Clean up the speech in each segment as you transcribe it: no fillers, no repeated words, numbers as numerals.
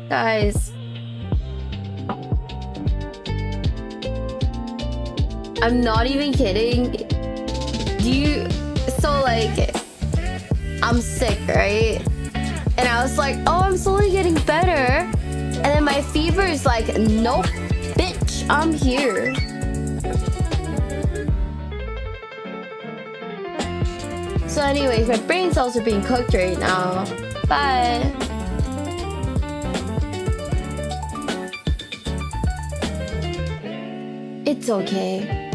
Guys, I'm not even kidding. So like, I'm sick, right? And I was like, oh, I'm slowly getting better. And then my fever is like, nope, bitch, I'm here. So anyways, my brain cells are being cooked right now. Bye. It's okay.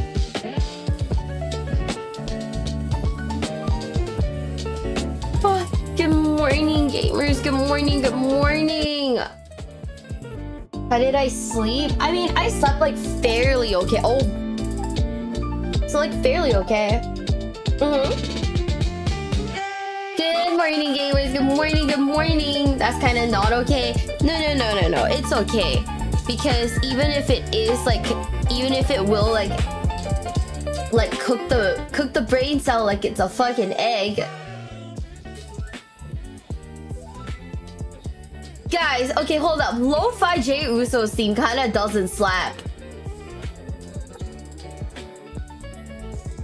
Oh, good morning, gamers. Good morning, good morning. How did I sleep? I mean, I slept like fairly okay. Oh. So like fairly okay. Good morning, gamers. Good morning, good morning. That's kind of not okay. No. It's okay. Because even if it is like, even if it will like cook the brain cell like it's a fucking egg. Guys, okay, hold up. Lo-Fi Jey Uso's theme kind of doesn't slap.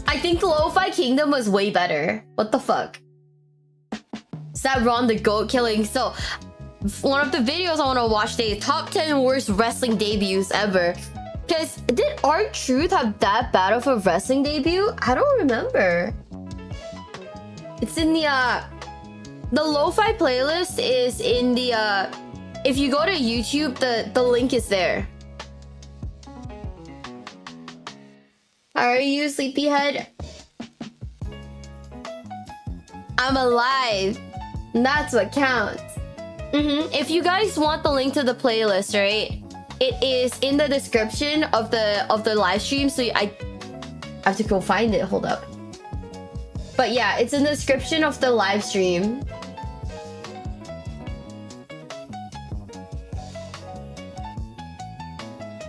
I think Lo-Fi Kingdom was way better. What the fuck? Is that Ron the Goat killing? So, one of the videos I want to watch today, top 10 worst wrestling debuts ever. Because did R-Truth have that bad of a wrestling debut? I don't remember. It's in the Lo-Fi playlist is in the if you go to YouTube, the link is there. Are you sleepyhead? I'm alive. That's what counts. If you guys want the link to the playlist, right? It is in the description of the live stream, so I have to go find it. Hold up. But yeah, it's in the description of the live stream.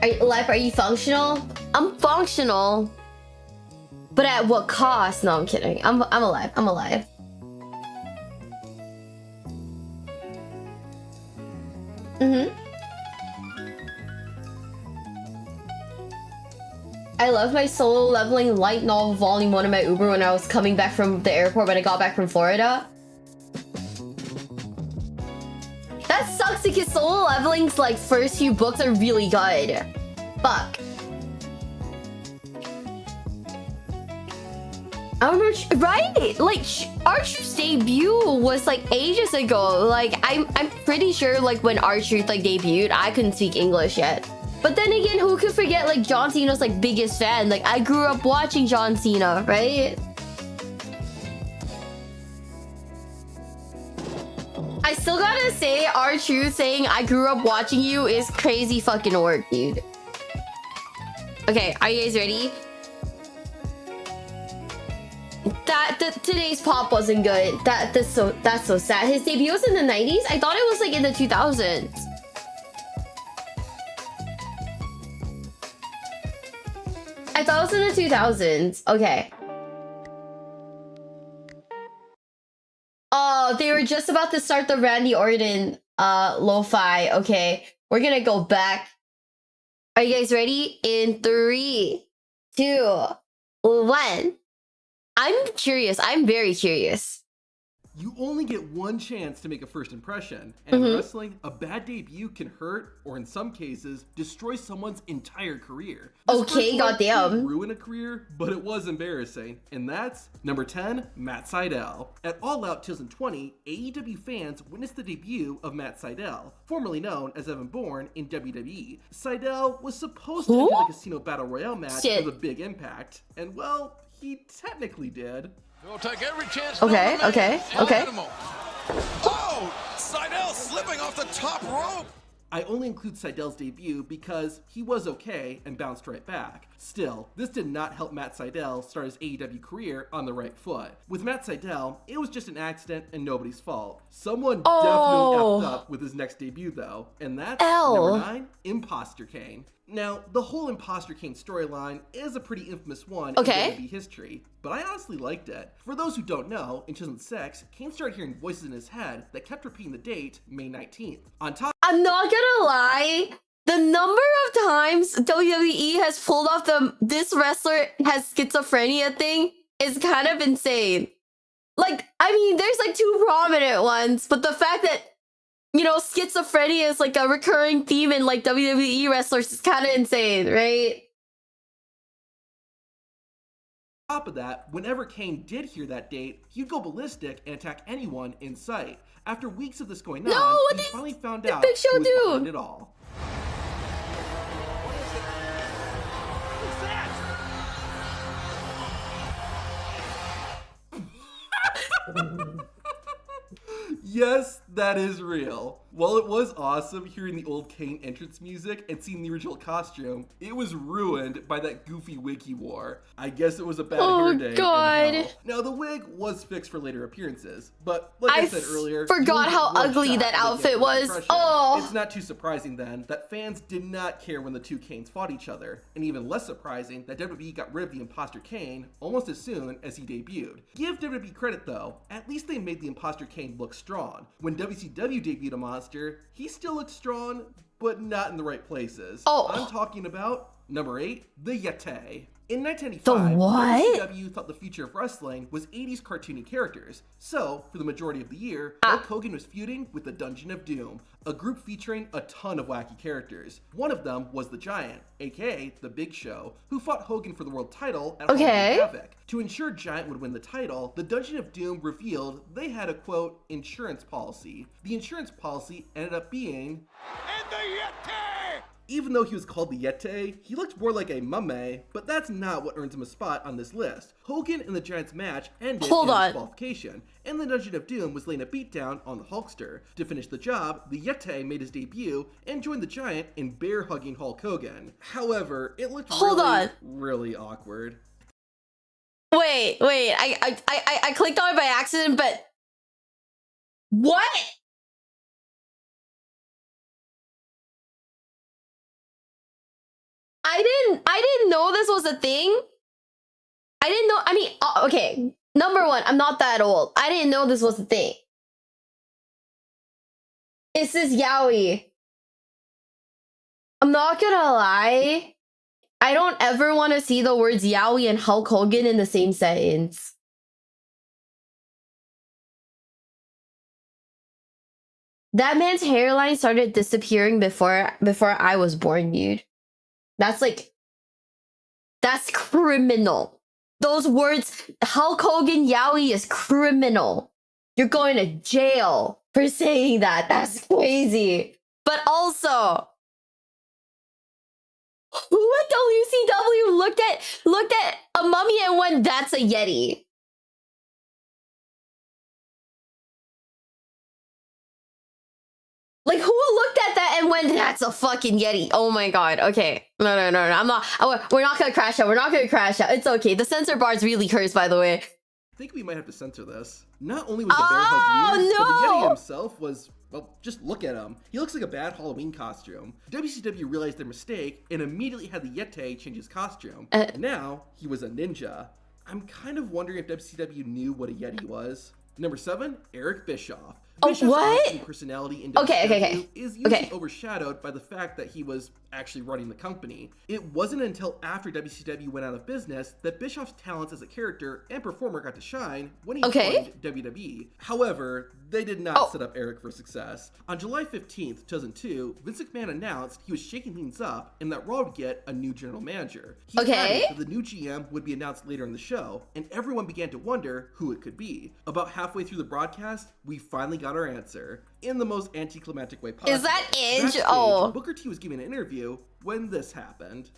Are you functional? I'm functional. But at what cost? No, I'm kidding. I'm alive. I'm alive. I love my solo leveling light novel volume 1 in my Uber when I was coming back from the airport when I got back from Florida. That sucks because solo leveling's like first few books are really good. Fuck. I don't know, right? Like R-Truth's debut was like ages ago. Like I'm pretty sure like when R-Truth like debuted, I couldn't speak English yet. But then again, who could forget like John Cena's like biggest fan? Like I grew up watching John Cena, right? I still gotta say, R-Truth saying I grew up watching you is crazy fucking work, dude. Okay, are you guys ready? Today's pop wasn't good. That's so sad. His debut was in the 90s? I thought it was like in the 2000s. I thought it was in the 2000s. Okay. Oh, they were just about to start the Randy Orton lo-fi. Okay, we're gonna go back. Are you guys ready? In 3, 2, 1. I'm curious. I'm very curious. You only get one chance to make a first impression, and in wrestling, a bad debut can hurt, or in some cases, destroy someone's entire career. Okay, goddamn. Ruin a career, but it was embarrassing. And that's number 10, Matt Sydal. At All Out 2020, AEW fans witnessed the debut of Matt Sydal, formerly known as Evan Bourne in WWE. Sydal was supposed to enter the Casino Battle Royale match with a big impact, and well, he technically did. We'll take every chance. Okay. Oh, Sydal slipping off the top rope. I only include Sydal's debut because he was okay and bounced right back. Still, this did not help Matt Sydal start his AEW career on the right foot. With Matt Sydal, it was just an accident and nobody's fault. Someone definitely effed up with his next debut though, and that's number 9, Imposter Kane. Now, the whole Imposter Kane storyline is a pretty infamous one in WWE history, but I honestly liked it. For those who don't know, in 2006, Kane started hearing voices in his head that kept repeating the date, May 19th. On top, I'm not gonna lie, the number of times WWE has pulled off this wrestler has schizophrenia thing is kind of insane. Like, I mean, there's like two prominent ones, but the fact that, you know, schizophrenia is like a recurring theme in like WWE wrestlers is kind of insane, right? On top of that, whenever Kane did hear that date, he'd go ballistic and attack anyone in sight. After weeks of this going on, what he did finally found the out Big Show who was do? behind it all. Yes, that is real. While it was awesome hearing the old Kane entrance music and seeing the original costume, it was ruined by that goofy wig he wore. I guess it was a bad hair day. God. In hell. Now, the wig was fixed for later appearances, but like I said earlier, you forgot only how get one ugly shot that to make outfit a first was. impression. Oh. It's not too surprising then that fans did not care when the two Kanes fought each other, and even less surprising that WWE got rid of the imposter Kane almost as soon as he debuted. Give WWE credit though, at least they made the imposter Kane look strong. When WCW debuted a monster, he still looked strong, but not in the right places. I'm talking about number 8, the Yeti. In 1995, WCW thought the future of wrestling was 80s cartoony characters. So, for the majority of the year, Hulk Hogan was feuding with the Dungeon of Doom, a group featuring a ton of wacky characters. One of them was the Giant, aka the Big Show, who fought Hogan for the world title at Halloween Havoc. To ensure Giant would win the title, the Dungeon of Doom revealed they had a, quote, insurance policy. The insurance policy ended up being... And the Yeti! Even though he was called the Yeti, he looked more like a mummy, but that's not what earns him a spot on this list. Hogan and the Giant's match ended in disqualification, and the Dungeon of Doom was laying a beatdown on the Hulkster. To finish the job, the Yeti made his debut and joined the Giant in bear-hugging Hulk Hogan. However, it looked really awkward. Wait, I clicked on it by accident, but what? I didn't know this was a thing. I didn't know. I mean, okay. Number one, I'm not that old. I didn't know this was a thing. It's this yaoi. I'm not gonna lie. I don't ever want to see the words yaoi and Hulk Hogan in the same sentence. That man's hairline started disappearing before I was born, dude. That's like, that's criminal. Those words, Hulk Hogan yaoi, is criminal. You're going to jail for saying that. That's crazy. But also, who at WCW looked at a mummy and went, that's a Yeti? Like, who looked at that and went, that's a fucking Yeti? Oh my god. Okay. No. I'm not. We're not gonna crash out. We're not gonna crash out. It's okay. The censor bars really hurts, by the way. I think we might have to censor this. Not only was the bear hug weird, but the Yeti himself was, well, just look at him. He looks like a bad Halloween costume. WCW realized their mistake and immediately had the Yeti change his costume. Now, he was a ninja. I'm kind of wondering if WCW knew what a Yeti was. Number 7, Eric Bischoff. Bischoff's personality in WCW is usually overshadowed by the fact that he was actually running the company. It wasn't until after WCW went out of business that Bischoff's talents as a character and performer got to shine when he joined WWE. However, they did not set up Eric for success. On July 15th, 2002, Vince McMahon announced he was shaking things up and that Raw would get a new general manager. He added that the new GM would be announced later in the show, and everyone began to wonder who it could be. About halfway through the broadcast, we finally got our answer in the most anticlimactic way possible. Is that Edge? Backstage, Booker T was giving an interview when this happened.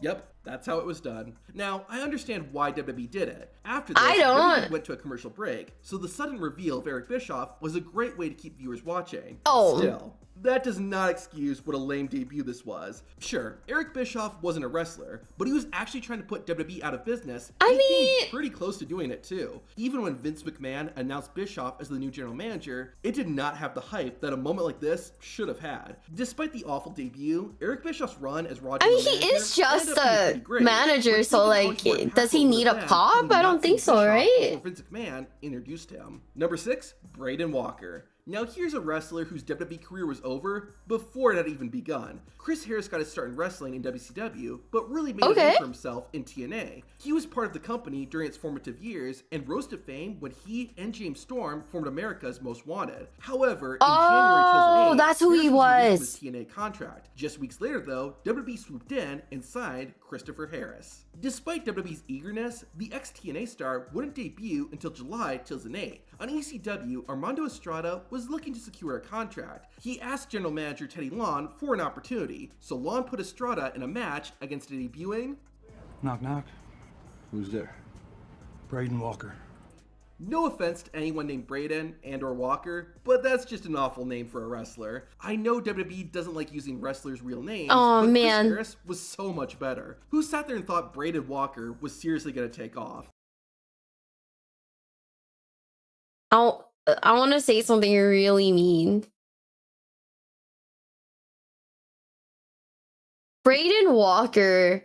Yep, that's how it was done. Now, I understand why WWE did it. After this, WWE went to a commercial break, so the sudden reveal of Eric Bischoff was a great way to keep viewers watching. Still, that does not excuse what a lame debut this was. Sure, Eric Bischoff wasn't a wrestler, but he was actually trying to put WWE out of business. He came pretty close to doing it too. Even when Vince McMahon announced Bischoff as the new general manager, it did not have the hype that a moment like this should have had. Despite the awful debut, Eric Bischoff's run as Raw general manager, he is just a manager, so like, does he need a pop? I don't think so, right? Vince McMahon introduced him. Number 6, Braden Walker. Now here's a wrestler whose WWE career was over before it had even begun. Chris Harris got his start in wrestling in WCW, but really made a name for himself in TNA. He was part of the company during its formative years and rose to fame when he and James Storm formed America's Most Wanted. However, in January 2008, that's who he was. His TNA contract. Just weeks later, though, WWE swooped in and signed Christopher Harris. Despite WWE's eagerness, the ex-TNA star wouldn't debut until July 2008. On ECW, Armando Estrada was looking to secure a contract. He asked general manager Teddy Long for an opportunity, so Long put Estrada in a match against a debuting... Knock, knock. Who's there? Braden Walker. No offense to anyone named Braden and or Walker, but that's just an awful name for a wrestler. I know WWE doesn't like using wrestlers' real names, but Chris Harris was so much better. Who sat there and thought Braden Walker was seriously gonna take off? I want to say something really mean. Braden Walker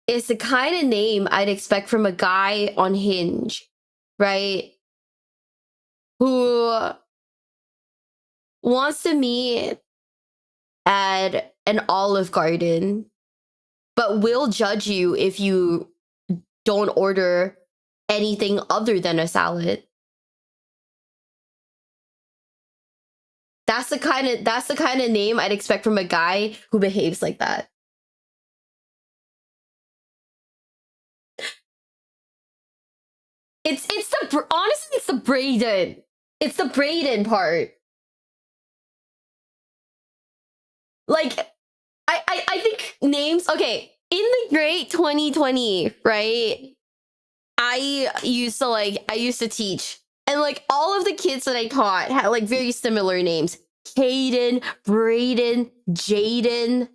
is the kind of name I'd expect from a guy on Hinge, right? Who wants to meet at an Olive Garden, but will judge you if you don't order anything other than a salad. That's the kind of name I'd expect from a guy who behaves like that. Honestly, it's the Braden. It's the Braden part. Like, I think names, okay, in the great 2020, right? I used to teach. And like all of the kids that I taught had like very similar names. Caden, Braden, Jaden,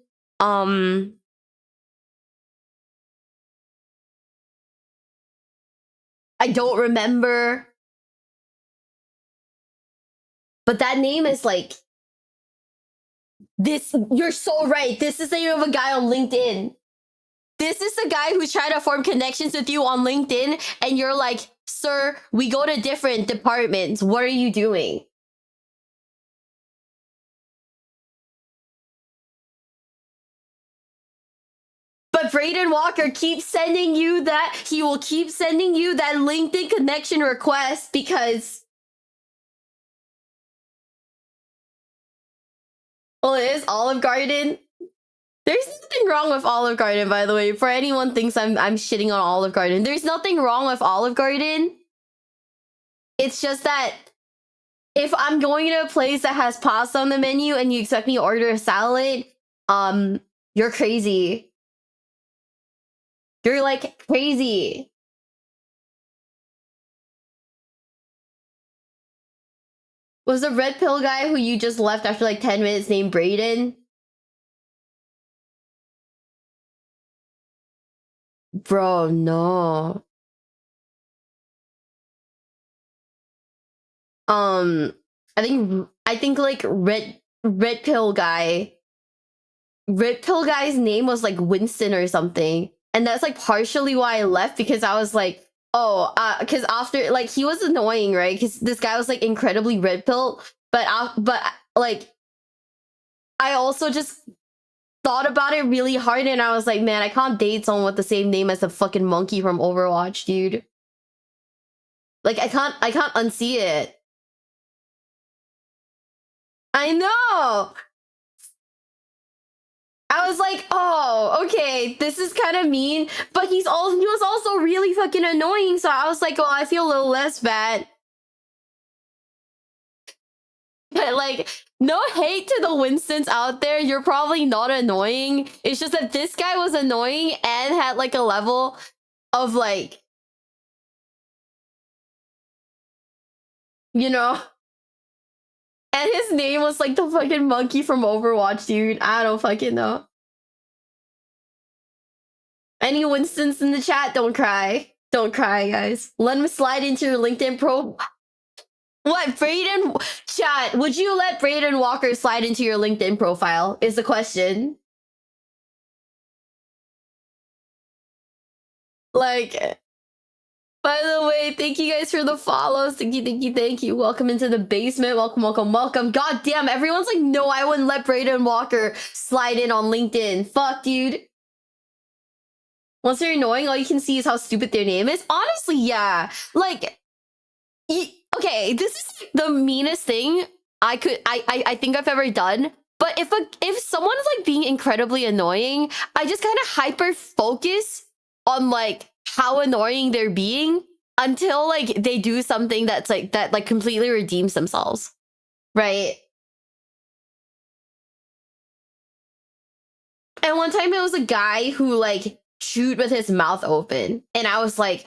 I don't remember. But that name is like this. You're so right. This is the name of a guy on LinkedIn. This is the guy who's trying to form connections with you on LinkedIn, and you're like, sir, we go to different departments. What are you doing? But Braden Walker keeps sending you that. He will keep sending you that LinkedIn connection request because... Well, it is Olive Garden. There's nothing wrong with Olive Garden, by the way. For anyone thinks I'm shitting on Olive Garden. There's nothing wrong with Olive Garden. It's just that if I'm going to a place that has pasta on the menu and you expect me to order a salad, you're crazy. You're like crazy. Was the red pill guy who you just left after like 10 minutes named Braden? Bro, no. I think like red pill guy. Red pill guy's name was like Winston or something. And that's like partially why I left, because I was like, oh, because after like he was annoying, right? Because this guy was like incredibly red pill, but like I also just thought about it really hard, and I was like, man, I can't date someone with the same name as the fucking monkey from Overwatch, dude. Like I can't unsee it. I know. I was like, oh, okay, this is kind of mean, but he was also really fucking annoying, so I was like, oh, I feel a little less bad. But like, no hate to the Winstons out there, you're probably not annoying. It's just that this guy was annoying and had like a level of like, you know, and his name was like the fucking monkey from Overwatch, dude. I don't fucking know. Any Winstons in the chat, don't cry. Don't cry, guys. Let him slide into your LinkedIn pro. What, Braden? Chat, would you let Braden Walker slide into your LinkedIn profile? Is the question. Like, By the way, thank you guys for the follows. Thank you, thank you, thank you. Welcome into the basement. Welcome, welcome, welcome. God damn, everyone's like, no, I wouldn't let Braden Walker slide in on LinkedIn. Fuck, dude. Once they're annoying, all you can see is how stupid their name is. Honestly, yeah. Like, okay, this is the meanest thing I think I've ever done. But if someone's like being incredibly annoying, I just kind of hyper focus on like how annoying they're being until like they do something that's like that like completely redeems themselves, right? And one time it was a guy who like chewed with his mouth open, and I was like,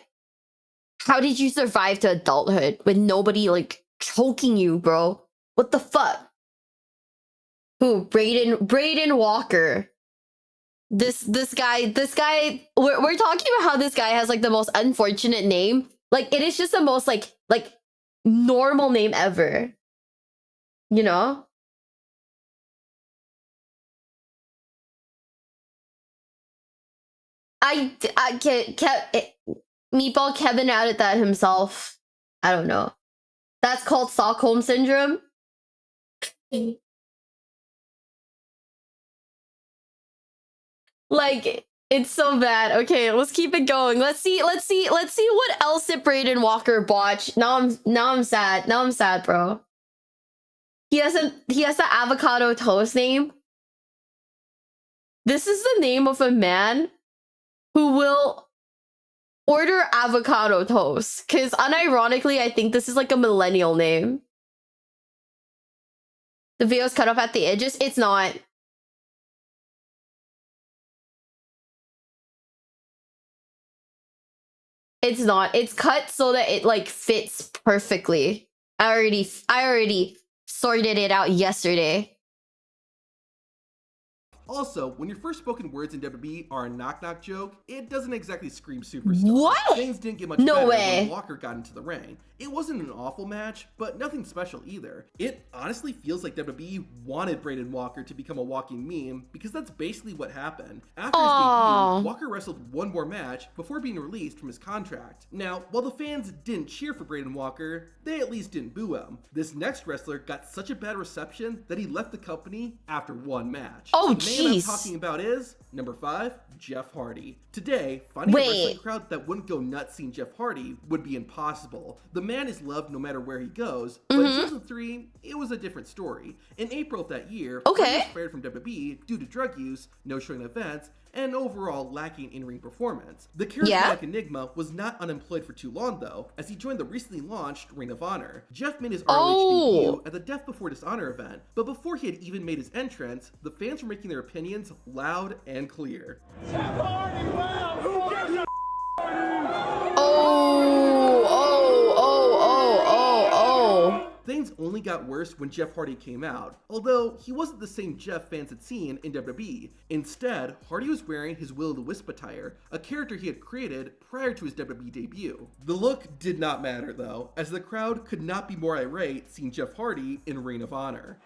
how did you survive to adulthood with nobody like choking you, bro? What the fuck? Who? Braden Walker. This guy, we're talking about how this guy has like the most unfortunate name. Like, it is just the most like normal name ever. You know? I Meatball Kevin added that himself. I don't know. That's called Stockholm Syndrome. Like, it's so bad. Okay, let's keep it going. Let's see what else did Braden Walker botch. Now I'm sad. Now I'm sad, bro. He has an avocado toast name. This is the name of a man who will order avocado toast. Cause unironically, I think this is like a millennial name. The video's cut off at the edges. It's not. It's not. It's cut so that it like fits perfectly. I already sorted it out yesterday. Also, when your first spoken words in WWE are a knock-knock joke, it doesn't exactly scream superstar. What? Things didn't get much No better way. when Walker got into the ring. It wasn't an awful match, but nothing special either. It honestly feels like WWE wanted Braden Walker to become a walking meme, because that's basically what happened. After his debut, Walker wrestled one more match before being released from his contract. Now, while the fans didn't cheer for Braden Walker, they at least didn't boo him. This next wrestler got such a bad reception that he left the company after one match. Oh, the man I'm jeez. talking about is number 5, Jeff Hardy. Today, finding a wrestling crowd that wouldn't go nuts seeing Jeff Hardy would be impossible. The man is loved no matter where he goes, but in season 3, it was a different story. In April of that year, Hardy was fired from WWE due to drug use, no showing events, and overall lacking in-ring performance. The charismatic enigma was not unemployed for too long though, as he joined the recently launched Ring of Honor. Jeff made his ROH debut at the Death Before Dishonor event, but before he had even made his entrance, the fans were making their opinions loud and clear. Jeff Hardy, wow! Who gives a Things only got worse when Jeff Hardy came out, although he wasn't the same Jeff fans had seen in WWE. Instead, Hardy was wearing his Will-O-the-Wisp attire, a character he had created prior to his WWE debut. The look did not matter though, as the crowd could not be more irate seeing Jeff Hardy in Ring of Honor.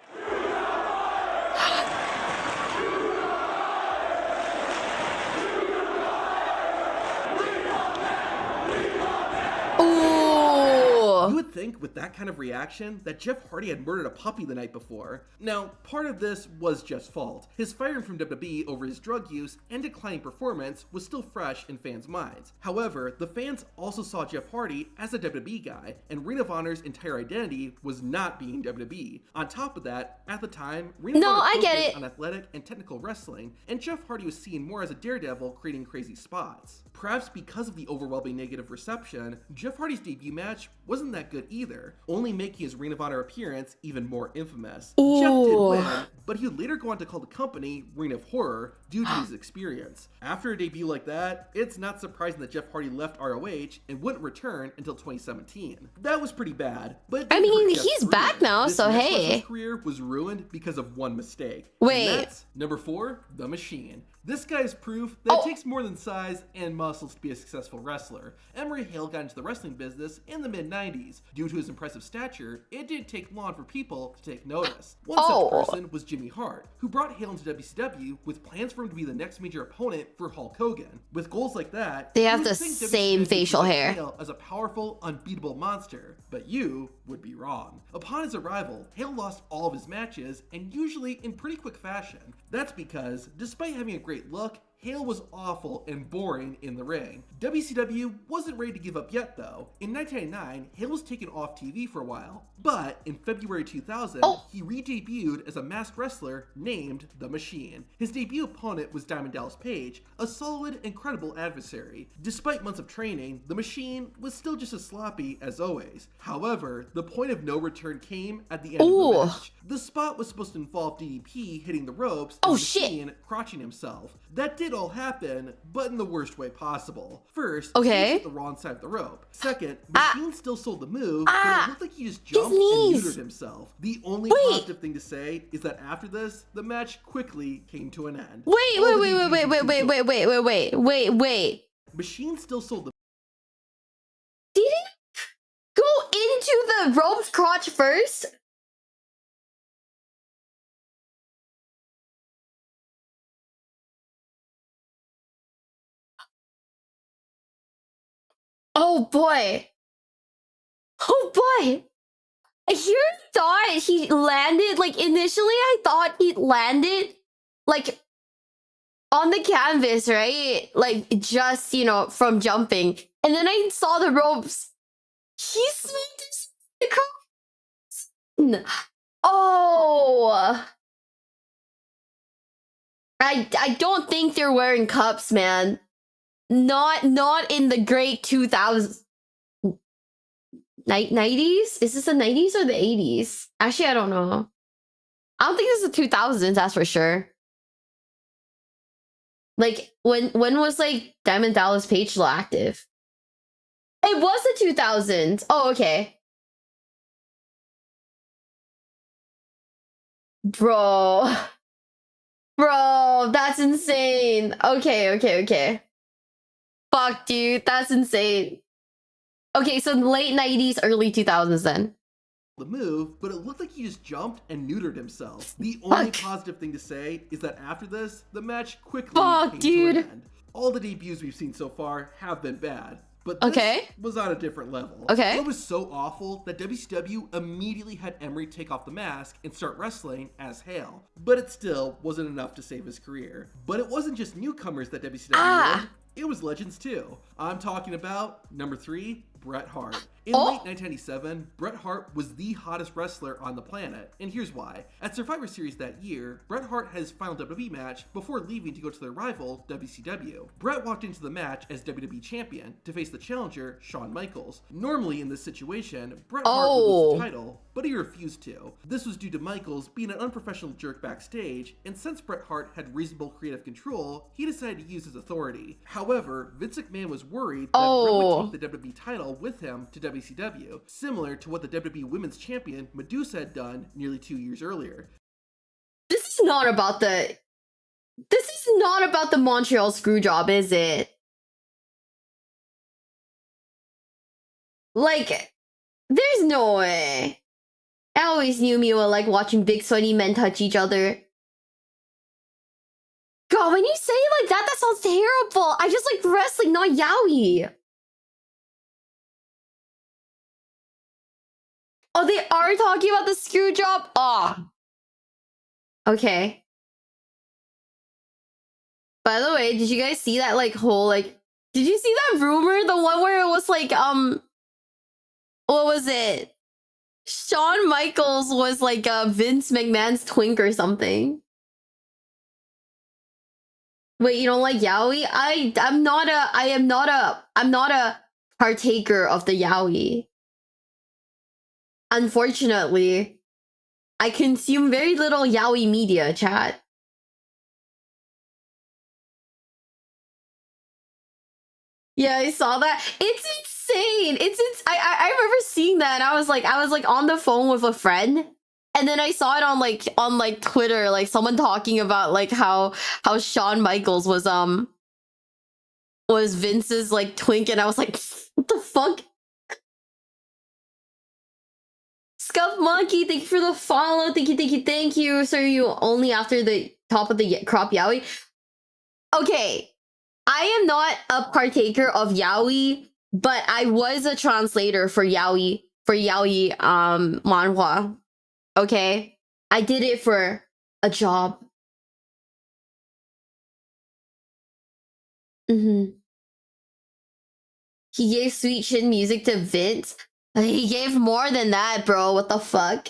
You would think with that kind of reaction that Jeff Hardy had murdered a puppy the night before. Now, part of this was Jeff's fault. His firing from WWE over his drug use and declining performance was still fresh in fans' minds. However, the fans also saw Jeff Hardy as a WWE guy, and Ring of Honor's entire identity was not being WWE. On top of that, at the time, Ring of Honor focused on athletic and technical wrestling, and Jeff Hardy was seen more as a daredevil creating crazy spots. Perhaps because of the overwhelming negative reception, Jeff Hardy's debut match wasn't that good either, only making his Ring of Honor appearance even more infamous. Jeff did win, but he would later go on to call the company Reign of Horror due to his experience. After a debut like that, it's not surprising that Jeff Hardy left ROH and wouldn't return until 2017. That was pretty bad, but I mean, he's back now, so hey. His career was ruined because of one mistake. Wait. And that's number 4, The Machine. This guy is proof that it takes more than size and muscles to be a successful wrestler. Emery Hale got into the wrestling business in the mid-90s. Due to his impressive stature, it didn't take long for people to take notice. One Oh. such person was Jimmy Hart, who brought Hale into WCW with plans for him to be the next major opponent for Hulk Hogan. With goals like that, They you have would the think same WCW facial would present hair. Hale as a powerful, unbeatable monster, but you would be wrong. Upon his arrival, Hale lost all of his matches, and usually in pretty quick fashion. That's because, despite having a great look, Hale was awful and boring in the ring. WCW wasn't ready to give up yet though. In 1999, Hale was taken off TV for a while, but in February 2000, he re-debuted as a masked wrestler named The Machine. His debut opponent was Diamond Dallas Page, a solid and credible adversary. Despite months of training, The Machine was still just as sloppy as always. However, the point of no return came at the end of the match. The spot was supposed to involve DDP hitting the ropes and The Machine crotching himself. That did all happen, but in the worst way possible. First, he hit the wrong side of the rope. Second, Machine still sold the move, but it looked like he just jumped and neutered himself. The only positive thing to say is that after this, the match quickly came to an end. Wait. Machine still sold the Did it go into the rope's crotch first? Oh boy. Oh boy. You thought he landed, like initially I thought he landed like on the canvas, right? Like just, you know, from jumping. And then I saw the ropes. He slammed his across. Oh. I don't think they're wearing cups, man. Not in the great 2000s. 90s? Is this the 90s or the 80s? Actually, I don't know. I don't think this is the 2000s, that's for sure. Like, when was, like, Diamond Dallas Page still active? It was the 2000s. Oh, okay. Bro. Bro, that's insane. Okay. Fuck, dude, that's insane. Okay, so late 90s, early 2000s then. the move, but it looked like he just jumped and neutered himself. The only positive thing to say is that after this, the match quickly came to an end. All the debuts we've seen so far have been bad, but this was on a different level. It was so awful that WCW immediately had Emery take off the mask and start wrestling as Hale. But it still wasn't enough to save his career. But it wasn't just newcomers that WCW ruined, it was legends too. I'm talking about number 3, Bret Hart. In late 1997, Bret Hart was the hottest wrestler on the planet, and here's why. At Survivor Series that year, Bret Hart had his final WWE match before leaving to go to their rival, WCW. Bret walked into the match as WWE Champion to face the challenger, Shawn Michaels. Normally in this situation, Bret Hart would lose the title, but he refused to. This was due to Michaels being an unprofessional jerk backstage, and since Bret Hart had reasonable creative control, he decided to use his authority. However, Vince McMahon was worried that Bret would take the WWE title with him to WCW, similar to what the WWE Women's Champion Medusa had done nearly 2 years earlier. This is not about the Montreal Screwjob, is it? Like, there's no way. I always knew me would like watching big sweaty men touch each other. God, when you say it like that, that sounds terrible. I just like wrestling, not yaoi. Oh, they are talking about the screw job? Oh. Okay. By the way, did you guys see that like whole like did you see that rumor? The one where it was like what was it? Shawn Michaels was like Vince McMahon's twink or something. Wait, you don't like yaoi? I'm not a partaker of the yaoi. Unfortunately, I consume very little yaoi media, chat. Yeah, I saw that. It's insane. I remember seeing that and I was like on the phone with a friend and then I saw it on like Twitter, like someone talking about like how Shawn Michaels was Vince's like twink and I was like, what the fuck? Scuff Monkey, thank you for the follow. Thank you, thank you, thank you. So you only after the top of the crop yaoi? Okay, I am not a partaker of yaoi, but I was a translator for yaoi manhwa. Okay, I did it for a job. Mm-hmm. He gave Sweet Chin music to Vince. He gave more than that, bro. What the fuck?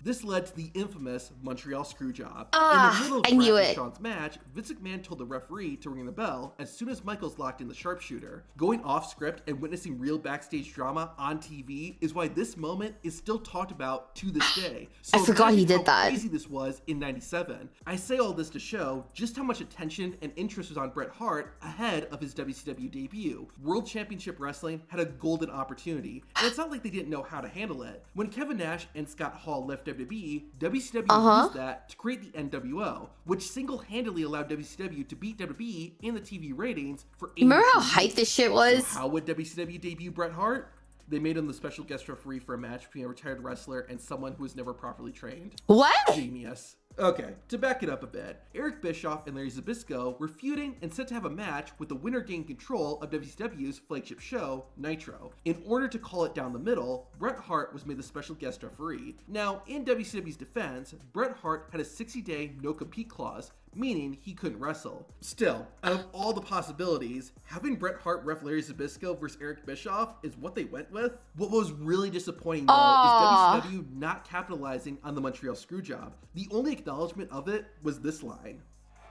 This led to the infamous Montreal Screwjob. Ah, In the middle of I knew Brat and it. Sean's match, Vince McMahon told the referee to ring the bell as soon as Michaels locked in the sharpshooter. Going off script and witnessing real backstage drama on TV is why this moment is still talked about to this day. So I forgot he imagine did how that. crazy this was in '97. I say all this to show just how much attention and interest was on Bret Hart ahead of his WCW debut. World Championship Wrestling had a golden opportunity, and it's not like they didn't know how to handle it. When Kevin Nash and Scott Hall left WWE, WCW used that to create the NWO, which single-handedly allowed WCW to beat WWE in the TV ratings for 8 Remember how years. hyped this shit was? So how would WCW debut Bret Hart? They made him the special guest referee for a match between a retired wrestler and someone who was never properly trained. What? Genius. Okay, to back it up a bit, Eric Bischoff and Larry Zbyszko were feuding and set to have a match with the winner gaining control of WCW's flagship show, Nitro. In order to call it down the middle, Bret Hart was made the special guest referee. Now, in WCW's defense, Bret Hart had a 60-day no-compete clause, meaning he couldn't wrestle. Still, out of all the possibilities, having Bret Hart ref Larry Zbyszko versus Eric Bischoff is what they went with. What was really disappointing though is WCW not capitalizing on the Montreal Screwjob. The only acknowledgement of it was this line.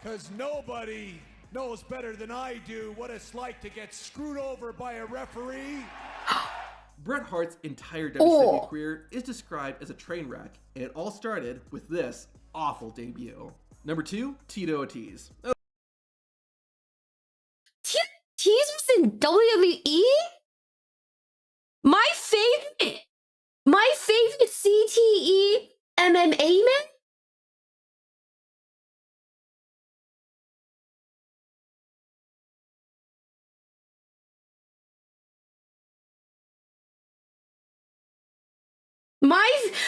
Because nobody knows better than I do what it's like to get screwed over by a referee. Bret Hart's entire WCW career is described as a train wreck, and it all started with this awful debut. Number 2, Tito Ortiz. Ortiz was in WWE? My favorite CTE MMA man?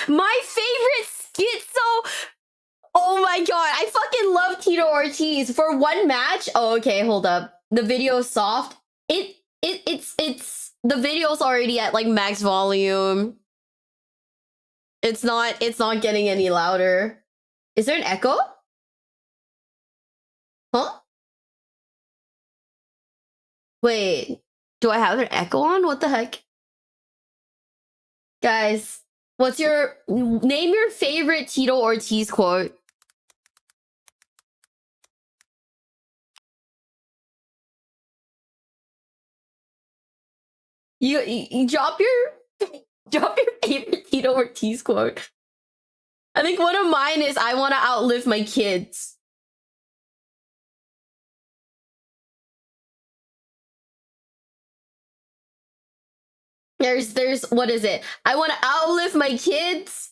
My favorite schizo. Oh my god, I fucking love Tito Ortiz for one match. Oh, okay, hold up. The video's soft. It's the video's already at like max volume. It's not getting any louder. Is there an echo? Huh? Wait, do I have an echo on? What the heck? Guys, name your favorite Tito Ortiz quote? You drop your favorite Tito Ortiz quote. I think one of mine is I want to outlive my kids. There's what is it? I want to outlive my kids.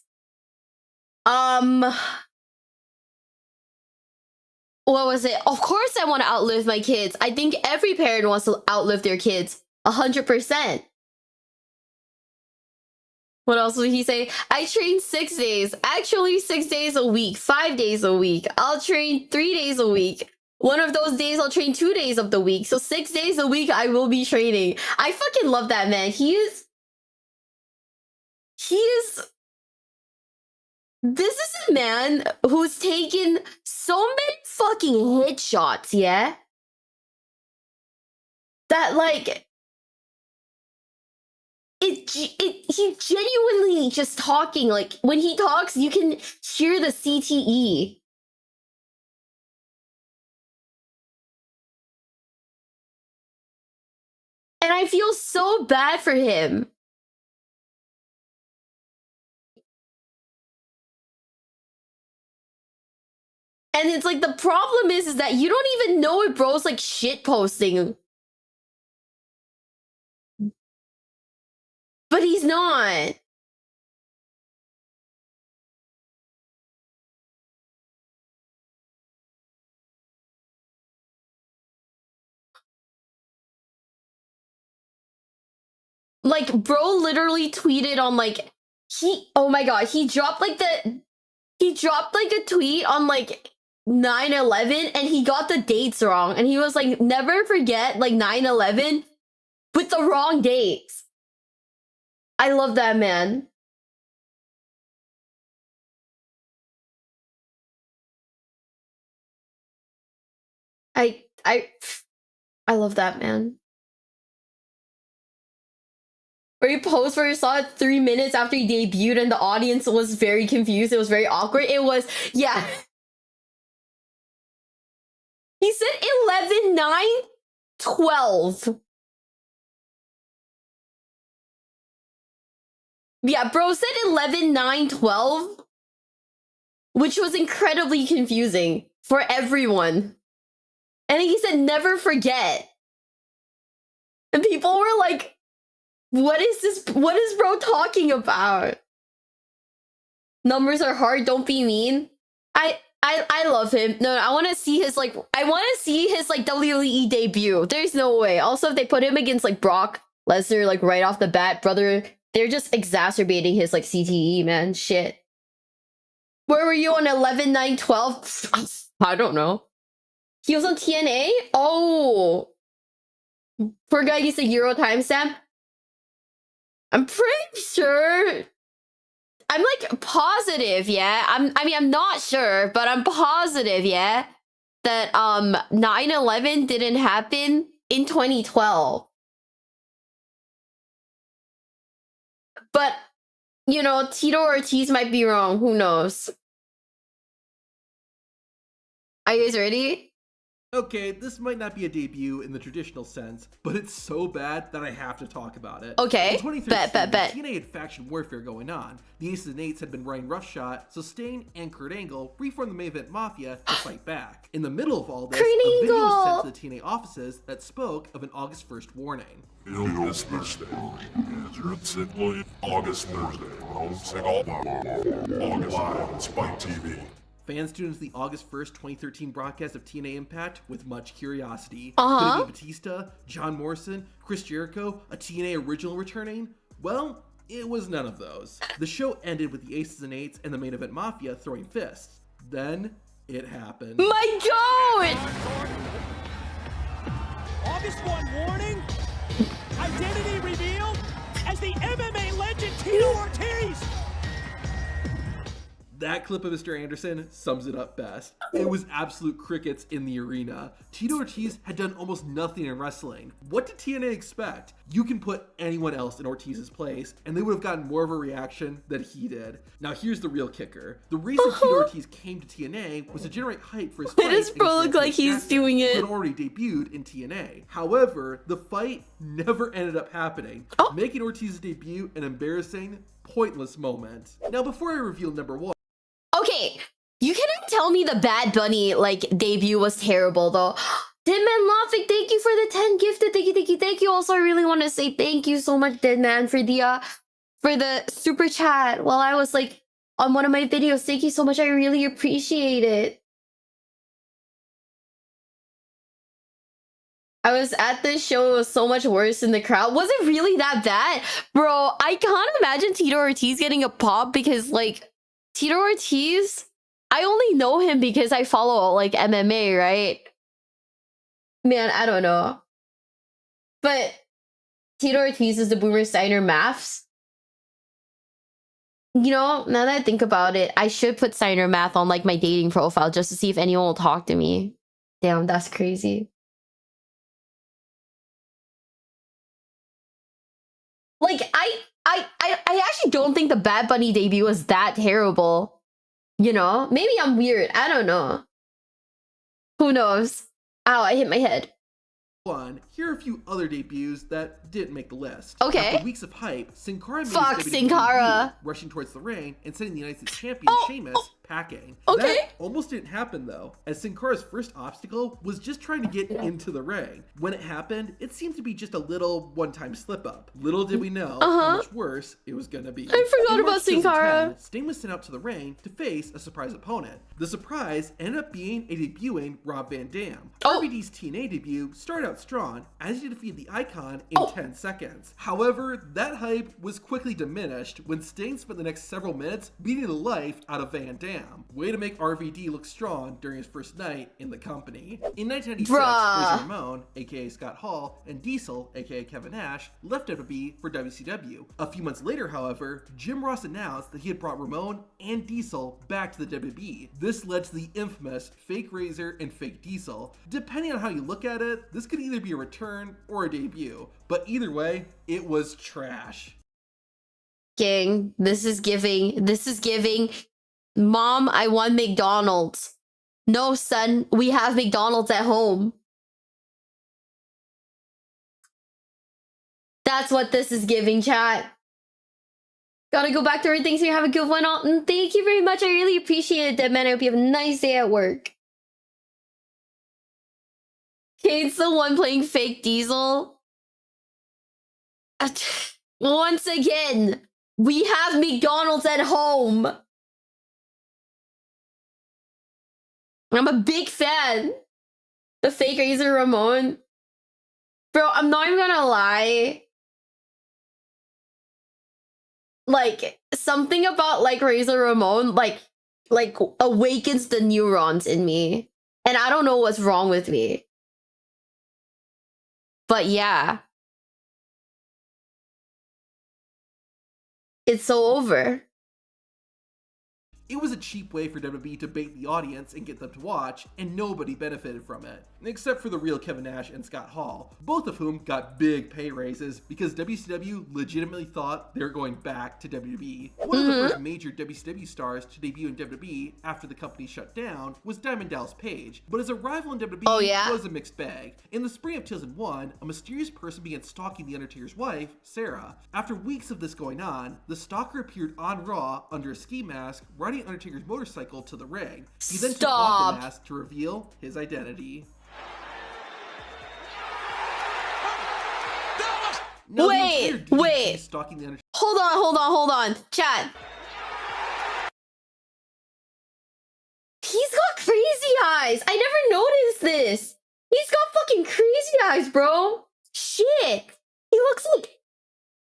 What was it? Of course I want to outlive my kids. I think every parent wants to outlive their kids. 100%. What else would he say? I train 6 days. Actually, 6 days a week. 5 days a week. I'll train 3 days a week. One of those days I'll train 2 days of the week. So 6 days a week I will be training. I fucking love that man. He is... This is a man who's taken so many fucking headshots, yeah? That, like... He genuinely just talking, like, when he talks, you can hear the CTE. And I feel so bad for him. And it's like, the problem is that you don't even know if bro's like shit posting. But he's not. Like, bro literally tweeted on like oh my god, he dropped like a tweet on like 9/11 and he got the dates wrong and he was like, never forget like 9/11 with the wrong dates. I love that man. I love that man. Or he posted where he saw it 3 minutes after he debuted and the audience was very confused. It was very awkward. It was, yeah. He said 11, 9, 12. Yeah, bro said 11, 9, 12. Which was incredibly confusing for everyone. And he said, never forget. And people were like, what is this? What is bro talking about? Numbers are hard, don't be mean. I love him. No, I want to see his like WWE debut. There's no way. Also, if they put him against like Brock Lesnar like right off the bat, brother, they're just exacerbating his like CTE, man. Shit. Where were you on 11, 9, 12? I don't know. He was on TNA? Oh. Poor guy used a Euro timestamp. I'm pretty sure. I'm like positive, yeah. I'm not sure, but I'm positive, yeah, that 9/11 didn't happen in 2012. But you know, Tito Ortiz might be wrong. Who knows? Are you guys ready? Okay, this might not be a debut in the traditional sense, but it's so bad that I have to talk about it. Okay, In 2013, bet. TNA had faction warfare going on. The Aces and Eights had been running roughshod, so Stain and Kurt Angle reformed the Main Event Mafia to fight back. In the middle of all this, Kurt a video was Angle! sent to the TNA offices that spoke of an August 1st warning. This Thursday, August Thursday, August on Spike TV. Fans tuned into the August 1st, 2013 broadcast of TNA Impact with much curiosity. Uh-huh. Could it be Batista, John Morrison, Chris Jericho, a TNA original returning? Well, it was none of those. The show ended with the Aces and Eights and the Main Event Mafia throwing fists. Then, it happened. My god! August 1 warning. Identity revealed as the MMA legend Tito Ortiz. That clip of Mr. Anderson sums it up best. It was absolute crickets in the arena. Tito Ortiz had done almost nothing in wrestling. What did TNA expect? You can put anyone else in Ortiz's place, and they would have gotten more of a reaction than he did. Now here's the real kicker. The reason Tito Ortiz came to TNA was to generate hype for his fight. Why does bro look like he's doing it? Who had already debuted in TNA. However, the fight never ended up happening, making Ortiz's debut an embarrassing, pointless moment. Now before I reveal number 1, Okay, you cannot tell me the Bad Bunny like debut was terrible though. Deadman Lofik, thank you for the 10 gifted. Thank you. Also, I really want to say thank you so much, Deadman, for the super chat while I was like on one of my videos. Thank you so much. I really appreciate it. I was at this show. It was so much worse in the crowd. Was it really that bad? Bro, I can't imagine Tito Ortiz getting a pop because like Tito Ortiz, I only know him because I follow like MMA, right? Man, I don't know. But Tito Ortiz is the Boomer Steiner maths. You know, now that I think about it, I should put Steiner math on like my dating profile just to see if anyone will talk to me. Damn, that's crazy. Like, I actually don't think the Bad Bunny debut was that terrible. You know? Maybe I'm weird. I don't know. Who knows? Ow, I hit my head. Here are a few other debuts that didn't make the list. Okay. After weeks of hype, Sin Cara made Fuck his Sin WWE Cara. debut, rushing towards the ring and sending the United States champion Sheamus packing. Okay. That almost didn't happen though, as Sin Cara's first obstacle was just trying to get into the ring. When it happened, it seemed to be just a little one-time slip-up. Little did we know how much worse it was gonna be. I forgot In about March Sin Cara. 2010, Sting was sent out to the ring to face a surprise opponent. The surprise ended up being a debuting Rob Van Dam. RVD's TNA debut started out strong as he defeated the Icon in 10 seconds. However, that hype was quickly diminished when Sting spent the next several minutes beating the life out of Van Dam. Way to make RVD look strong during his first night in the company. In 1996, Razor Ramon, aka Scott Hall, and Diesel, aka Kevin Nash, left WWE for WCW. A few months later, however, Jim Ross announced that he had brought Ramon and Diesel back to the WWE. This led to the infamous fake Razor and fake Diesel. Depending on how you look at it, this could either be a return or a debut, but either way, it was trash. Gang, this is giving, Mom, I want McDonald's. No, son, we have McDonald's at home. That's what this is giving, chat. Gotta go back to everything, so you have a good one. And thank you very much. I really appreciate it, Dead Man. I hope you have a nice day at work. Kate's the one playing fake Diesel. Once again, we have McDonald's at home. I'm a big fan. The fake Razor Ramon. Bro, I'm not even gonna lie. Like, something about, like, Razor Ramon, like awakens the neurons in me. And I don't know what's wrong with me. But yeah. It's so over. It was a cheap way for WWE to bait the audience and get them to watch, and nobody benefited from it, except for the real Kevin Nash and Scott Hall, both of whom got big pay raises because WCW legitimately thought they were going back to WWE. One of the first major WCW stars to debut in WWE after the company shut down was Diamond Dallas Page, but his arrival in WWE was a mixed bag. In the spring of 2001, a mysterious person began stalking The Undertaker's wife, Sarah. After weeks of this going on, the stalker appeared on Raw under a ski mask, riding Undertaker's motorcycle to the ring. He then took off the mask to reveal his identity. No, wait. Stalking the Undertaker. Hold on. Chat. He's got crazy eyes. I never noticed this. He's got fucking crazy eyes, bro. Shit. He looks like...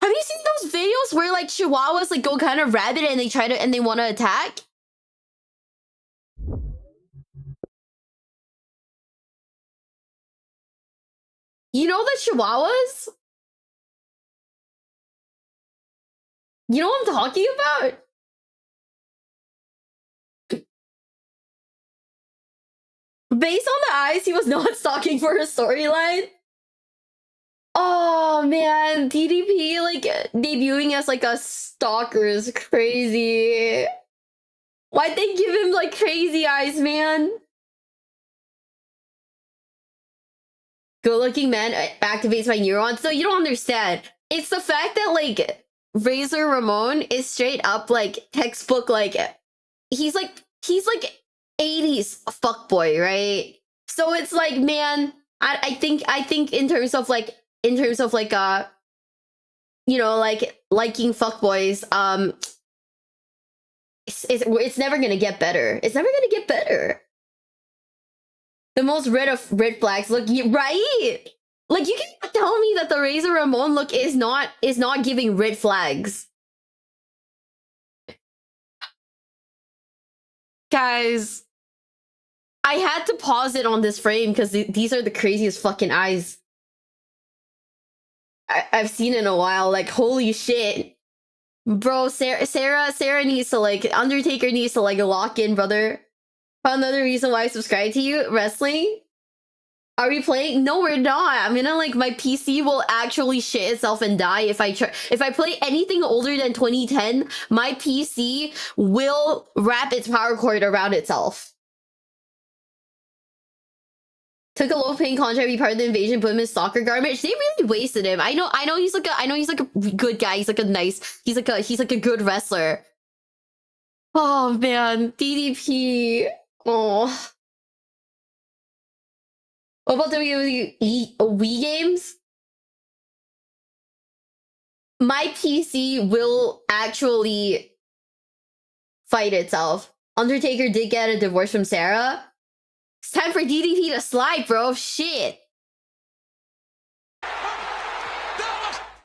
Have you seen those videos where, like, chihuahuas, like, go kind of rabid and they want to attack? You know the chihuahuas? You know what I'm talking about? Based on the eyes, he was not stalking for a storyline. Oh man, DDP like debuting as like a stalker is crazy. Why'd they give him like crazy eyes, man? Good-looking man activates my neurons. So you don't understand. It's the fact that like Razor Ramon is straight up like textbook like he's like 80s fuckboy, right? So it's like, man, I think in terms of like you know, like liking fuckboys, it's never gonna get better. It's never gonna get better. The most red flags look, right? Like, you can tell me that the Razor Ramon look is not giving red flags. Guys, I had to pause it on this frame because these are the craziest fucking eyes I've seen in a while. Like, holy shit. Bro, Sarah needs to, like, Undertaker needs to, like, lock in, brother. Another reason why I subscribe to you, wrestling. Are we playing? No, we're not. I'm gonna, like, my PC will actually shit itself and die if I play anything older than 2010. My PC will wrap its power cord around itself. Took a low-paying contract to be part of the invasion, put him in soccer garbage. They really wasted him. I know he's like a good guy. He's like a good wrestler. Oh man, DDP. Oh. What about the Wii games? My PC will actually fight itself. Undertaker did get a divorce from Sarah. It's time for DDP to slide, bro. Shit.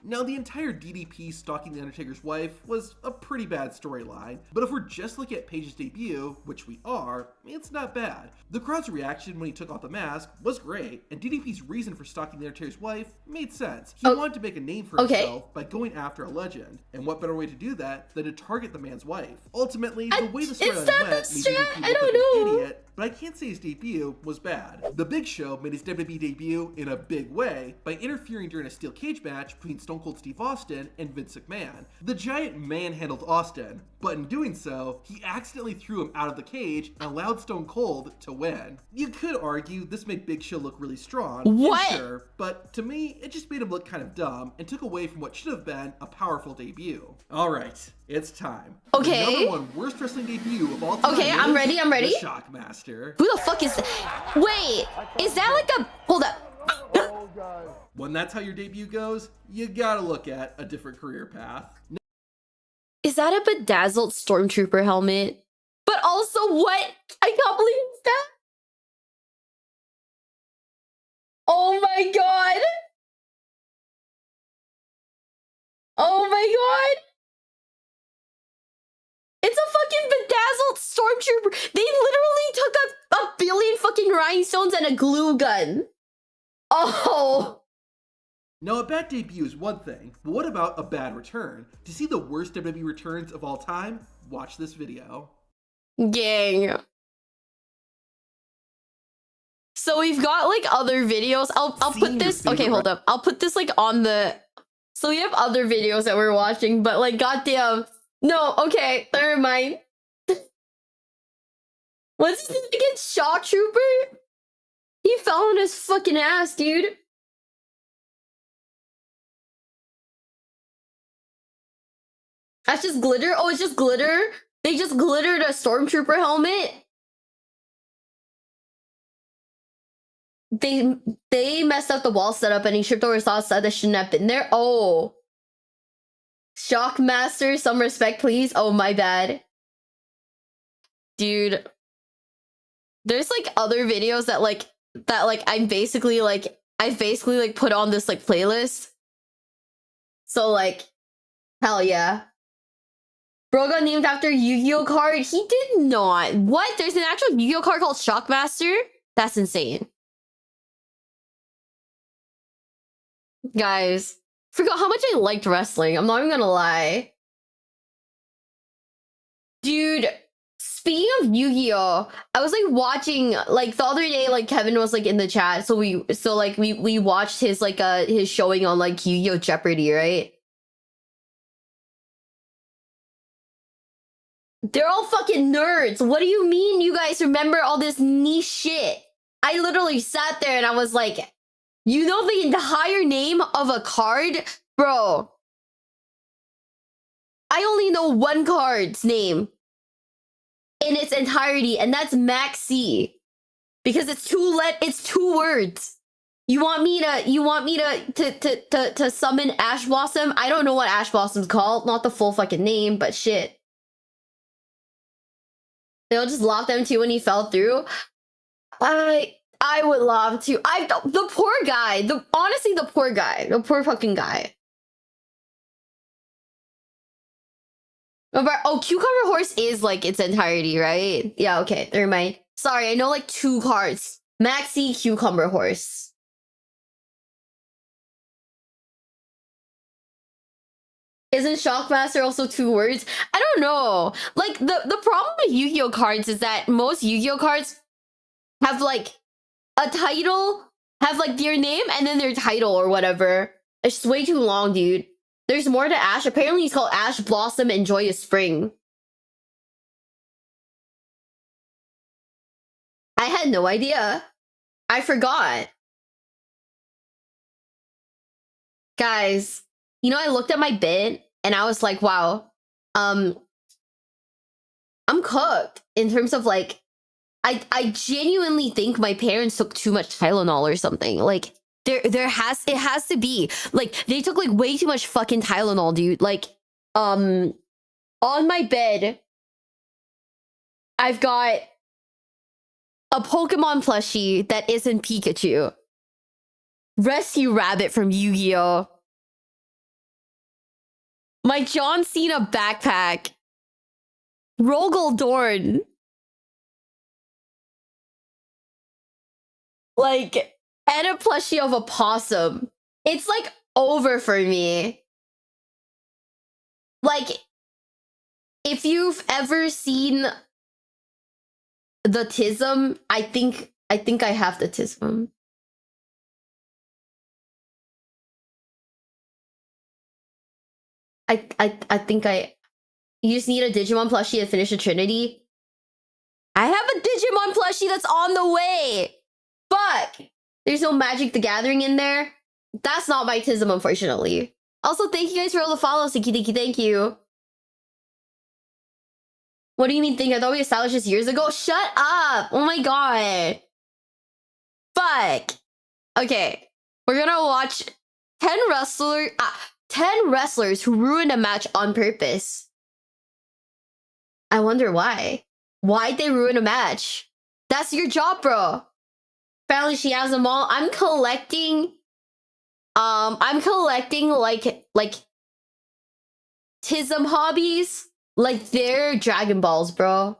Now, the entire DDP stalking The Undertaker's wife was a pretty bad storyline, but if we're just looking at Paige's debut, which we are, it's not bad. The crowd's reaction when he took off the mask was great, and DDP's reason for stalking The Undertaker's wife made sense. He wanted to make a name for himself by going after a legend, and what better way to do that than to target the man's wife? Ultimately, the way the storyline went made DDP look like an idiot, but I can't say his debut was bad. The Big Show made his WWE debut in a big way by interfering during a steel cage match between Stone Cold Steve Austin and Vince McMahon. The Giant manhandled Austin, but in doing so, he accidentally threw him out of the cage and allowed Stone Cold to win. You could argue this made Big Show look really strong, What? Sure, but to me, it just made him look kind of dumb and took away from what should have been a powerful debut. Alright, it's time. Okay. The number one worst wrestling debut of all time. Okay, I'm ready, I'm ready. The Shockmaster. Who the fuck is that? Wait, is that like a... Hold up. When that's how your debut goes, you gotta look at a different career path. Is that a bedazzled stormtrooper helmet? But also what? I can't believe it's that. Oh my god. Oh my god. It's a fucking bedazzled stormtrooper. They literally took a billion fucking rhinestones and a glue gun. Oh. Now, a bad debut is one thing, but what about a bad return? To see the worst WWE returns of all time, watch this video. Gang. So we've got like other videos. I'll put this. Okay, hold up. I'll put this like on the. So we have other videos that we're watching, but like, goddamn. No, okay, never mind. What's this against Shock Trooper? He fell on his fucking ass, dude. That's just glitter? Oh, it's just glitter? They just glittered a stormtrooper helmet? They messed up the wall setup and he tripped over sauce that shouldn't have been there. Oh. Shockmaster, some respect, please. Oh, my bad. Dude. There's like other videos that I've basically like put on this like playlist. So like, hell yeah. Bro got named after Yu-Gi-Oh card. He did not. What? There's an actual Yu-Gi-Oh card called Shockmaster? That's insane. Guys, forgot how much I liked wrestling. I'm not even gonna lie. Dude, speaking of Yu-Gi-Oh, I was like watching like the other day, like Kevin was like in the chat, so we watched his like his showing on like Yu-Gi-Oh Jeopardy, right? They're all fucking nerds. What do you mean you guys remember all this niche shit? I literally sat there and I was like, you know the entire name of a card? Bro. I only know one card's name in its entirety, and that's Maxi. Because it's two words. You want me to summon Ash Blossom? I don't know what Ash Blossom's called. Not the full fucking name, but shit. They'll just lock them too when he fell through. I would love to. The poor guy. Honestly, the poor guy. The poor fucking guy. Oh, Cucumber Horse is like its entirety, right? Yeah, okay. Never mind. Sorry, I know like two cards. Maxi Cucumber Horse. Isn't Shockmaster also two words? I don't know. Like, the problem with Yu-Gi-Oh cards is that most Yu-Gi-Oh cards have like a title, have like their name and then their title or whatever. It's just way too long, dude. There's more to Ash. Apparently he's called Ash Blossom and Joyous Spring. I had no idea. I forgot. Guys, you know, I looked at my bid and I was like, wow, I'm cooked in terms of like, I genuinely think my parents took too much Tylenol or something. Like it has to be like they took like way too much fucking Tylenol, dude. Like on my bed, I've got a Pokemon plushie that isn't Pikachu. Rescue Rabbit from Yu-Gi-Oh! My John Cena backpack. Rogel Dorn. Like, and a plushie of a possum. It's like over for me. Like, if you've ever seen the Tism, I think I have the Tism. I think you just need a Digimon plushie to finish a Trinity. I have a Digimon plushie that's on the way. Fuck. There's no Magic the Gathering in there. That's not my Tism, unfortunately. Also, thank you guys for all the follows, Tiki. Thank you. What do you mean think? I thought we established this years ago? Shut up. Oh my god. Fuck. Okay. We're gonna watch 10 wrestlers who ruined a match on purpose. I wonder why. Why'd they ruin a match? That's your job, bro. Apparently she has them all. I'm collecting like Tism hobbies. Like they're Dragon Balls, bro.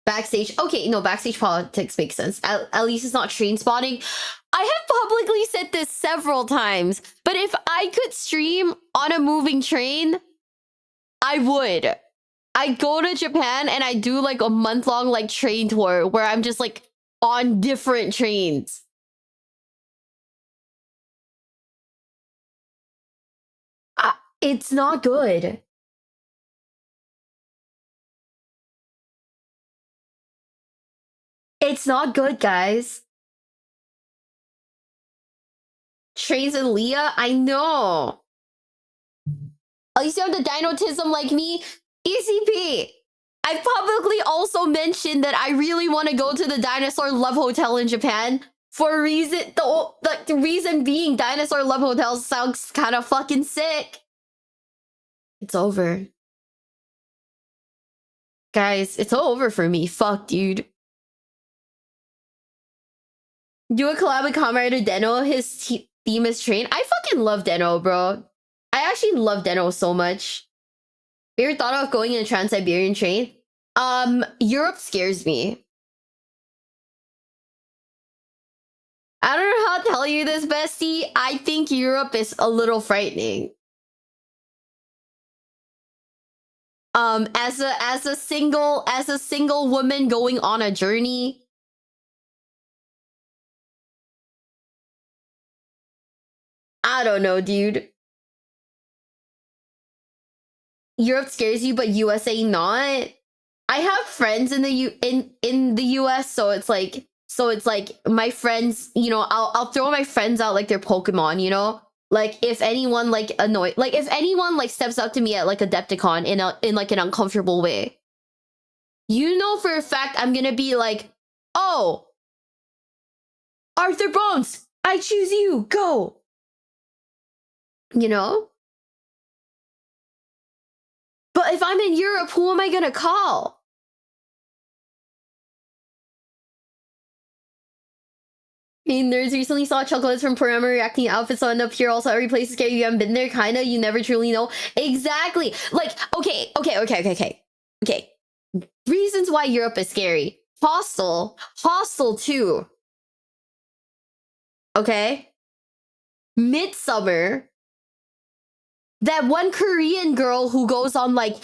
Backstage. Okay, no, backstage politics makes sense. At least it's not train spotting. I have publicly said this several times, but if I could stream on a moving train, I would. I'd go to Japan and I do like a month-long like train tour where I'm just like on different trains. It's not good. It's not good, guys. Trace and Leah, I know. At least you have the Dinotism like me. ECP. I publicly also mentioned that I really want to go to the Dinosaur Love Hotel in Japan. For a reason, the reason being Dinosaur Love Hotel sounds kind of fucking sick. It's over. Guys, it's all over for me. Fuck, dude. Do a collab with Comrade Deno. His theme is train. I fucking love Deno, bro. I actually love Deno so much. You ever thought of going in a Trans-Siberian train? Europe scares me. I don't know how to tell you this, bestie. I think Europe is a little frightening. As a single woman going on a journey. I don't know, dude. Europe scares you, but USA not. I have friends in the US, so it's like my friends, you know, I'll throw my friends out like they're Pokemon, you know? Like if anyone like if anyone like steps up to me at like a Adepticon in like an uncomfortable way, you know for a fact I'm gonna be like, oh, Arthur Bones, I choose you, go. You know? But if I'm in Europe, who am I gonna call? I mean, nerds recently saw chocolates from Porama reacting outfits on up here. Also, every place is scary. You haven't been there, kinda. You never truly know. Exactly. Like, okay. Reasons why Europe is scary. Hostel too. Okay. Midsummer. That one Korean girl who goes on like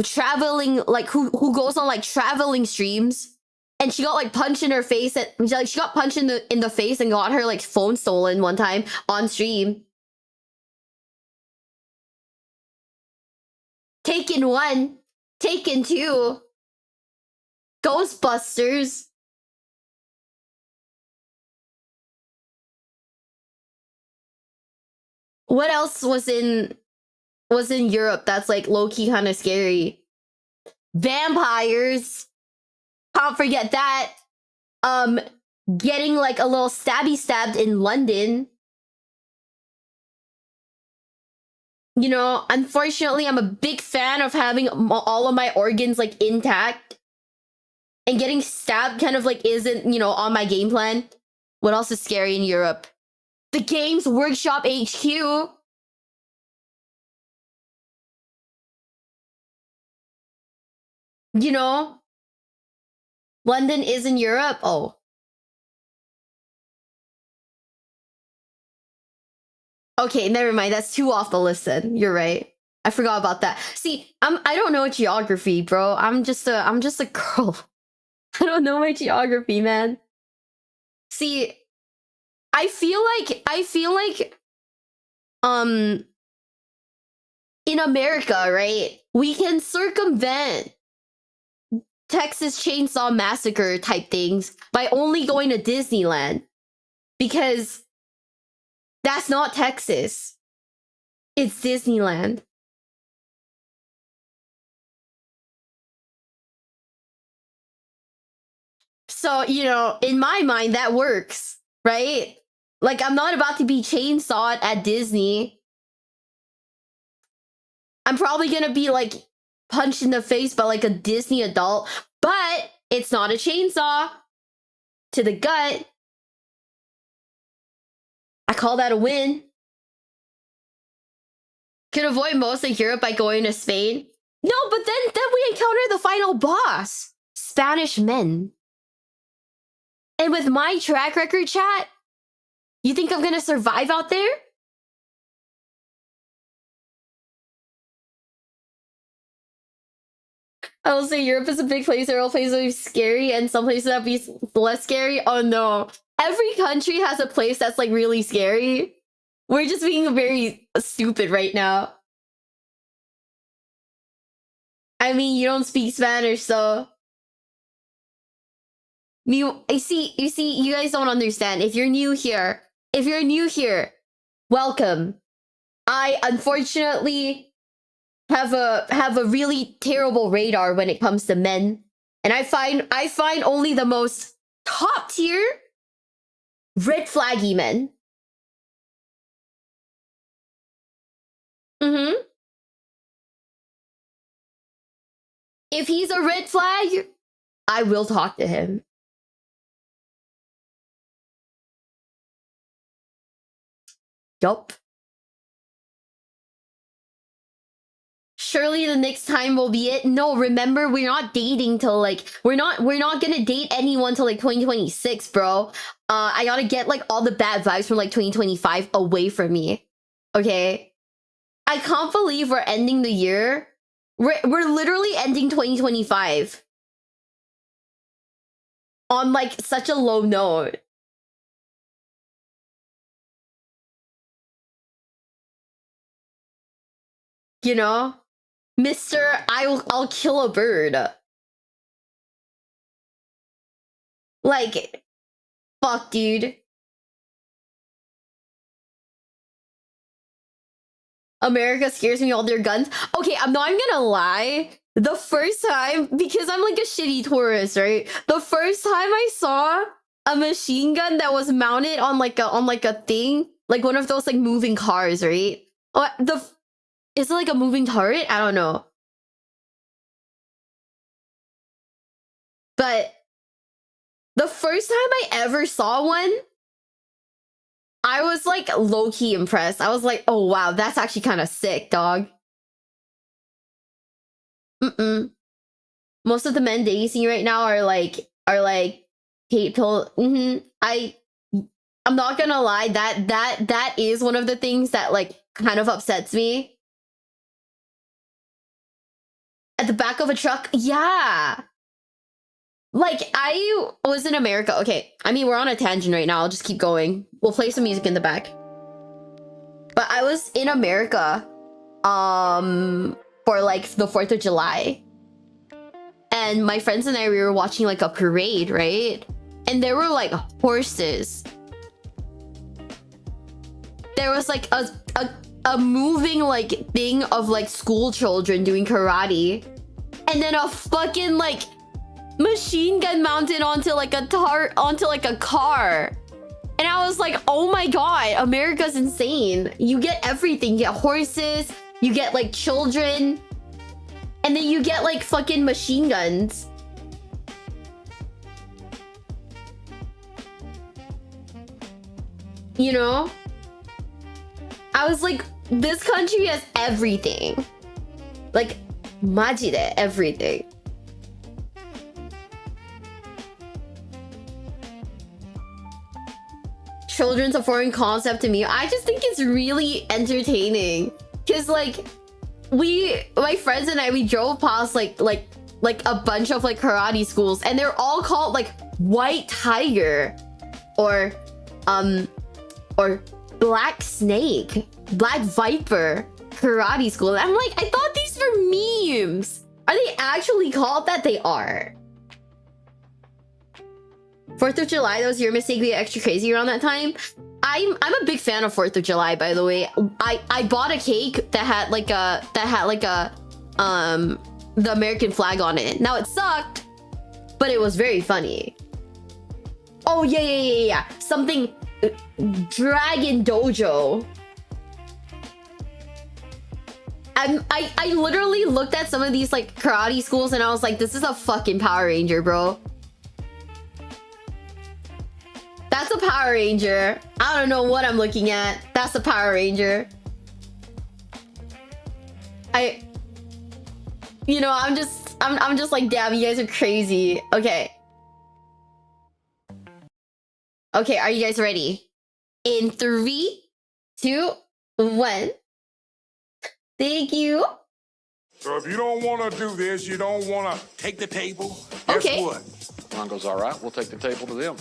traveling, like who goes on like traveling streams, and she got like punched in her face, and like she got punched in the face and got her like phone stolen one time on stream. Taken 1, Taken 2, Ghostbusters. What else was in was in Europe that's like low-key kind of scary. Vampires. Can't forget that. Getting like a little stabbed in London. You know, unfortunately, I'm a big fan of having all of my organs like intact. And getting stabbed kind of like isn't, you know, on my game plan. What else is scary in Europe? The Games Workshop HQ. You know? London is in Europe. Oh. Okay, never mind. That's too off the list then. You're right. I forgot about that. See, I don't know geography, bro. I'm just a girl. I don't know my geography, man. See, I feel like in America, right? We can circumvent Texas Chainsaw Massacre type things by only going to Disneyland. Because that's not Texas. It's Disneyland. So, you know, in my mind, that works, right? Like, I'm not about to be chainsawed at Disney. I'm probably gonna be, like, punched in the face by, like, a Disney adult. But it's not a chainsaw to the gut. I call that a win. Could avoid most of Europe by going to Spain. No, but then we encounter the final boss. Spanish men. And with my track record, chat, you think I'm gonna survive out there? I will say Europe is a big place. There are all places that be scary and some places that be less scary. Oh no. Every country has a place that's like really scary. We're just being very stupid right now. I mean, you don't speak Spanish, so... You see, you guys don't understand. If you're new here, welcome. I unfortunately have a really terrible radar when it comes to men, and I find only the most top tier red flaggy men. If he's a red flag, I will talk to him. Yup. Surely the next time will be it. No, remember, we're not dating till like we're not gonna date anyone till like 2026, bro. I gotta get like all the bad vibes from like 2025 away from me. Okay? I can't believe we're ending the year. We're literally ending 2025 on like such a low note. You know? Mr. I'll kill a bird. Like, fuck, dude. America scares me, all their guns. Okay, I'm not even gonna lie. The first time, because I'm like a shitty tourist, right? The first time I saw a machine gun that was mounted on like a thing, like one of those like moving cars, right? Is it like a moving turret? I don't know. But the first time I ever saw one, I was like low-key impressed. I was like, oh wow, that's actually kind of sick, dog. Most of the men dating right now are like hate pill. I'm not gonna lie, that is one of the things that like kind of upsets me. At the back of a truck, yeah. Like, I was in America. Okay, I mean, we're on a tangent right now. I'll just keep going. We'll play some music in the back. But I was in America, for like the 4th of July. And my friends and I, we were watching like a parade, right? And there were like horses. There was like a a moving like thing of like school children doing karate, and then a fucking like machine gun mounted onto like a car. And I was like, oh my god, America's insane. You get everything. You get horses, you get like children, and then you get like fucking machine guns. You know? I was like, this country has everything. Like, majide, everything. Children's a foreign concept to me. I just think it's really entertaining. Cause like, my friends and I, we drove past like a bunch of like karate schools, and they're all called like White Tiger or Black Snake, Black Viper karate school. And I'm like, I thought these were memes. Are they actually called that? They are. 4th of July, that was your mistake being extra crazy around that time. I'm a big fan of 4th of July, by the way. I bought a cake that had like a the American flag on it. Now it sucked, but it was very funny. Oh yeah. Something Dragon Dojo. I literally looked at some of these like karate schools and I was like, this is a fucking Power Ranger, bro. That's a Power Ranger. I don't know what I'm looking at. That's a Power Ranger. You know, I'm just like, damn, you guys are crazy. Okay. Okay, are you guys ready? In 3, 2, 1. Thank you. So if you don't want to do this, you don't want to take the table, guess Okay. what? Longo's all right. We'll take the table to them.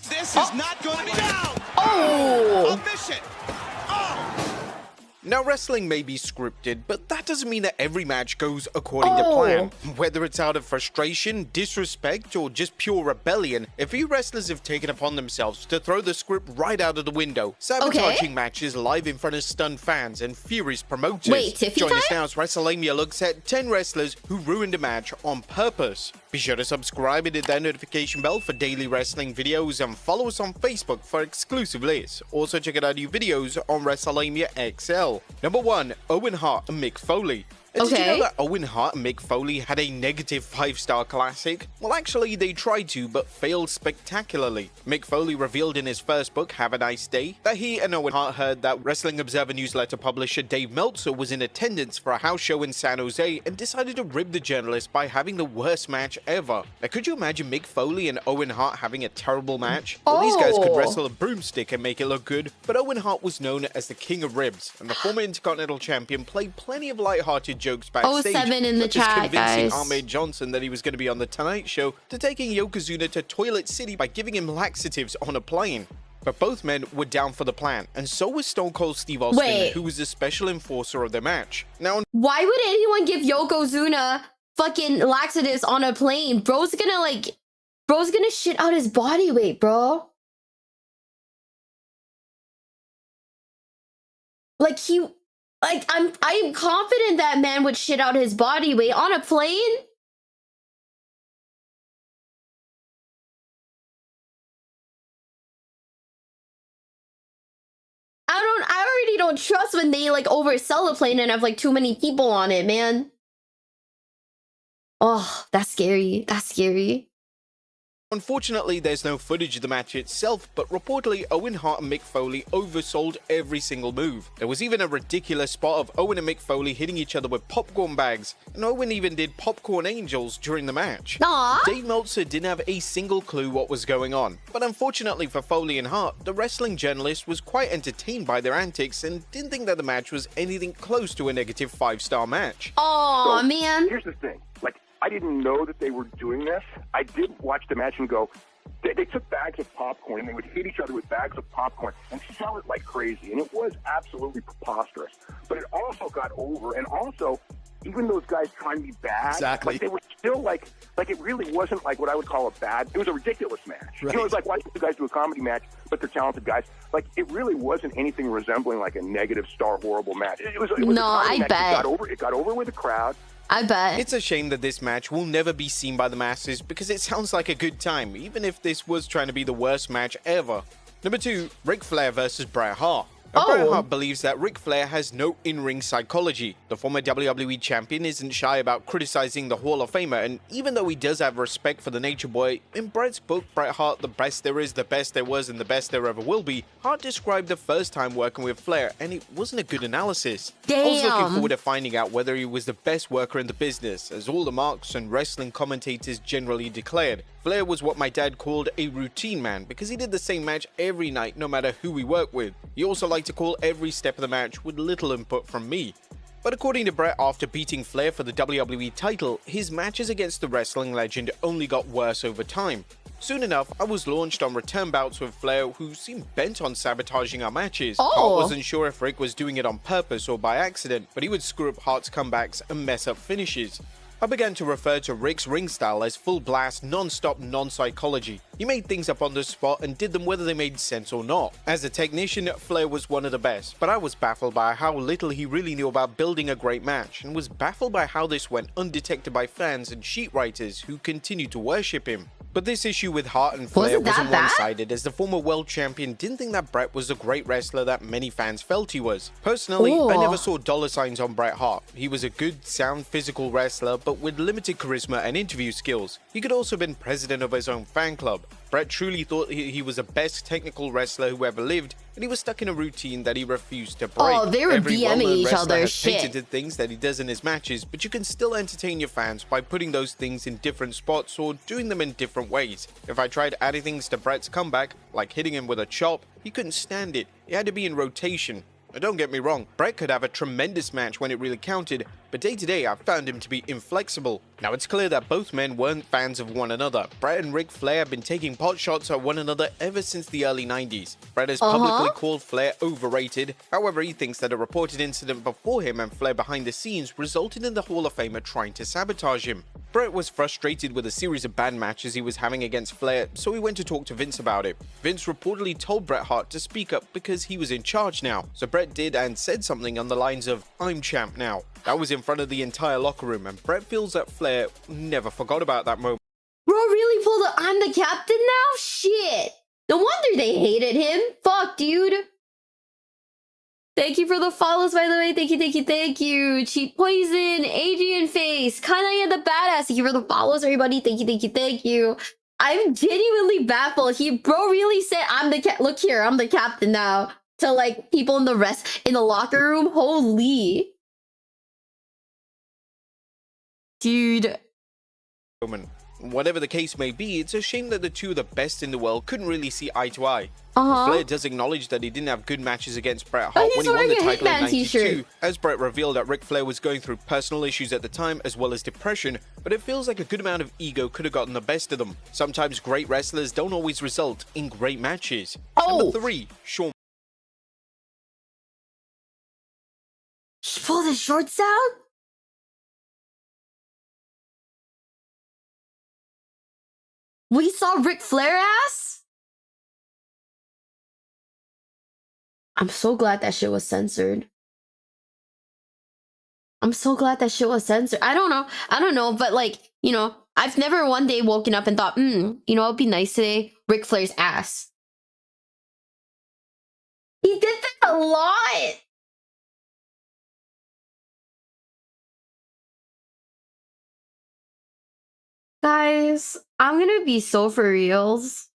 This is not going to be down. Oh! A mission. Oh! Now, wrestling may be scripted, but that doesn't mean that every match goes according to plan. Whether it's out of frustration, disrespect, or just pure rebellion, a few wrestlers have taken upon themselves to throw the script right out of the window, sabotaging matches live in front of stunned fans and furious promoters. Wait, Tiffy Join time? us now as WrestleMania looks at 10 wrestlers who ruined a match on purpose. Be sure to subscribe and hit that notification bell for daily wrestling videos, and follow us on Facebook for exclusive lists. Also check out our new videos on WrestleMania XL. Number 1, Owen Hart and Mick Foley. And did you know that Owen Hart and Mick Foley had a negative 5-star classic? Well, actually, they tried to, but failed spectacularly. Mick Foley revealed in his first book, Have a Nice Day, that he and Owen Hart heard that Wrestling Observer newsletter publisher Dave Meltzer was in attendance for a house show in San Jose and decided to rib the journalist by having the worst match ever. Now, could you imagine Mick Foley and Owen Hart having a terrible match? Well, these guys could wrestle a broomstick and make it look good, but Owen Hart was known as the King of Ribs, and the former Intercontinental Champion played plenty of lighthearted jokes backstage, 07 in the such as chat, convincing guys. Ahmed Johnson that he was going to be on the Tonight Show, to taking Yokozuna to Toilet City by giving him laxatives on a plane. But both men were down for the plan, and so was Stone Cold Steve Austin, who was the special enforcer of the match. Now, why would anyone give Yokozuna fucking laxatives on a plane? Bro's gonna shit out his body weight, bro. I'm confident that man would shit out his body weight on a plane. I already don't trust when they like oversell a plane and have like too many people on it, man. Oh, that's scary. That's scary. unfortunately, there's no footage of the match itself, but reportedly Owen Hart and Mick Foley oversold every single move. There was even a ridiculous spot of Owen and Mick Foley hitting each other with popcorn bags, and Owen even did popcorn angels during the match. Aww. Dave Meltzer didn't have a single clue what was going on, but unfortunately for Foley and Hart, the wrestling journalist was quite entertained by their antics and didn't think that the match was anything close to a negative 5-star match. Aw, So, man. Here's the thing. I didn't know that they were doing this. I did watch the match and go, they took bags of popcorn and they would hit each other with bags of popcorn and sell it like crazy. And it was absolutely preposterous. But it also got over. And also, even those guys trying to be bad, Exactly. like they were still like it really wasn't like what I would call a bad. It was a ridiculous match. Right. You know, it was like watching two guys do a comedy match, but they're talented guys. Like it really wasn't anything resembling like a negative star horrible match. It was No, a comedy I match. bet. It got over with the crowd. I bet. It's a shame that this match will never be seen by the masses because it sounds like a good time, even if this was trying to be the worst match ever. Number 2, Ric Flair versus Bret Hart. Now, Bret Hart believes that Ric Flair has no in-ring psychology. The former WWE champion isn't shy about criticizing the Hall of Famer, and even though he does have respect for the Nature Boy, in Bret's book, Bret Hart, the best there is, the best there was, and the best there ever will be, Hart described the first time working with Flair, and it wasn't a good analysis. I was looking forward to finding out whether he was the best worker in the business, as all the marks and wrestling commentators generally declared. Flair was what my dad called a routine man because he did the same match every night no matter who we worked with. He also liked to call every step of the match with little input from me. But according to Bret, after beating Flair for the WWE title, his matches against the wrestling legend only got worse over time. Soon enough, I was launched on return bouts with Flair who seemed bent on sabotaging our matches. Hart wasn't sure if Rick was doing it on purpose or by accident, but he would screw up Hart's comebacks and mess up finishes. I began to refer to Rick's ring style as full blast, non-stop non-psychology. He made things up on the spot and did them whether they made sense or not. As a technician, Flair was one of the best, but I was baffled by how little he really knew about building a great match, and was baffled by how this went undetected by fans and sheet writers who continued to worship him. But this issue with Hart and Flair wasn't one-sided, as the former world champion didn't think that Bret was the great wrestler that many fans felt he was. Personally, I never saw dollar signs on Bret Hart. He was a good, sound, physical wrestler, but with limited charisma and interview skills. He could also have been president of his own fan club. Bret truly thought he was the best technical wrestler who ever lived, and he was stuck in a routine that he refused to break. Oh, they were Every DMing well-known each wrestler other, has shit. patented things that he does in his matches, but you can still entertain your fans by putting those things in different spots or doing them in different ways. If I tried adding things to Bret's comeback, like hitting him with a chop, he couldn't stand it. It had to be in rotation. Now, don't get me wrong, Bret could have a tremendous match when it really counted, but day to day I found him to be inflexible. Now it's clear that both men weren't fans of one another. Bret and Ric Flair have been taking pot shots at one another ever since the early 90s. Bret has publicly called Flair overrated. However, he thinks that a reported incident before him and Flair behind the scenes resulted in the Hall of Famer trying to sabotage him. Bret was frustrated with a series of bad matches he was having against Flair, so he went to talk to Vince about it. Vince reportedly told Bret Hart to speak up because he was in charge now. So Bret did and said something on the lines of, "I'm champ now." That was in front of the entire locker room, and Bret feels that Flair never forgot about that moment. Bro really pulled a "I'm the captain now"? Shit. No wonder they hated him. Fuck, dude. Thank you for the follows, by the way. Thank you, thank you, thank you. Cheat Poison, Adrian Face, Kanaya the Badass. Thank you for the follows, everybody. Thank you, thank you, thank you. I'm genuinely baffled. Bro really said, look here, I'm the captain now. To like people in the locker room. Holy. Dude. Whatever the case may be, it's a shame that the two of the best in the world couldn't really see eye to eye. Flair does acknowledge that he didn't have good matches against Bret Hart when he won the title in '92, as Bret revealed that Ric Flair was going through personal issues at the time as well as depression, but it feels like a good amount of ego could have gotten the best of them. Sometimes great wrestlers don't always result in great matches. Number 3, Shawn. He pulled his shorts out? We saw Ric Flair ass? I'm so glad that shit was censored. I'm so glad that shit was censored. I don't know, but like, you know, I've never one day woken up and thought, you know, it'd be nice today, Ric Flair's ass. He did that a lot. Guys, I'm gonna be so for reals.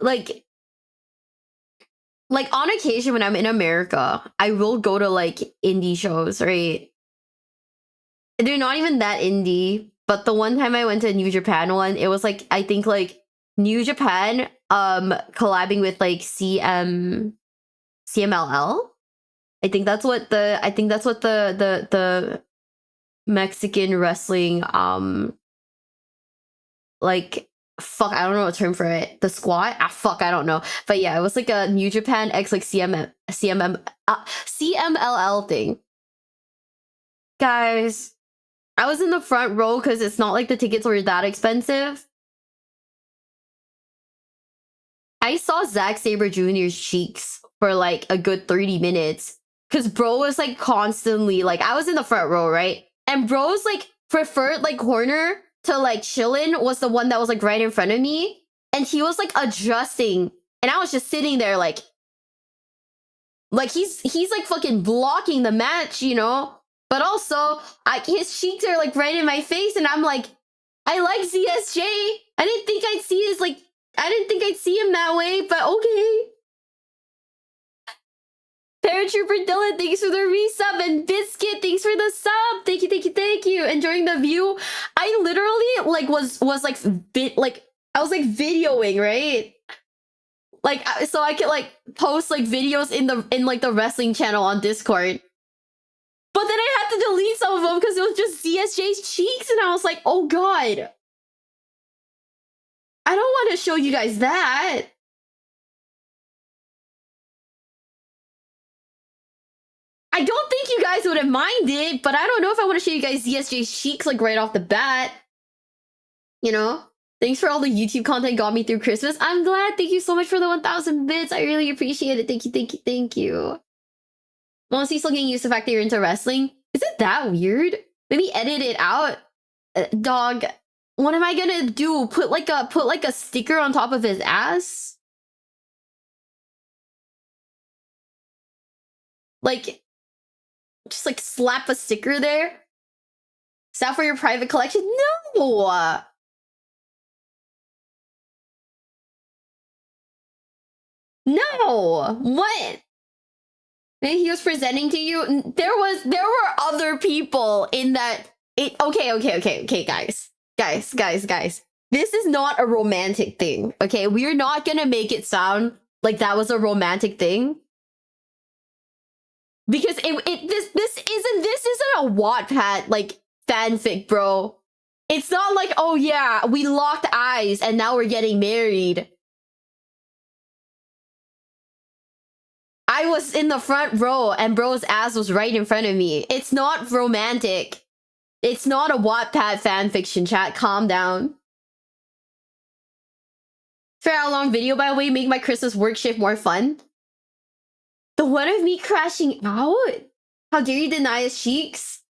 Like on occasion when I'm in America, I will go to like indie shows, right? They're not even that indie, but the one time I went to a New Japan one, it was like, I think like New Japan collabing with like CMLL. I think that's what the Mexican wrestling like, fuck, I don't know a term for it. The squat? Fuck, I don't know. But yeah, it was like a New Japan X like CMLL thing. Guys, I was in the front row because it's not like the tickets were that expensive. I saw Zack Sabre Jr.'s cheeks for like a good 30 minutes. Cause bro was like constantly like, I was in the front row, right? And bro's like preferred like corner to like chill in was the one that was like right in front of me. And he was like adjusting. And I was just sitting there like he's like fucking blocking the match, you know? But also, his cheeks are like right in my face, and I'm like, I like ZSJ. I didn't think I'd see him that way, but okay. Paratrooper Dylan, thanks for the resub, and Biscuit, thanks for the sub. Thank you, thank you, thank you. Enjoying the view. I literally like was like I was like videoing, right? Like so I could like post like videos in like the wrestling channel on Discord. But then I had to delete some of them because it was just ZSJ's cheeks, and I was like, oh god. I don't want to show you guys that. I don't think you guys would have minded, but I don't know if I want to show you guys ZSJ's cheeks like right off the bat. You know? Thanks for all the YouTube content got me through Christmas. I'm glad. Thank you so much for the 1,000 bits. I really appreciate it. Thank you, thank you, thank you. Mostly still getting used to the fact that you're into wrestling. Is it that weird? Maybe edit it out. Dog, what am I gonna do? Put like a sticker on top of his ass? Like, just like slap a sticker there? Is that for your private collection? No! No! What? Maybe he was presenting to you? There were other people in that. Okay, guys. Guys. This is not a romantic thing, okay? We're not gonna make it sound like that was a romantic thing. Because this isn't a Wattpad, like, fanfic, bro. It's not like, oh yeah, we locked eyes and now we're getting married. I was in the front row and bro's ass was right in front of me. It's not romantic. It's not a Wattpad fanfiction, chat. Calm down. For how long video, by the way, make my Christmas work shift more fun? The one of me crashing out? How dare you deny his cheeks?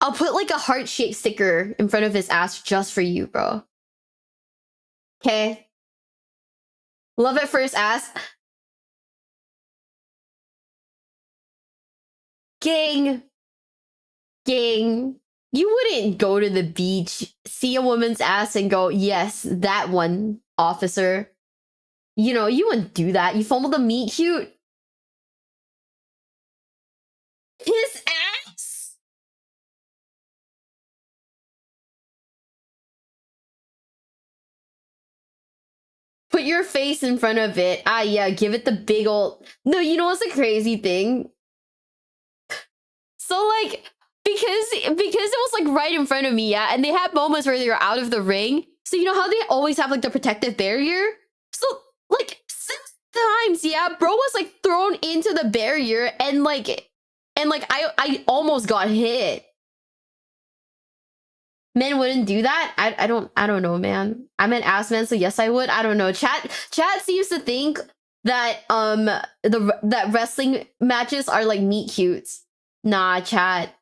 I'll put like a heart-shaped sticker in front of his ass just for you, bro. Okay. Love at first ass. Gang, you wouldn't go to the beach, see a woman's ass and go, yes, that one, officer. You know, you wouldn't do that. You fumbled the meet cute. His ass? Put your face in front of it. Ah, yeah, give it the big old... No, you know what's the crazy thing? So, like, because it was, like, right in front of me, yeah? And they had moments where they were out of the ring. So, you know how they always have, like, the protective barrier? So, like, 6 times, yeah? Bro was, like, thrown into the barrier and, like, I almost got hit. Men wouldn't do that? I don't know, man. I'm an ass man, so yes, I would. I don't know. Chat seems to think that, that wrestling matches are, like, meet cutes. Nah, chat.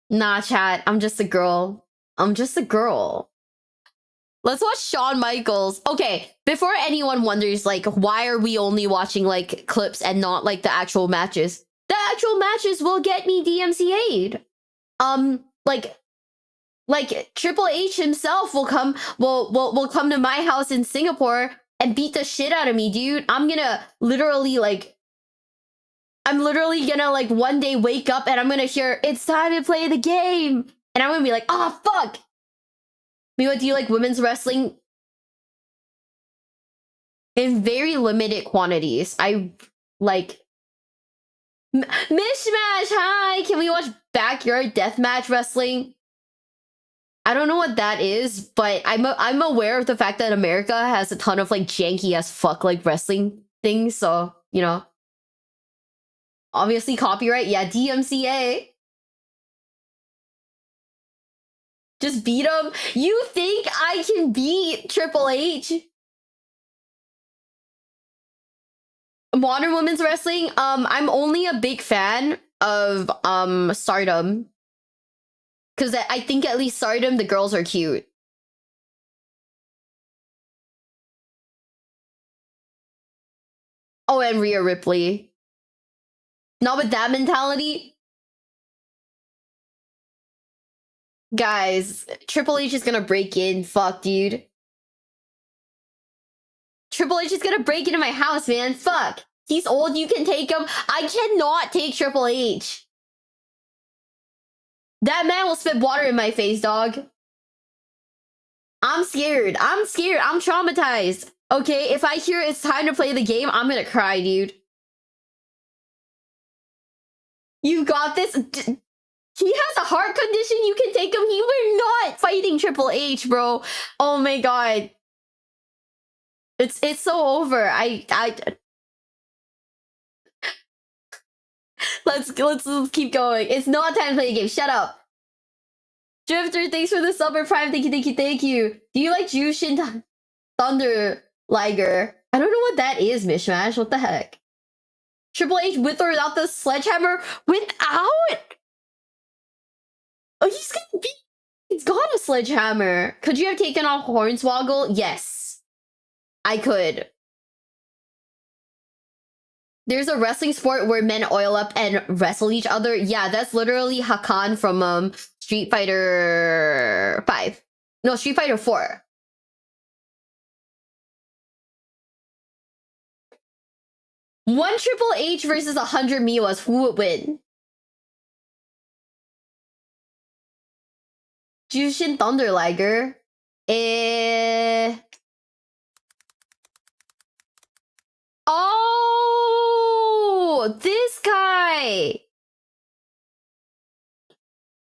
Nah, chat. I'm just a girl. Let's watch Shawn Michaels. Okay, before anyone wonders, like, why are we only watching, like, clips and not, like, the actual matches? The actual matches will get me DMCA'd. Like Triple H himself will come come to my house in Singapore and beat the shit out of me, dude. I'm literally gonna, like, one day wake up and I'm gonna hear, it's time to play the game. And I'm gonna be like, oh, fuck. Miwa, do you like women's wrestling? In very limited quantities. I like... Mishmash, hi! Can we watch Backyard Deathmatch Wrestling? I don't know what that is, but I'm aware of the fact that America has a ton of, like, janky as fuck, like, wrestling things, so, you know. Obviously copyright. Yeah, DMCA. Just beat him. You think I can beat Triple H? Modern women's wrestling. I'm only a big fan of Stardom. Cause I think at least Stardom, the girls are cute. Oh, and Rhea Ripley. Not with that mentality. Guys, Triple H is gonna break in. Fuck, dude. Triple H is gonna break into my house, man. Fuck. He's old, you can take him. I cannot take Triple H. That man will spit water in my face, dog. I'm scared. I'm scared. I'm traumatized. Okay, if I hear it's time to play the game, I'm gonna cry, dude. You got this. He has a heart condition. You can take him. We're not fighting Triple H, bro. Oh my god. It's so over. Let's keep going. It's not time to play a game. Shut up. Drifter, thanks for the summer prime. Thank you, thank you, thank you. Do you like Jushin Thunder Liger? I don't know what that is, Mishmash. What the heck? Triple H with or without the sledgehammer? Without? Oh, he's gonna be. He's got a sledgehammer. Could you have taken off Hornswoggle? Yes. I could. There's a wrestling sport where men oil up and wrestle each other. Yeah, that's literally Hakan from Street Fighter 5. No, Street Fighter 4. One Triple H versus 100 Miwas. Who would win? Jushin Thunder Liger. Oh, this guy.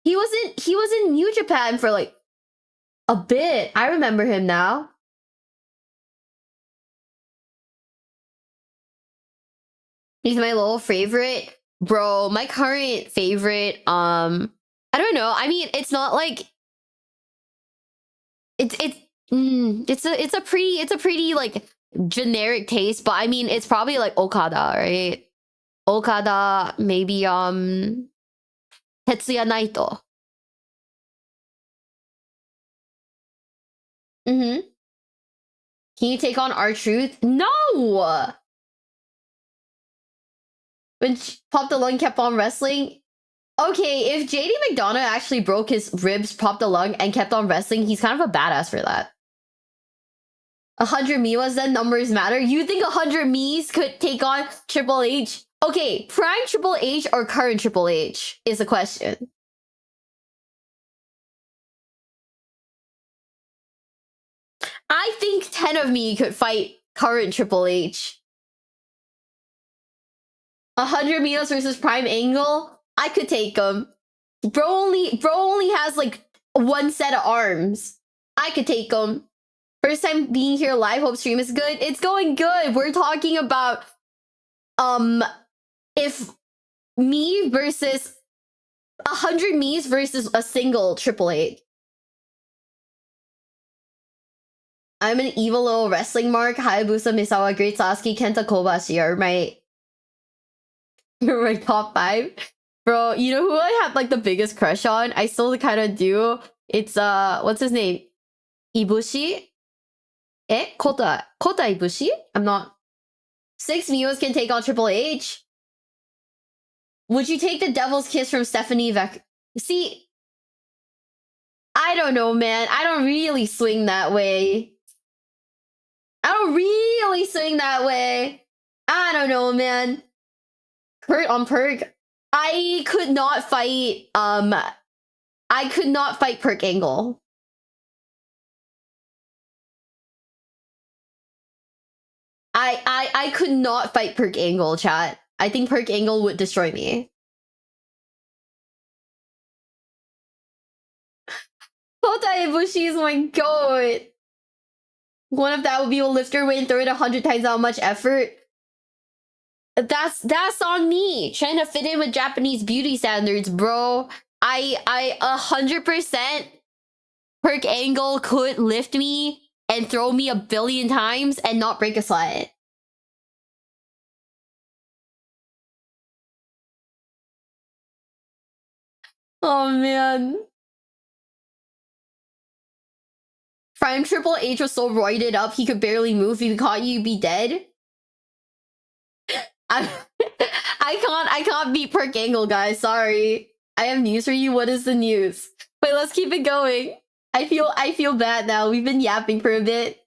He was in New Japan for like a bit. I remember him now. He's my little favorite. Bro, my current favorite, I don't know. I mean, it's not like it's a pretty like generic taste, but I mean, it's probably like Okada, right? Okada, maybe Tetsuya Naito. Can you take on R-Truth? No! When Pop the Lung kept on wrestling? Okay, if JD McDonough actually broke his ribs, popped the lung, and kept on wrestling, he's kind of a badass for that. 100 Miwas, then numbers matter? You think 100 Mi's could take on Triple H? Okay, prime Triple H or current Triple H is the question. I think 10 of me could fight current Triple H. 100 Miwas versus Prime Angle? I could take him. Bro only has like one set of arms. I could take him. First time being here live. Hope stream is good. It's going good. We're talking about if me versus 100 me's versus a single Triple H. I'm an evil little wrestling mark. Hayabusa, Misawa, Great Sasuke, Kenta Kobashi are you're my top 5. Bro, you know who I had like the biggest crush on? I still kind of do. It's what's his name? Ibushi? Kota Ibushi? I'm not. 6 Mios can take on Triple H. Would you take the Devil's Kiss from Stephanie Vec? See, I don't know, man. I don't really swing that way. I don't know, man. Kurt on Perk. I could not fight Perk Angle. I could not fight Perk Angle, chat. I think Perk Angle would destroy me. Kota Ibushi is my god. One of that would be a lifter weight and throw it 100 times how much effort. that's on me. Trying to fit in with Japanese beauty standards, bro. I 100% Perk Angle could lift me and throw me a billion times and not break a sweat. Oh man. Prime Triple H was so roided up he could barely move. If he caught you, you'd be dead. I can't beat Perk Angle, guys. Sorry. I have news for you. What is the news? Wait, let's keep it going. I feel bad now. We've been yapping for a bit.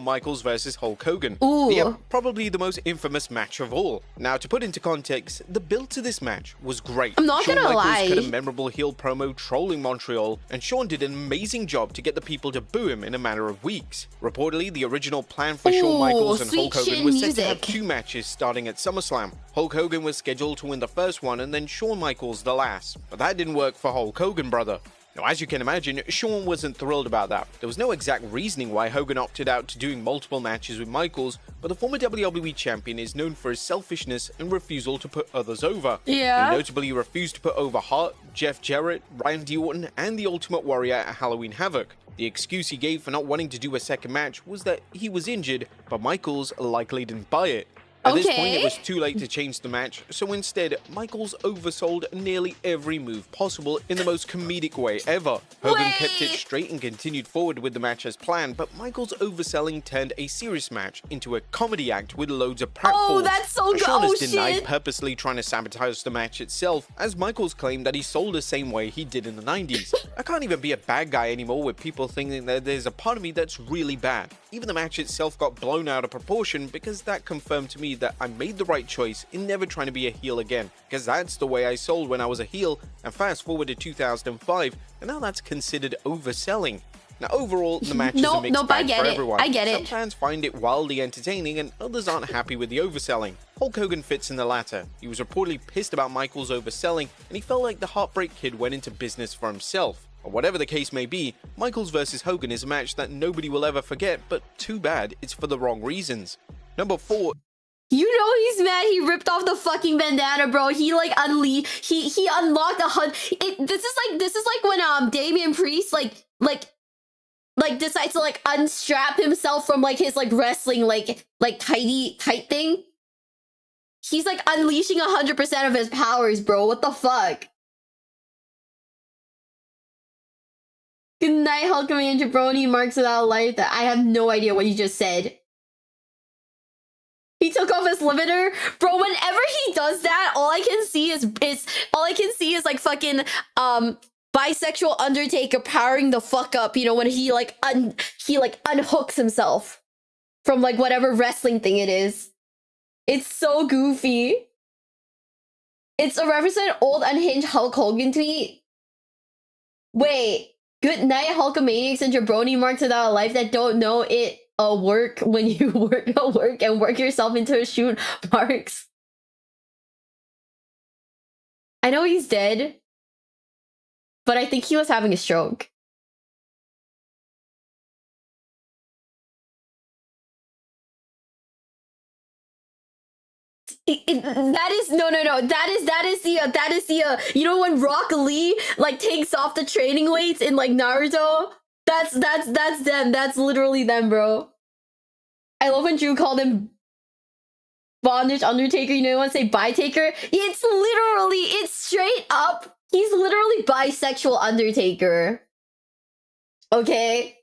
Michaels versus Hulk Hogan. Ooh. Yep, probably the most infamous match of all. Now, to put into context, the build to this match was great. I'm not Shawn gonna Michaels lie. cut a memorable heel promo trolling Montreal, and Shawn did an amazing job to get the people to boo him in a matter of weeks. Reportedly, the original plan for Shawn Michaels and sweet Hulk Hogan chin was set to have music. 2 matches starting at SummerSlam. Hulk Hogan was scheduled to win the first one and then Shawn Michaels the last. But that didn't work for Hulk Hogan, brother. Now, as you can imagine, Shawn wasn't thrilled about that. There was no exact reasoning why Hogan opted out to doing multiple matches with Michaels, but the former WWE champion is known for his selfishness and refusal to put others over. Yeah. He notably refused to put over Hart, Jeff Jarrett, Randy Orton, and the Ultimate Warrior at Halloween Havoc. The excuse he gave for not wanting to do a second match was that he was injured, but Michaels likely didn't buy it. At this point, it was too late to change the match, so instead, Michaels oversold nearly every move possible in the most comedic way ever. Hogan kept it straight and continued forward with the match as planned, but Michaels' overselling turned a serious match into a comedy act with loads of pratfalls. Oh, that's so good. Shawn Oh, has denied shit. purposely trying to sabotage the match itself, as Michaels claimed that he sold the same way he did in the 90s. I can't even be a bad guy anymore with people thinking that there's a part of me that's really bad. Even the match itself got blown out of proportion because that confirmed to me that I made the right choice in never trying to be a heel again, because that's the way I sold when I was a heel, and fast forward to 2005, and now that's considered overselling. Now overall, the match is a mixed bag for everyone. I get it. Some fans find it wildly entertaining, and others aren't happy with the overselling. Hulk Hogan fits in the latter. He was reportedly pissed about Michaels overselling, and he felt like the Heartbreak Kid went into business for himself. Or whatever the case may be, Michaels versus Hogan is a match that nobody will ever forget, but too bad it's for the wrong reasons. Number 4. You know he's mad he ripped off the fucking bandana, bro. He like he unlocked this is like when Damian Priest like decides to like unstrap himself from like his like wrestling like tight thing. He's like unleashing 100% of his powers, bro. What the fuck? Good night, Hulkamania and Jabroni Marks Without Life. That I have no idea what you just said. He took off his limiter, bro. Whenever he does that, all I can see is like fucking bisexual Undertaker powering the fuck up. You know, when he like unhooks himself from like whatever wrestling thing it is. It's so goofy. It's a reference to an old unhinged Hulk Hogan tweet. Wait, good night, Hulkamaniacs and Jabroni Marks Without a Life that don't know it. Work when you work and work yourself into a shoot, Marks. I know he's dead, but I think he was having a stroke. That is the you know when Rock Lee like takes off the training weights in like Naruto? That's them. That's literally them, bro. I love when Drew called him Bondage Undertaker. You know, you want to say Bitaker? It's straight up. He's literally bisexual Undertaker. Okay?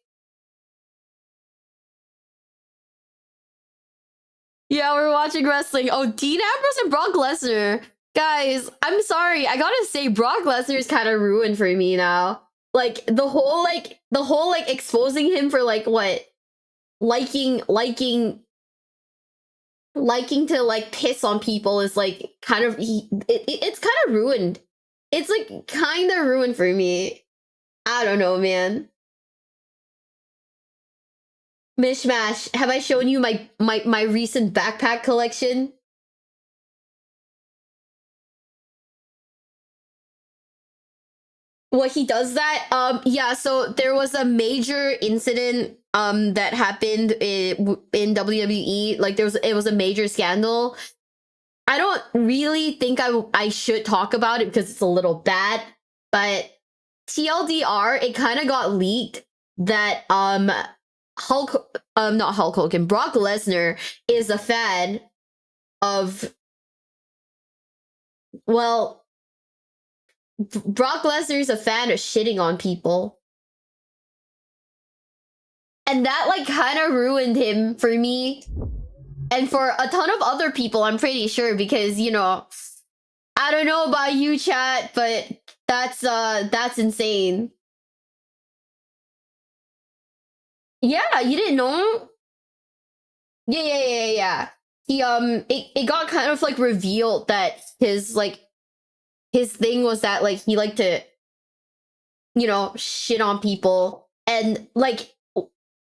Yeah, we're watching wrestling. Oh, Dean Ambrose and Brock Lesnar. Guys, I'm sorry. I gotta say, Brock Lesnar is kind of ruined for me now. Like the whole exposing him for like what, liking to like piss on people is like kind of it's kind of ruined. It's like kind of ruined for me. I don't know, man. Mishmash, have I shown you my recent backpack collection? What he does that? Yeah, so there was a major incident that happened in WWE. Like it was a major scandal I don't really think I should talk about it because it's a little bad, but TLDR, it kind of got leaked that not Hulk Hogan, Brock Lesnar is a fan of, well, Brock Lesnar is a fan of shitting on people. And that like kind of ruined him for me. And for a ton of other people, I'm pretty sure, because, you know, I don't know about you, chat, but that's insane. Yeah, you didn't know? Yeah. He it got kind of like revealed that his thing was that like he liked to, you know, shit on people, and like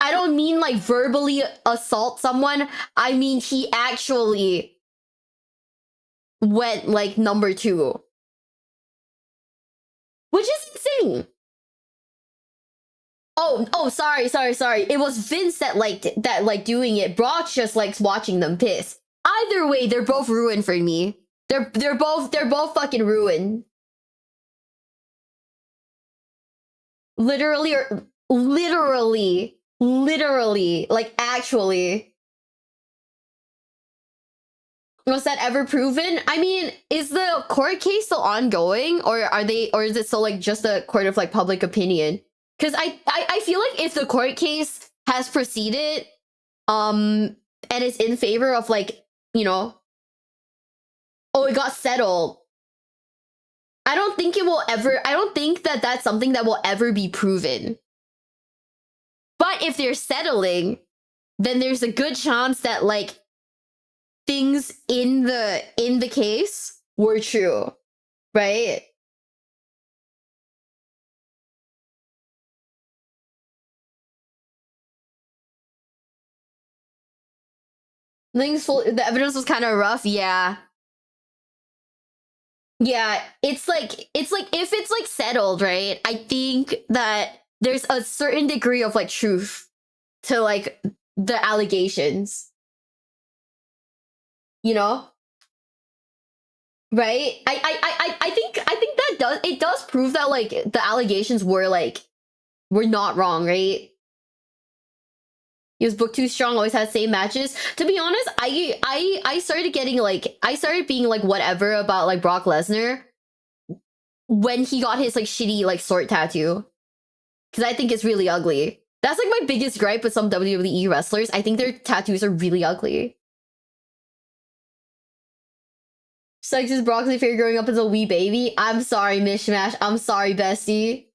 I don't mean like verbally assault someone. I mean he actually went like number 2. Which is insane. Oh, sorry. It was Vince that like doing it. Brock just likes watching them piss. Either way, they're both ruined for me. They're both fucking ruined. Literally, like actually. Was that ever proven? I mean, is the court case still ongoing, or is it still like just a court of like public opinion? Because I feel like if the court case has proceeded, and is in favor of like, you know, oh, it got settled. I don't think that that's something that will ever be proven. But if they're settling, then there's a good chance that like things in the case were true, right? The evidence was kind of rough, yeah. Yeah, it's like if it's like settled, right? I think that there's a certain degree of like truth to like the allegations. You know? Right? I think that does prove that like the allegations were not wrong, right? He was booked too strong, always had same matches. To be honest, I started getting like, I started being like whatever about like Brock Lesnar when he got his like shitty like sword tattoo. Cause I think it's really ugly. That's like my biggest gripe with some WWE wrestlers. I think their tattoos are really ugly. Sex is Brock's favorite growing up as a wee baby. I'm sorry, Mishmash. I'm sorry, bestie.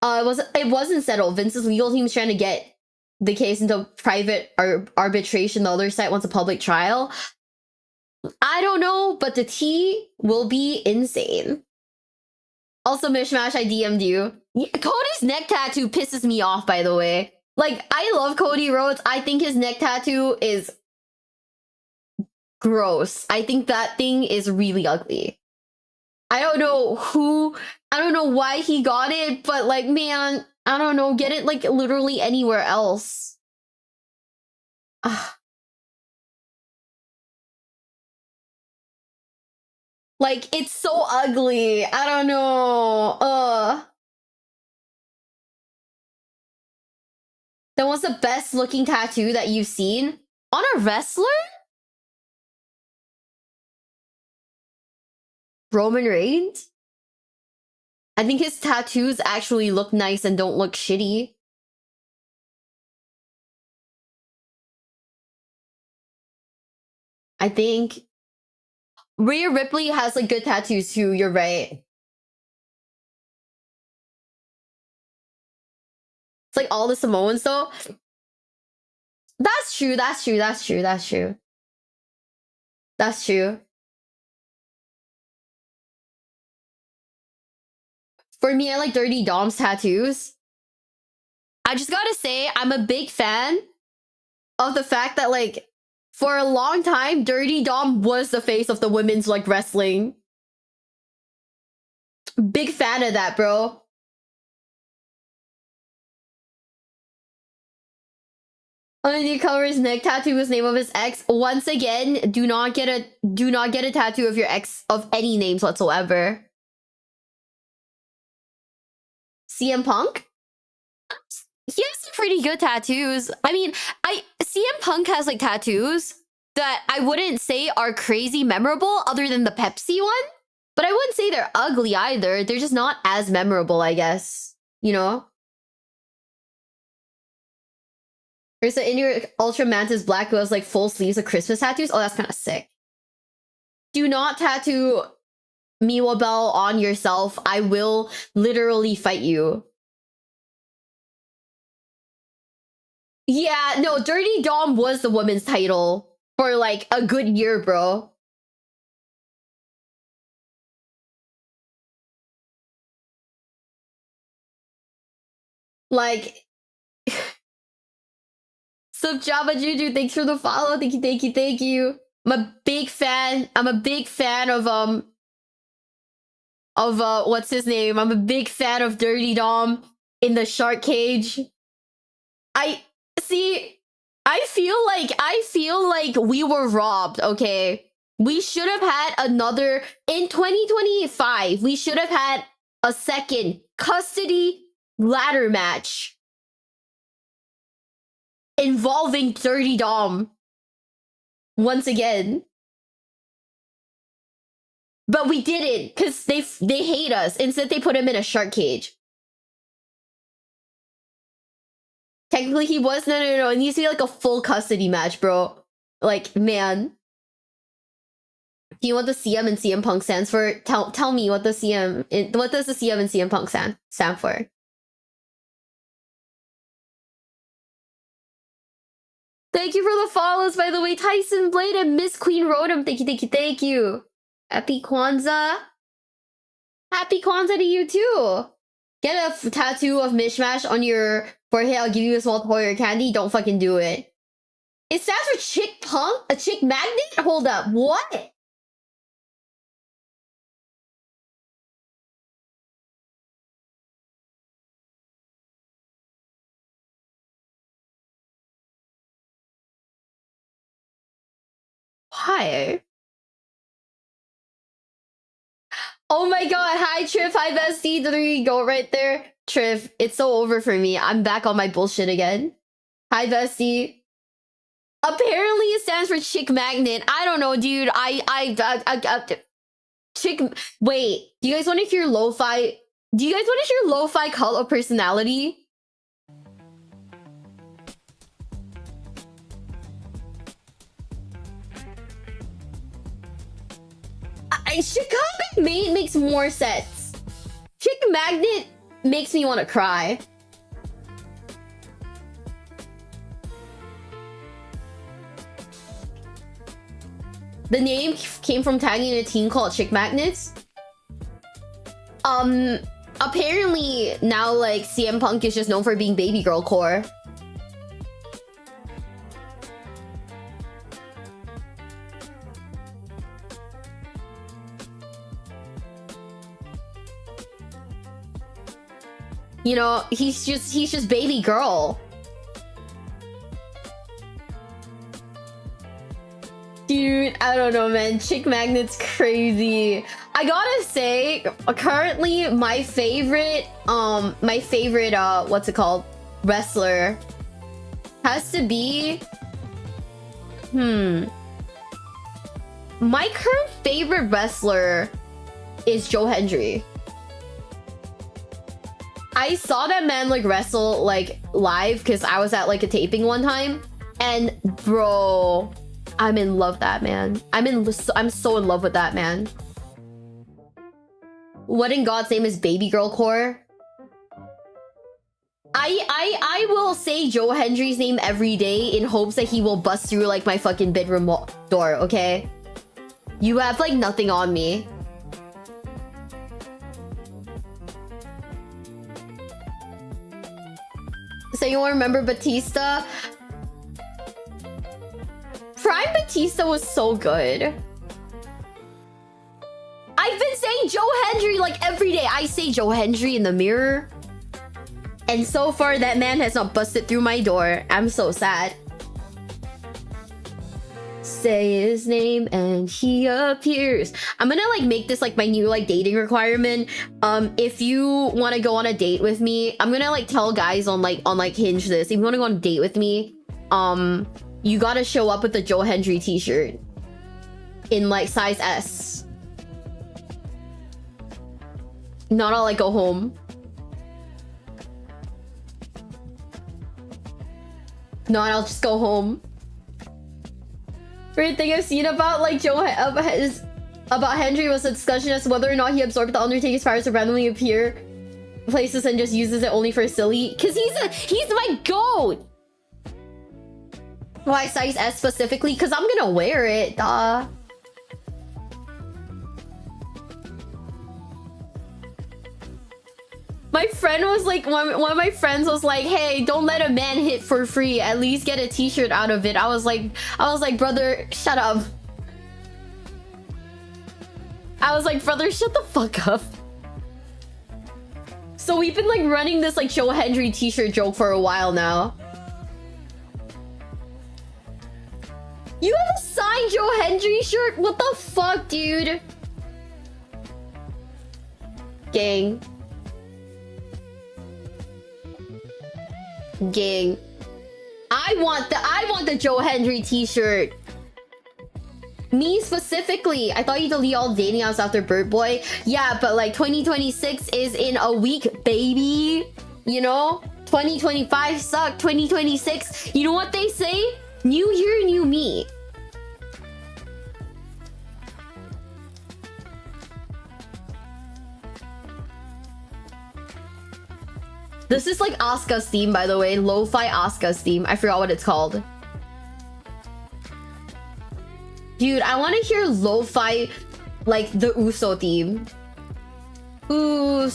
It wasn't settled. Vince's legal team's trying to get the case into private arbitration. The other side wants a public trial. I don't know, but the tea will be insane. Also, Mishmash, I DM'd you. Yeah, Cody's neck tattoo pisses me off, by the way. Like, I love Cody Rhodes. I think his neck tattoo is gross. I think that thing is really ugly. I don't know why he got it, but like, man, I don't know, get it like literally anywhere else. Like, it's so ugly. I don't know. Then what's the best looking tattoo that you've seen? On a wrestler? Roman Reigns? I think his tattoos actually look nice and don't look shitty. I think Rhea Ripley has like good tattoos too, you're right. It's like all the Samoans though. That's true. For me, I like Dirty Dom's tattoos. I just gotta say, I'm a big fan of the fact that like, for a long time, Dirty Dom was the face of the women's like wrestling. Big fan of that, bro. On a newcomer's neck tattoo was name of his ex. Once again, do not get a tattoo of your ex of any names whatsoever. CM Punk? He has some pretty good tattoos. I mean, CM Punk has like tattoos that I wouldn't say are crazy memorable other than the Pepsi one. But I wouldn't say they're ugly either. They're just not as memorable, I guess. You know? There's an in your Ultra Mantis Black who has like full sleeves of Christmas tattoos. Oh, that's kind of sick. Do not tattoo Miwabelle on yourself. I will literally fight you. Yeah, no, Dirty Dom was the women's title for like a good year, bro. Like, sup Java Juju, thanks for the follow. Thank you, thank you, thank you. I'm a big fan. I'm a big fan of what's his name? I'm a big fan of Dirty Dom in the shark cage. I feel like we were robbed, okay? We should have had another in 2025. We should have had a second custody ladder match involving Dirty Dom once again. But we didn't, because they hate us. Instead, they put him in a shark cage. Technically, he was... No. It needs to be like a full custody match, bro. Like, man. Do you know what the CM and CM Punk stands for? Tell me what the CM... What does the CM and CM Punk stand for? Thank you for the follows, by the way. Tyson Blade and Miss Queen Rodham. Thank you, thank you, thank you. Happy Kwanzaa. Happy Kwanzaa to you, too. Get a tattoo of Mishmash on your forehead. I'll give you a small toy or candy. Don't fucking do it. It stands for Chick Punk? A Chick Magnet? Hold up. What? Why? Oh my god, hi Triff, hi bestie, there you go right there. Triff, it's so over for me. I'm back on my bullshit again. Hi bestie. Apparently it stands for Chick Magnet. I don't know, dude. Chick... Wait, do you guys want to hear lo-fi? Do you guys want to hear lo-fi cult of personality? Chicago Mate makes more sense. Chick Magnet makes me want to cry. The name came from tagging a team called Chick Magnets. Apparently now like CM Punk is just known for being baby girl core. You know, he's just baby girl. Dude, I don't know, man. Chick Magnet's crazy. I gotta say, currently my favorite, what's it called? Wrestler has to be, my current favorite wrestler is Joe Hendry. I saw that man like wrestle like live because I was at like a taping one time, and bro, I'm in love with that man. I'm so in love with that man. What in God's name is baby girl core? I will say Joe Hendry's name every day in hopes that he will bust through like my fucking bedroom door, okay? You have like nothing on me. So you want to remember Batista? Prime Batista was so good. I've been saying Joe Hendry like every day. I say Joe Hendry in the mirror. And so far that man has not busted through my door. I'm so sad. Say his name and he appears. I'm gonna like make this like my new like dating requirement. If you want to go on a date with me, I'm gonna like tell guys on Hinge this. If you want to go on a date with me, you gotta show up with the Joe Hendry t-shirt in like size S. Not I'll like go home. Not I'll just go home. Weird thing I've seen about like about Hendry was a discussion as to whether or not he absorbed the Undertaker's powers to randomly appear places and just uses it only for silly. Cause he's my GOAT. Why size S specifically? Cause I'm gonna wear it. Duh. My friend was like, one of my friends was like, hey, don't let a man hit for free. At least get a t-shirt out of it. I was like, brother, shut up. I was like, brother, shut the fuck up. So we've been like running this like Joe Hendry t-shirt joke for a while now. You have a signed Joe Hendry shirt? What the fuck, dude? Gang. Gang. I want the Joe Hendry t-shirt. Me specifically. I thought you delete all dating apps after Bird Boy. Yeah, but like 2026 is in a week, baby. You know? 2025 sucked. 2026. You know what they say? New year, new me. This is like Asuka's theme, by the way. Lo-fi Asuka's theme. I forgot what it's called. Dude, I want to hear lo-fi, like the Uso theme. Uso.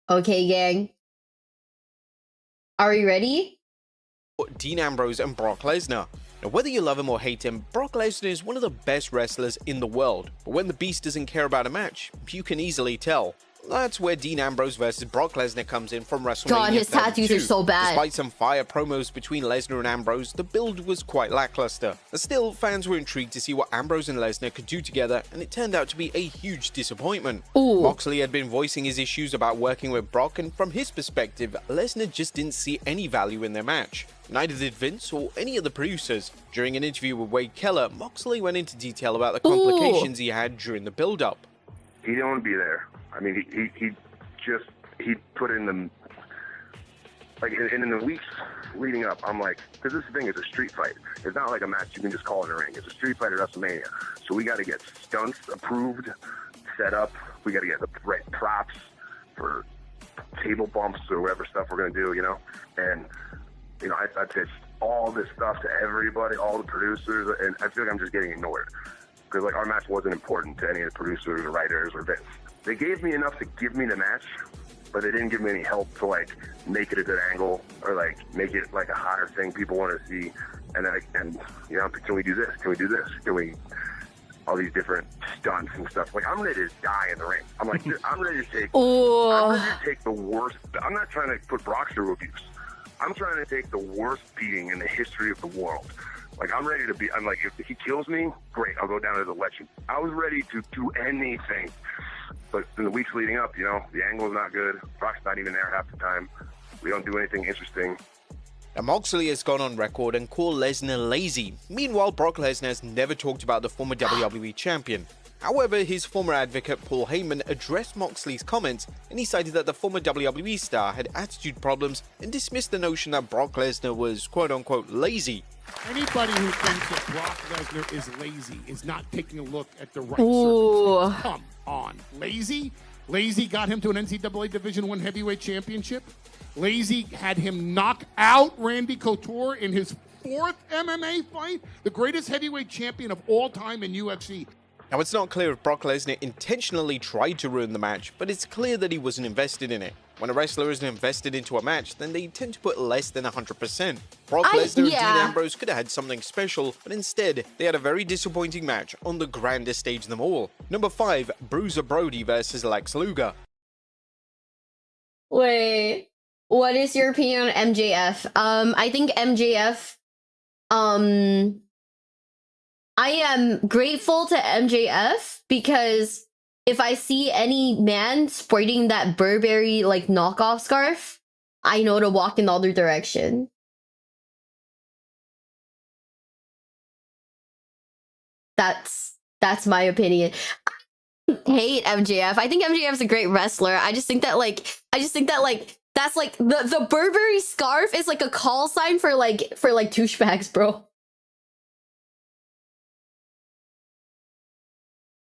Okay, gang. Are we ready? Dean Ambrose and Brock Lesnar. Now, whether you love him or hate him, Brock Lesnar is one of the best wrestlers in the world. But when the Beast doesn't care about a match, you can easily tell. That's where Dean Ambrose versus Brock Lesnar comes in from WrestleMania. God, his tattoos are so bad. Despite some fire promos between Lesnar and Ambrose, the build was quite lackluster. Still, fans were intrigued to see what Ambrose and Lesnar could do together, and it turned out to be a huge disappointment. Ooh. Moxley had been voicing his issues about working with Brock, and from his perspective, Lesnar just didn't see any value in their match. Neither did Vince or any of the producers. During an interview with Wade Keller, Moxley went into detail about the complications he had during the build-up. He didn't want to be there. I mean, he put in the, like, in the weeks leading up, I'm like, because this thing is a street fight. It's not like a match you can just call in a ring. It's a street fight at WrestleMania. So we got to get stunts approved, set up. We got to get the right props for table bumps or whatever stuff we're going to do, you know? And, you know, I pitched all this stuff to everybody, all the producers, and I feel like I'm just getting ignored. Because, like, our match wasn't important to any of the producers or writers or Vince. They gave me enough to give me the match, but they didn't give me any help to, like, make it a good angle or, like, make it, like, a hotter thing people want to see. And, you know, can we do this? Can we do this? Can we... all these different stunts and stuff. Like, I'm ready to die in the ring. I'm like, I'm ready to take the worst... I'm not trying to put Brock through abuse. I'm trying to take the worst beating in the history of the world. Like, I'm ready to be... I'm like, if he kills me, great, I'll go down as a legend. I was ready to do anything. But in the weeks leading up, you know, the angle's not good. Brock's not even there half the time. We don't do anything interesting. Now, Moxley has gone on record and called Lesnar lazy. Meanwhile, Brock Lesnar has never talked about the former WWE champion. However, his former advocate Paul Heyman addressed Moxley's comments, and he cited that the former WWE star had attitude problems and dismissed the notion that Brock Lesnar was quote-unquote lazy. Anybody who thinks that Brock Lesnar is lazy is not taking a look at the right circumstances. Come on. Lazy? Lazy got him to an NCAA Division I heavyweight championship. Lazy had him knock out Randy Couture in his 4th MMA fight. The greatest heavyweight champion of all time in UFC. Now, it's not clear if Brock Lesnar intentionally tried to ruin the match, but it's clear that he wasn't invested in it. When a wrestler isn't invested into a match, then they tend to put less than 100%. Brock Lesnar and Dean Ambrose could have had something special, but instead, they had a very disappointing match on the grandest stage of them all. Number 5, Bruiser Brody versus Lex Luger. Wait, what is your opinion on MJF? I think MJF, I am grateful to MJF because if I see any man sporting that Burberry like knockoff scarf, I know to walk in the other direction. That's my opinion. I hate MJF. I think MJF's a great wrestler. I just think that that's like the Burberry scarf is like a call sign for like douchebags, bro.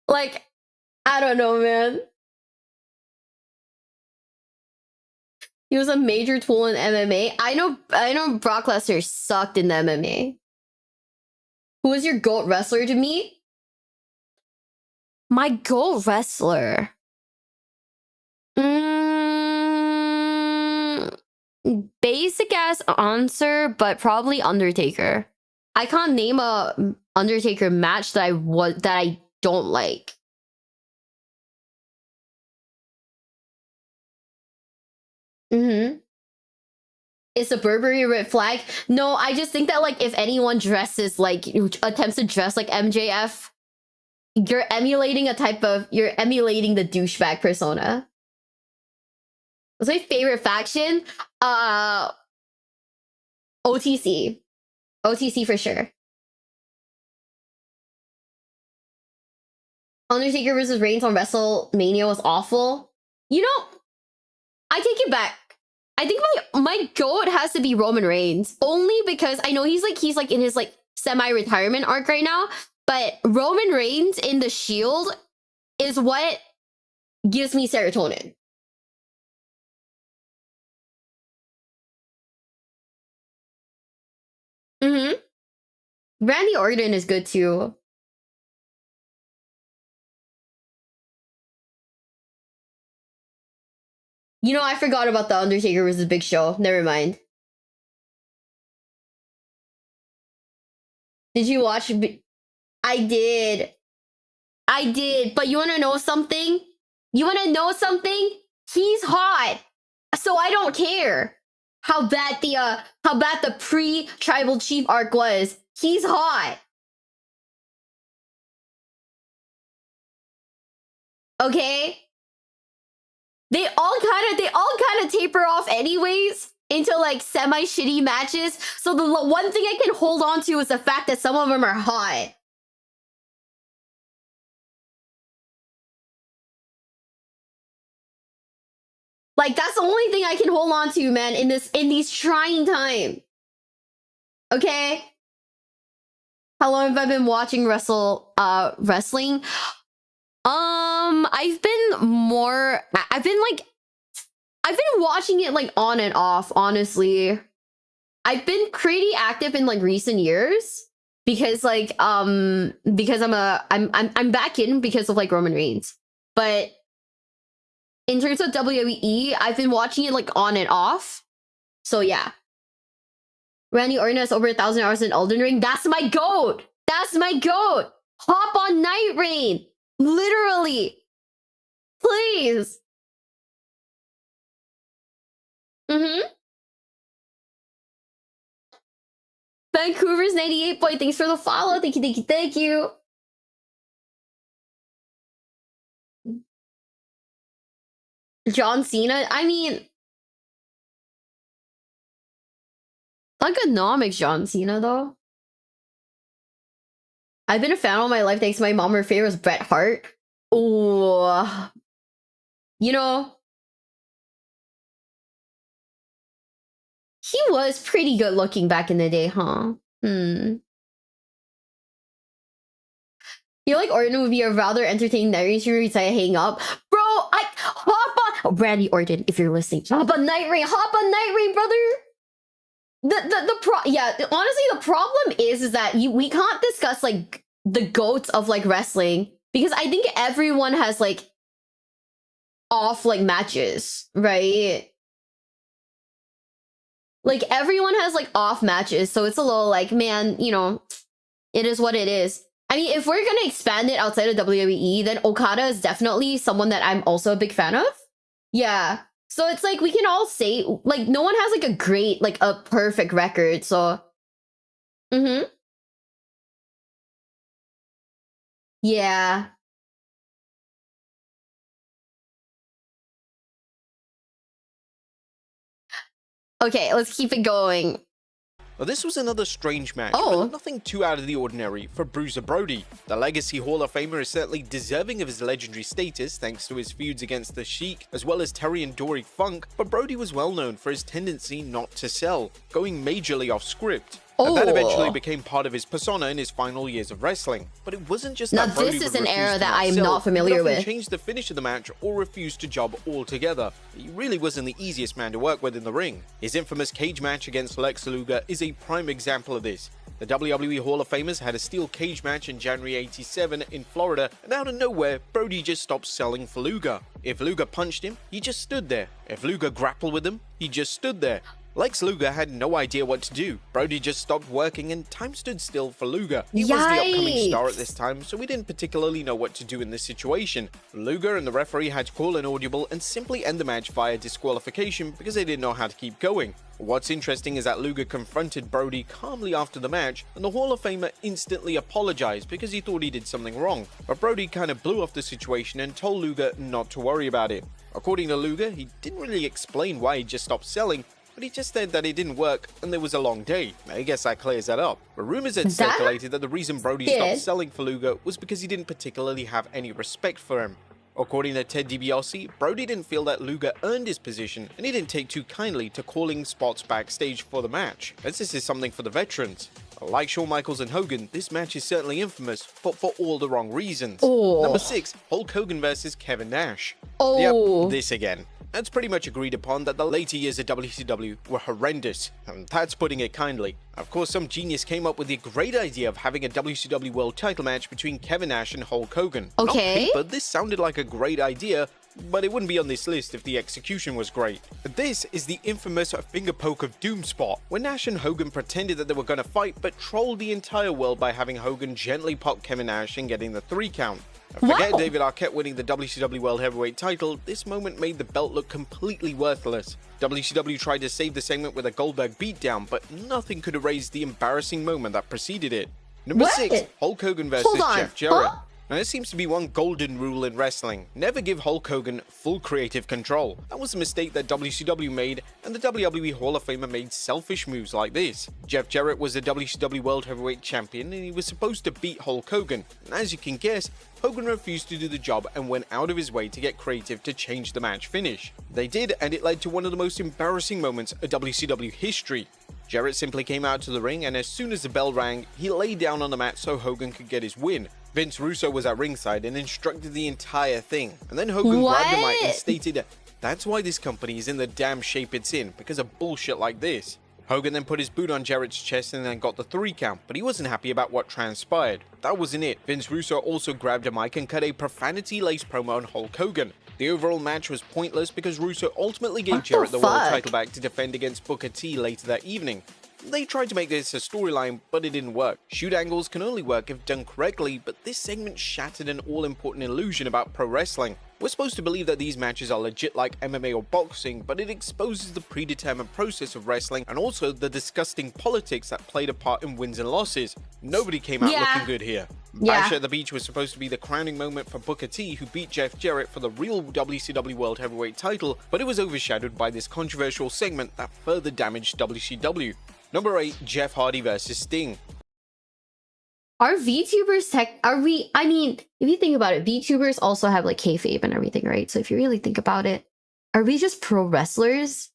Like, I don't know, man. He was a major tool in MMA. I know Brock Lesnar sucked in the MMA. Who was your GOAT wrestler to me? My GOAT wrestler. Basic ass answer, but probably Undertaker. I can't name a Undertaker match that I don't like. It's a Burberry red flag. No, I just think that like if anyone dresses like attempts to dress like MJF, you're emulating the douchebag persona. What's my favorite faction? OTC. OTC for sure. Undertaker versus Reigns on WrestleMania was awful. You know, I take it back. I think my GOAT has to be Roman Reigns. Only because I know he's like in his like semi-retirement arc right now. But Roman Reigns in the Shield is what gives me serotonin. Randy Orton is good too. You know, I forgot about the Undertaker versus Big Show. Never mind. Did you watch? I did. But you want to know something? He's hot. So I don't care how bad the pre-Tribal Chief arc was. He's hot. Okay? They all kind of taper off anyways into like semi-shitty matches. So the one thing I can hold on to is the fact that some of them are hot. Like that's the only thing I can hold on to, man, in these trying times. Okay? How long have I been watching wrestling? I've been watching it like on and off, honestly. I've been pretty active in like recent years because like because I'm back in because of like Roman Reigns. But in terms of WWE, I've been watching it like on and off. So yeah. Randy Orton has over 1,000 hours in Elden Ring. That's my GOAT. Hop on Night Rain. Literally. Please. Vancouver's 98 point. Thanks for the follow. Thank you. John Cena. I mean, economics John Cena though. I've been a fan all my life thanks to my mom. Her favorite was Bret Hart. Oh, you know, he was pretty good looking back in the day, huh? Feel like Orton would be a rather entertaining Night Rain streamer besides hang up. Bro, I hop on Randy Orton, if you're listening. Hop on Night Rain, brother. Honestly, the problem is that we can't discuss like the GOATs of like wrestling because I think everyone has like off like matches, right? Like everyone has like off matches, so it's a little like, man, you know, it is what it is. I mean, if we're gonna expand it outside of WWE, then Okada is definitely someone that I'm also a big fan of. Yeah. So it's like we can all say, like, no one has like a great, like a perfect record. So, yeah. Okay, let's keep it going. Well, this was another strange match, Oh. but nothing too out of the ordinary for Bruiser Brody. The Legacy Hall of Famer is certainly deserving of his legendary status thanks to his feuds against the Sheik, as well as Terry and Dory Funk, but Brody was well known for his tendency not to sell, going majorly off script. And that eventually became part of his persona in his final years of wrestling. But it wasn't just Now that Brody this is would an refuse era to that I am sell, not familiar he would often with. change the finish of the match or refuse to job altogether. He really wasn't the easiest man to work with in the ring. His infamous cage match against Lex Luger is a prime example of this. The WWE Hall of Famers had a steel cage match in January '87 in Florida, and out of nowhere, Brody just stopped selling for Luger. If Luger punched him, he just stood there. If Luger grappled with him, he just stood there. Lex Luger had no idea what to do. Brody just stopped working and time stood still for Luger. He was the upcoming star at this time, so we didn't particularly know what to do in this situation. Luger and the referee had to call an audible and simply end the match via disqualification because they didn't know how to keep going. What's interesting is that Luger confronted Brody calmly after the match, and the Hall of Famer instantly apologized because he thought he did something wrong. But Brody kind of blew off the situation and told Luger not to worry about it. According to Luger, he didn't really explain why he just stopped selling, but he just said that it didn't work and there was a long day. I guess that clears that up. But rumors had circulated that the reason Brody stopped selling for Luger was because he didn't particularly have any respect for him. According to Ted DiBiase, Brody didn't feel that Luger earned his position, and he didn't take too kindly to calling spots backstage for the match, as this is something for the veterans. Like Shawn Michaels and Hogan, this match is certainly infamous, but for all the wrong reasons. Number 6, Hulk Hogan versus Kevin Nash. Yep, this again. It's pretty much agreed upon that the later years of WCW were horrendous, and that's putting it kindly. Of course, some genius came up with the great idea of having a WCW World title match between Kevin Nash and Hulk Hogan. Okay. On paper, this sounded like a great idea, but it wouldn't be on this list if the execution was great. This is the infamous finger poke of doom spot, where Nash and Hogan pretended that they were going to fight, but trolled the entire world by having Hogan gently pop Kevin Nash and getting the 3 count. Forget David Arquette winning the WCW World Heavyweight title, this moment made the belt look completely worthless. WCW tried to save the segment with a Goldberg beatdown, but nothing could erase the embarrassing moment that preceded it. Number 6, Hulk Hogan versus Jeff Jarrett. Now, there seems to be one golden rule in wrestling: never give Hulk Hogan full creative control. That was a mistake that WCW made, and the WWE Hall of Famer made selfish moves like this. Jeff Jarrett was the WCW World Heavyweight Champion, and he was supposed to beat Hulk Hogan. And as you can guess, Hogan refused to do the job and went out of his way to get creative to change the match finish. They did, and it led to one of the most embarrassing moments of WCW history. Jarrett simply came out to the ring, and as soon as the bell rang, he lay down on the mat so Hogan could get his win. Vince Russo was at ringside and instructed the entire thing. And then Hogan grabbed the mic and stated, "That's why this company is in the damn shape it's in, because of bullshit like this." Hogan then put his boot on Jarrett's chest and then got the 3 count, but he wasn't happy about what transpired. That wasn't it. Vince Russo also grabbed a mic and cut a profanity-laced promo on Hulk Hogan. The overall match was pointless because Russo ultimately gave Jarrett the world title back to defend against Booker T later that evening. They tried to make this a storyline, but it didn't work. Shoot angles can only work if done correctly, but this segment shattered an all-important illusion about pro wrestling. We're supposed to believe that these matches are legit like MMA or boxing, but it exposes the predetermined process of wrestling and also the disgusting politics that played a part in wins and losses. Nobody came out looking good here. Bash at the Beach was supposed to be the crowning moment for Booker T, who beat Jeff Jarrett for the real WCW World Heavyweight title, but it was overshadowed by this controversial segment that further damaged WCW. Number 8, Jeff Hardy versus Sting. Are VTubers I mean, if you think about it, VTubers also have like kayfabe and everything, right? So if you really think about it, are we just pro wrestlers?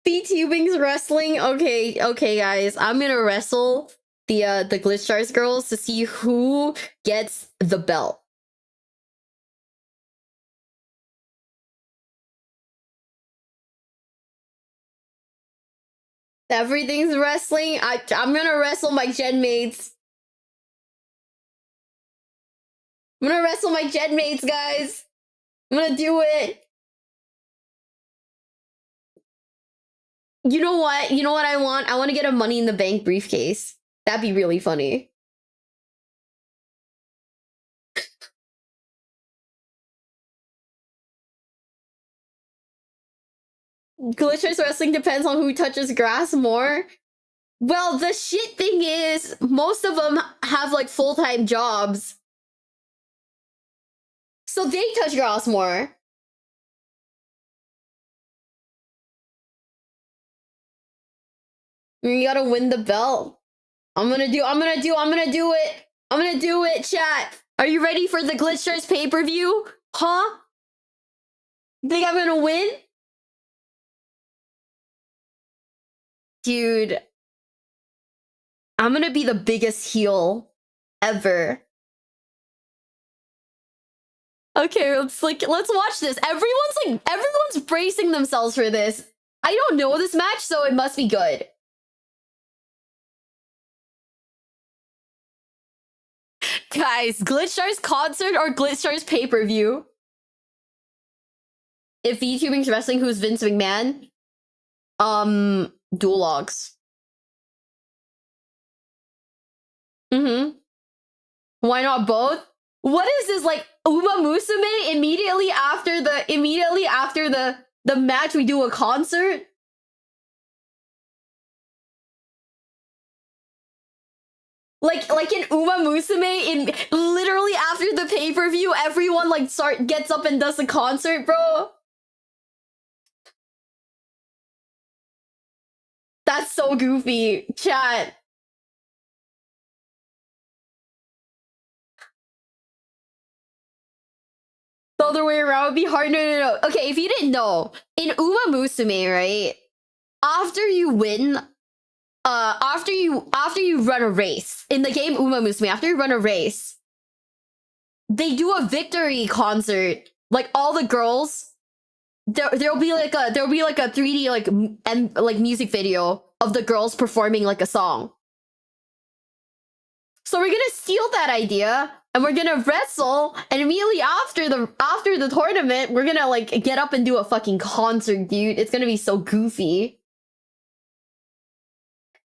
VTubing's wrestling? Okay, guys. I'm gonna wrestle the Glitch Stars girls to see who gets the belt. Everything's wrestling. I'm gonna wrestle my genmates. I'm gonna wrestle my genmates, guys. I'm gonna do it. You know what? You know what I want? I want to get a Money in the Bank briefcase. That'd be really funny. Glitchers wrestling depends on who touches grass more. Well, the shit thing is, most of them have like full-time jobs. So they touch grass more. You gotta win the belt. I'm gonna do it, chat. Are you ready for the Glitchers pay-per-view? Huh? Think I'm gonna win? Dude. I'm gonna be the biggest heel ever. Okay, let's watch this. Everyone's bracing themselves for this. I don't know this match, so it must be good. Guys, Glitchstars concert or Glitchstars pay-per-view? If VTubing's wrestling, who's Vince McMahon? Dual logs. Why not both? What is this, like Uma Musume immediately after the match we do a concert? Like in Uma Musume, in literally after the pay-per-view, everyone like gets up and does a concert, bro. That's so goofy, chat. The other way around would be hard. No. Okay, if you didn't know, in Uma Musume, right? After you win, after you run a race in the game Uma Musume, after you run a race, they do a victory concert. Like all the girls, there'll be like a 3D like music video of the girls performing like a song. So we're gonna steal that idea and we're gonna wrestle, and immediately after the tournament, we're gonna like get up and do a fucking concert, dude. It's gonna be so goofy.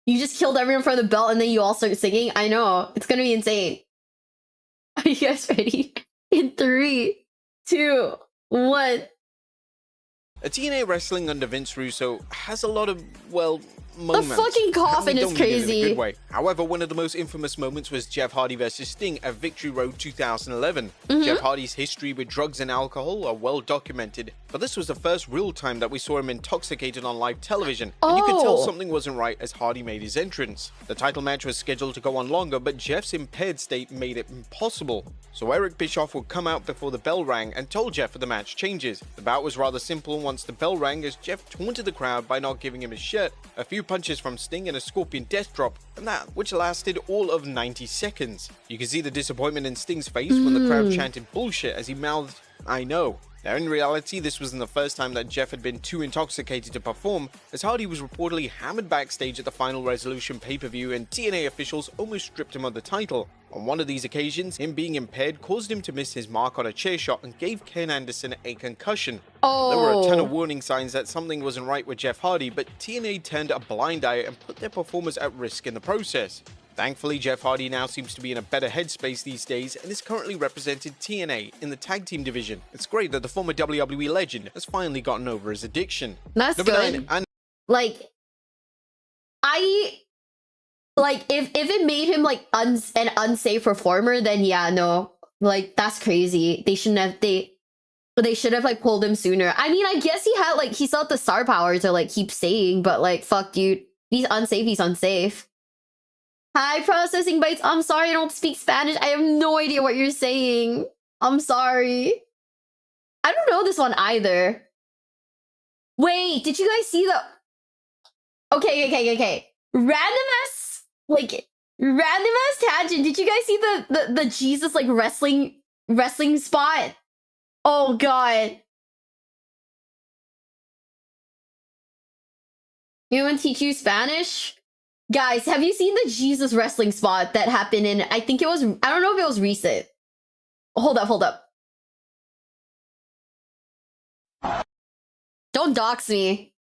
You just killed everyone for the belt and then you all start singing? I know. It's gonna be insane. Are you guys ready? In 3, 2, 1. TNA wrestling under Vince Russo has a lot of, well, moments. The fucking coffin is crazy. In a good way. However, one of the most infamous moments was Jeff Hardy versus Sting at Victory Road 2011. Jeff Hardy's history with drugs and alcohol are well documented, but this was the first real time that we saw him intoxicated on live television, and you could tell something wasn't right as Hardy made his entrance. The title match was scheduled to go on longer, but Jeff's impaired state made it impossible. So Eric Bischoff would come out before the bell rang and told Jeff of the match changes. The bout was rather simple once the bell rang, as Jeff taunted the crowd by not giving him his shirt, a few punches from Sting and a scorpion death drop, and that which lasted all of 90 seconds. You can see the disappointment in Sting's face when the crowd chanted bullshit as he mouthed, "I know." Now, in reality, this wasn't the first time that Jeff had been too intoxicated to perform, as Hardy was reportedly hammered backstage at the Final Resolution pay-per-view and TNA officials almost stripped him of the title. On one of these occasions, him being impaired caused him to miss his mark on a chair shot and gave Ken Anderson a concussion. There were a ton of warning signs that something wasn't right with Jeff Hardy, but TNA turned a blind eye and put their performers at risk in the process. Thankfully, Jeff Hardy now seems to be in a better headspace these days and is currently represented TNA in the tag team division. It's great that the former WWE legend has finally gotten over his addiction. That's good. If it made him like an unsafe performer, then yeah, no, like that's crazy. They should have like pulled him sooner. I mean, I guess he still had the star power to like keep staying, but like fuck, dude, he's unsafe. He's unsafe. Hi, processing bites. I'm sorry, I don't speak Spanish. I have no idea what you're saying. I'm sorry. I don't know this one either. Wait, did you guys see the... Okay. Random-ass tangent. Did you guys see the Jesus, like, wrestling spot? Oh, God. You want to teach you Spanish? Guys, have you seen the Jesus wrestling spot that happened in... I think it was... I don't know if it was recent. Hold up. Don't dox me.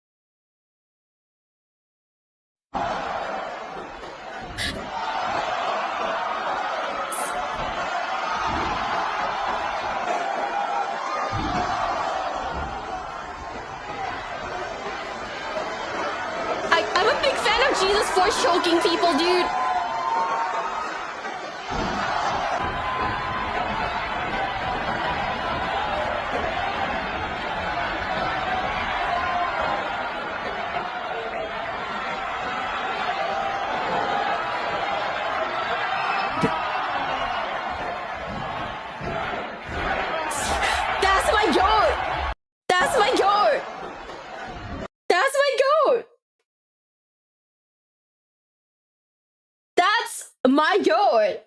I'm a big fan of Jesus Force choking people, dude. That's my goat. That's my goat. That's my goat. That's my goat.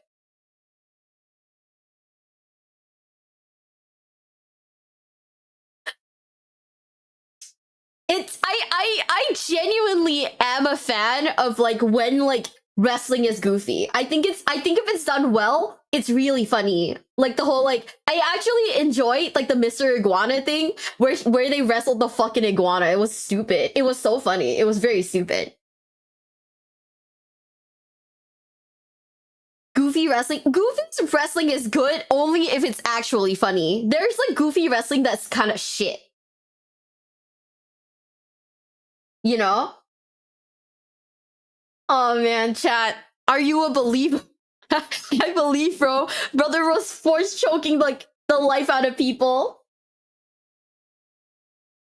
It's I genuinely am a fan of like when like wrestling is goofy. I think if it's done well, it's really funny. Like the whole like I actually enjoyed like the Mr. Iguana thing where they wrestled the fucking iguana. It was stupid. It was so funny. It was very stupid. Goofy wrestling. Goofy wrestling is good only if it's actually funny. There's like goofy wrestling that's kind of shit. You know? Oh man, chat. Are you a believer? I believe, bro. Brother was force choking like the life out of people.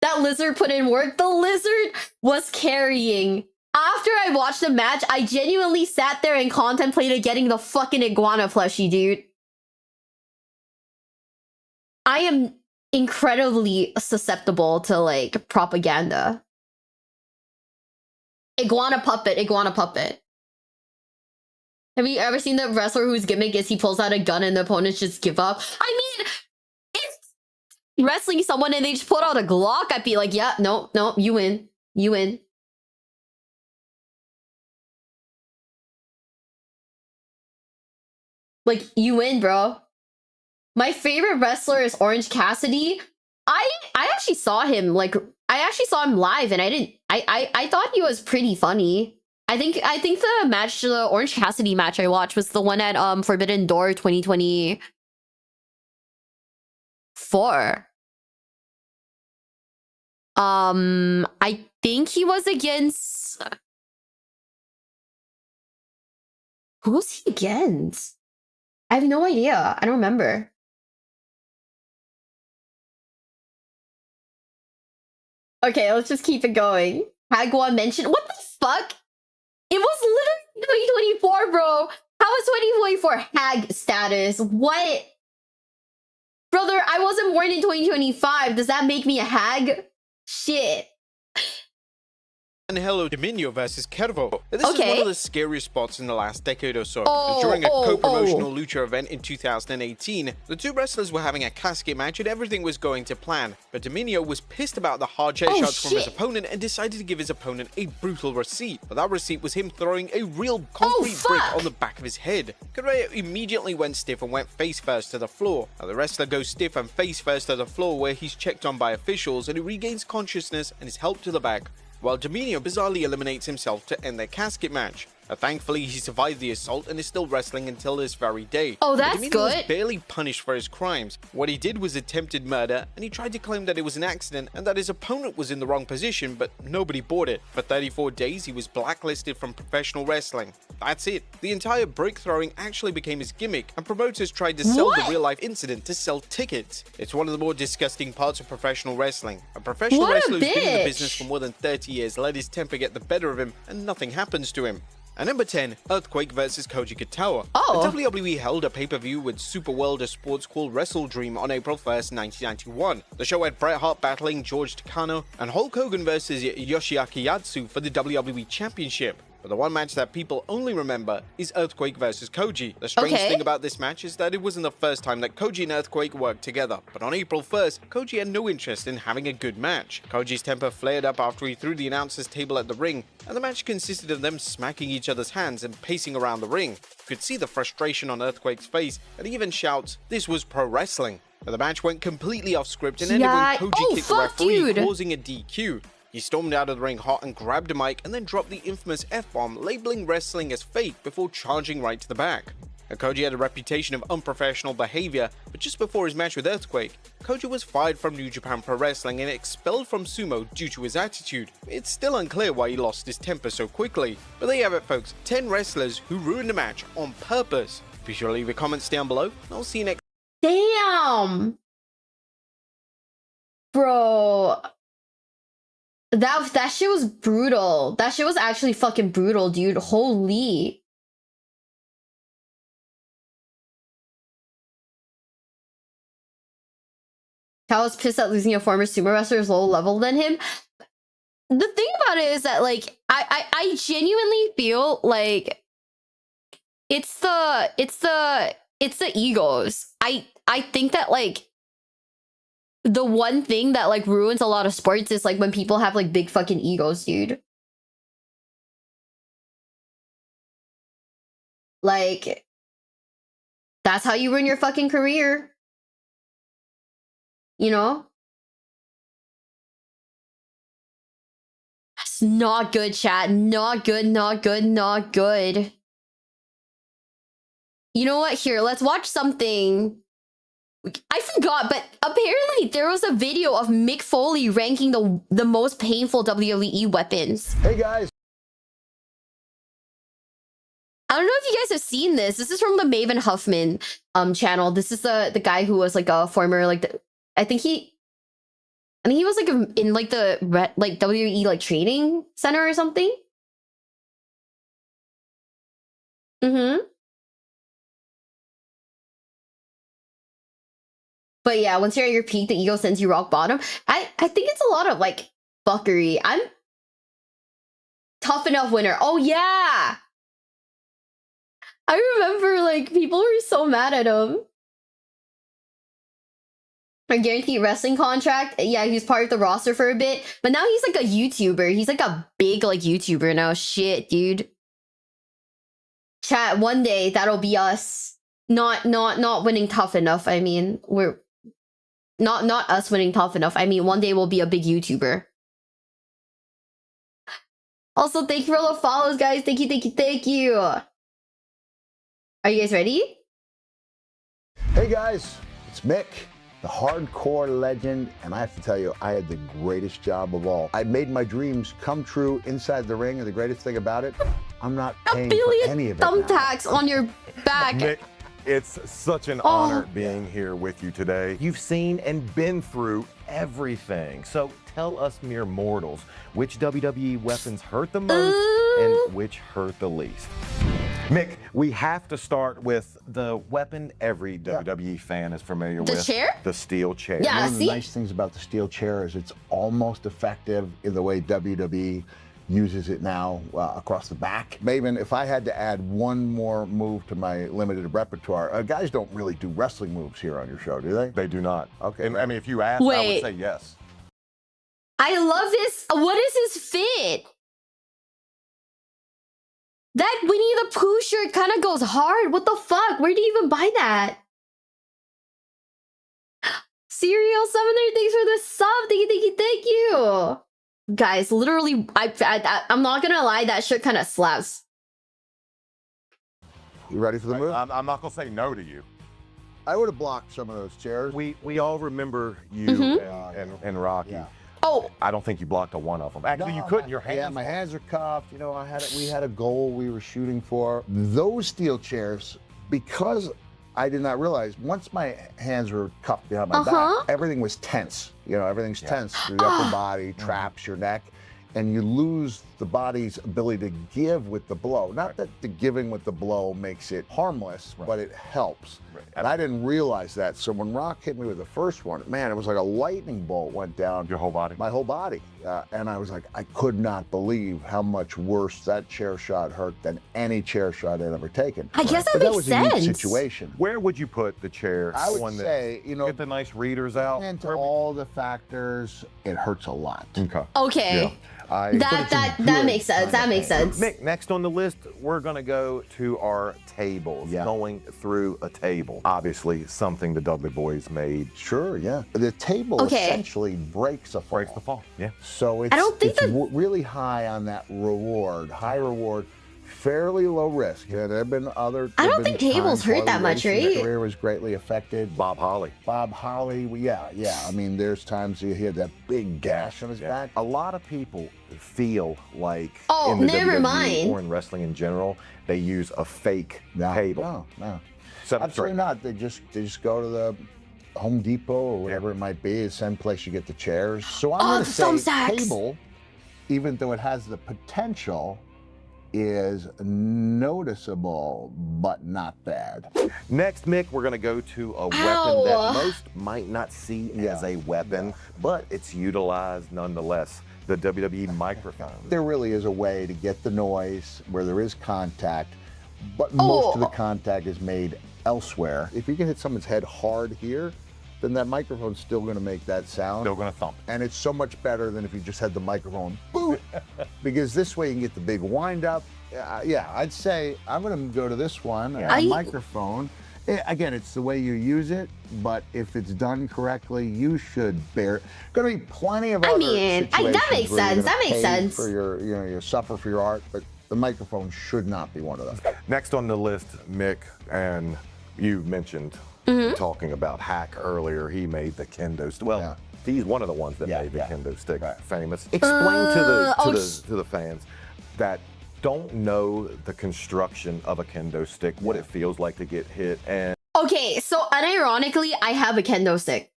That lizard put in work. The lizard was carrying. After I watched the match, I genuinely sat there and contemplated getting the fucking iguana plushie, dude. I am incredibly susceptible to like propaganda. Iguana puppet, iguana puppet. Have you ever seen the wrestler whose gimmick is he pulls out a gun and the opponents just give up? I mean, if wrestling someone and they just pull out a Glock, I'd be like, yeah, no, you win. You win. Like, you win, bro. My favorite wrestler is Orange Cassidy. I actually saw him, like, I actually saw him live and I thought he was pretty funny. I think the match, the Orange Cassidy match I watched was the one at Forbidden Door 2024. I think he was against... Who was he against? I have no idea. I don't remember. Okay, let's just keep it going. Hagwa mentioned... What the fuck? It was literally 2024, bro. How is 2024 hag status? What? Brother, I wasn't born in 2025. Does that make me a hag? Shit. And hello, Dominio versus Kervo. This is one of the scariest spots in the last decade or so. During a co-promotional Lucha event in 2018, the two wrestlers were having a casket match and everything was going to plan. But Dominio was pissed about the hard chair shots from his opponent and decided to give his opponent a brutal receipt. But that receipt was him throwing a real concrete brick on the back of his head. Correa immediately went stiff and went face first to the floor. Now the wrestler goes stiff and face first to the floor where he's checked on by officials and he regains consciousness and is helped to the back, while Dominio bizarrely eliminates himself to end their casket match. Thankfully, he survived the assault and is still wrestling until this very day. Oh, that's Dominio good. was barely punished for his crimes. What he did was attempted murder, and he tried to claim that it was an accident and that his opponent was in the wrong position, but nobody bought it. For 34 days, he was blacklisted from professional wrestling. That's it. The entire brick throwing actually became his gimmick, and promoters tried to sell the real-life incident to sell tickets. It's one of the more disgusting parts of professional wrestling. A professional wrestler who's been in the business for more than 30 years let his temper get the better of him, and nothing happens to him. And number 10, Earthquake versus Koji Katawa. The WWE held a pay-per-view with Super World of Sports called Wrestle Dream on April 1st, 1991. The show had Bret Hart battling George Takano and Hulk Hogan versus Yoshiaki Yatsu for the WWE Championship. But the one match that people only remember is Earthquake versus Koji. The strange thing about this match is that it wasn't the first time that Koji and Earthquake worked together. But on April 1st, Koji had no interest in having a good match. Koji's temper flared up after he threw the announcer's table at the ring, and the match consisted of them smacking each other's hands and pacing around the ring. You could see the frustration on Earthquake's face, and he even shouts, "This was pro wrestling." Now, the match went completely off script and ended Yeah. when Koji kicked the referee, dude. causing a DQ. He stormed out of the ring hot and grabbed a mic and then dropped the infamous F-bomb, labeling wrestling as fake before charging right to the back. Now, Koji had a reputation of unprofessional behavior, but just before his match with Earthquake, Koji was fired from New Japan Pro Wrestling and expelled from Sumo due to his attitude. It's still unclear why he lost his temper so quickly. But there you have it, folks. 10 wrestlers who ruined a match on purpose. Be sure to leave your comments down below, and I'll see you next. Damn. Bro. That shit was brutal. That shit was actually fucking brutal, dude. Holy. Cal was pissed at losing a former sumo wrestler who's lower level than him. The thing about it is that, like, I genuinely feel like it's the egos. I think that, like, the one thing that, like, ruins a lot of sports is, like, when people have, like, big fucking egos, dude. Like, that's how you ruin your fucking career. You know? That's not good, chat. Not good, not good, not good. You know what? Here, let's watch something. I forgot, but apparently there was a video of Mick Foley ranking the most painful WWE weapons. Hey guys. I don't know if you guys have seen this. This is from the Maven Huffman channel. This is the guy who was like a former, like, I think he was like in like the WWE like training center or something. But yeah, once you're at your peak, the ego sends you rock bottom. I think it's a lot of like fuckery. I'm tough enough winner. Oh yeah. I remember like people were so mad at him. A guaranteed wrestling contract. Yeah, he was part of the roster for a bit, but now he's like a YouTuber. He's like a big like YouTuber now. Shit, dude. Chat, one day that'll be us. Not winning tough enough. I mean, we're not us winning tough enough. I mean, one day we'll be a big YouTuber. Also, thank you for all the follows, guys. Thank you, thank you, thank you. Are you guys ready? Hey guys, it's Mick, the hardcore legend, and I have to tell you, I had the greatest job of all. I made my dreams come true inside the ring, and the greatest thing about it, I'm not paying for any of it. Thumbtacks on your back. Mick, it's such an honor being here with you today. You've seen and been through everything. So tell us mere mortals, which WWE weapons hurt the most and which hurt the least? Mick, we have to start with the weapon every WWE fan is familiar with. The chair? The steel chair. Yeah, One of the nice things about the steel chair is it's almost effective in the way WWE uses it now across the back. Maven, if I had to add one more move to my limited repertoire, guys don't really do wrestling moves here on your show, do they? They do not. Okay. And I mean, if you ask, I would say yes. I love this. What is his fit? That Winnie the Pooh shirt kind of goes hard. What the fuck? Where do you even buy that? Serial Summoner, thanks for the sub. Thank you, thank you, thank you. Guys, literally, I'm not gonna lie, that shirt kind of slaps. You ready for the move? I'm not gonna say no to you. I would have blocked some of those chairs. We all remember you and Rocky. Yeah. Oh, I don't think you blocked a one of them. Actually, you couldn't. Your hands. Yeah, my hands are cuffed. You know, we had a goal we were shooting for. Those steel chairs, because I did not realize, once my hands were cuffed behind my back, everything was tense. You know, everything's tense through the upper body, traps your neck, and you lose the body's ability to give with the blow. Not that the giving with the blow makes it harmless, but it helps. And I didn't realize that. So when Rock hit me with the first one, man, it was like a lightning bolt went down. Your whole body? My whole body. And I was like, I could not believe how much worse that chair shot hurt than any chair shot I'd ever taken. I guess that but makes was sense. a unique situation. Where would you put the chair? I would say, you know, get the nice readers out. And to all the factors, it hurts a lot. Okay. Okay. Yeah. That makes sense. That makes sense. Mick, next on the list, we're gonna go to our tables. Going through a table. Obviously, something the Dudley Boys made. Sure, yeah. The table essentially breaks a fall. Breaks the fall, yeah. So it's, I don't think really high on that reward. High reward, fairly low risk. Yeah, there have been other. I don't think tables hurt that much, right? His career was greatly affected. Bob Holly. Yeah. I mean, there's times he had that big gash on his back. A lot of people feel like in the WWE mind. or in wrestling in general, they use a fake table. No. Absolutely not. They just go to the Home Depot or whatever it might be. It's the same place you get the chairs. So I'm going to say table, even though it has the potential, is noticeable, but not bad. Next, Mick, we're going to go to a weapon that most might not see as a weapon, but it's utilized nonetheless. The WWE microphone. There really is a way to get the noise where there is contact, but most of the contact is made elsewhere. If you can hit someone's head hard here, then that microphone's still going to make that sound. Still going to thump. And it's so much better than if you just had the microphone boot, because this way you can get the big wind up. Yeah, I'd say I'm going to go to this one, a microphone. Again, it's the way you use it, but if it's done correctly, you should bear. Going to be plenty of other situations that makes where sense. you're That makes pay sense. for your, you suffer for your art, but the microphone should not be one of them. Next on the list, Mick, and you mentioned talking about Hack earlier. He made the kendo stick. Well, he's one of the ones that made the kendo stick famous. Explain to the fans that don't know the construction of a kendo stick, what it feels like to get hit, and Okay, so unironically, I have a kendo stick.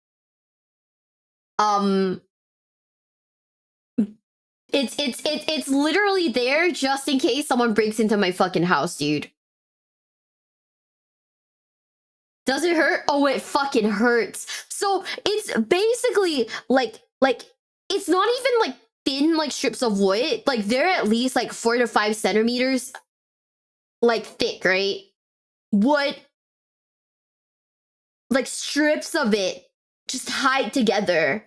It's literally there just in case someone breaks into my fucking house, dude. Does it hurt? Oh, it fucking hurts. So it's basically like it's not even like thin like strips of wood. Like they're at least like 4 to 5 centimeters like thick, right? Wood, like strips of it just tied together.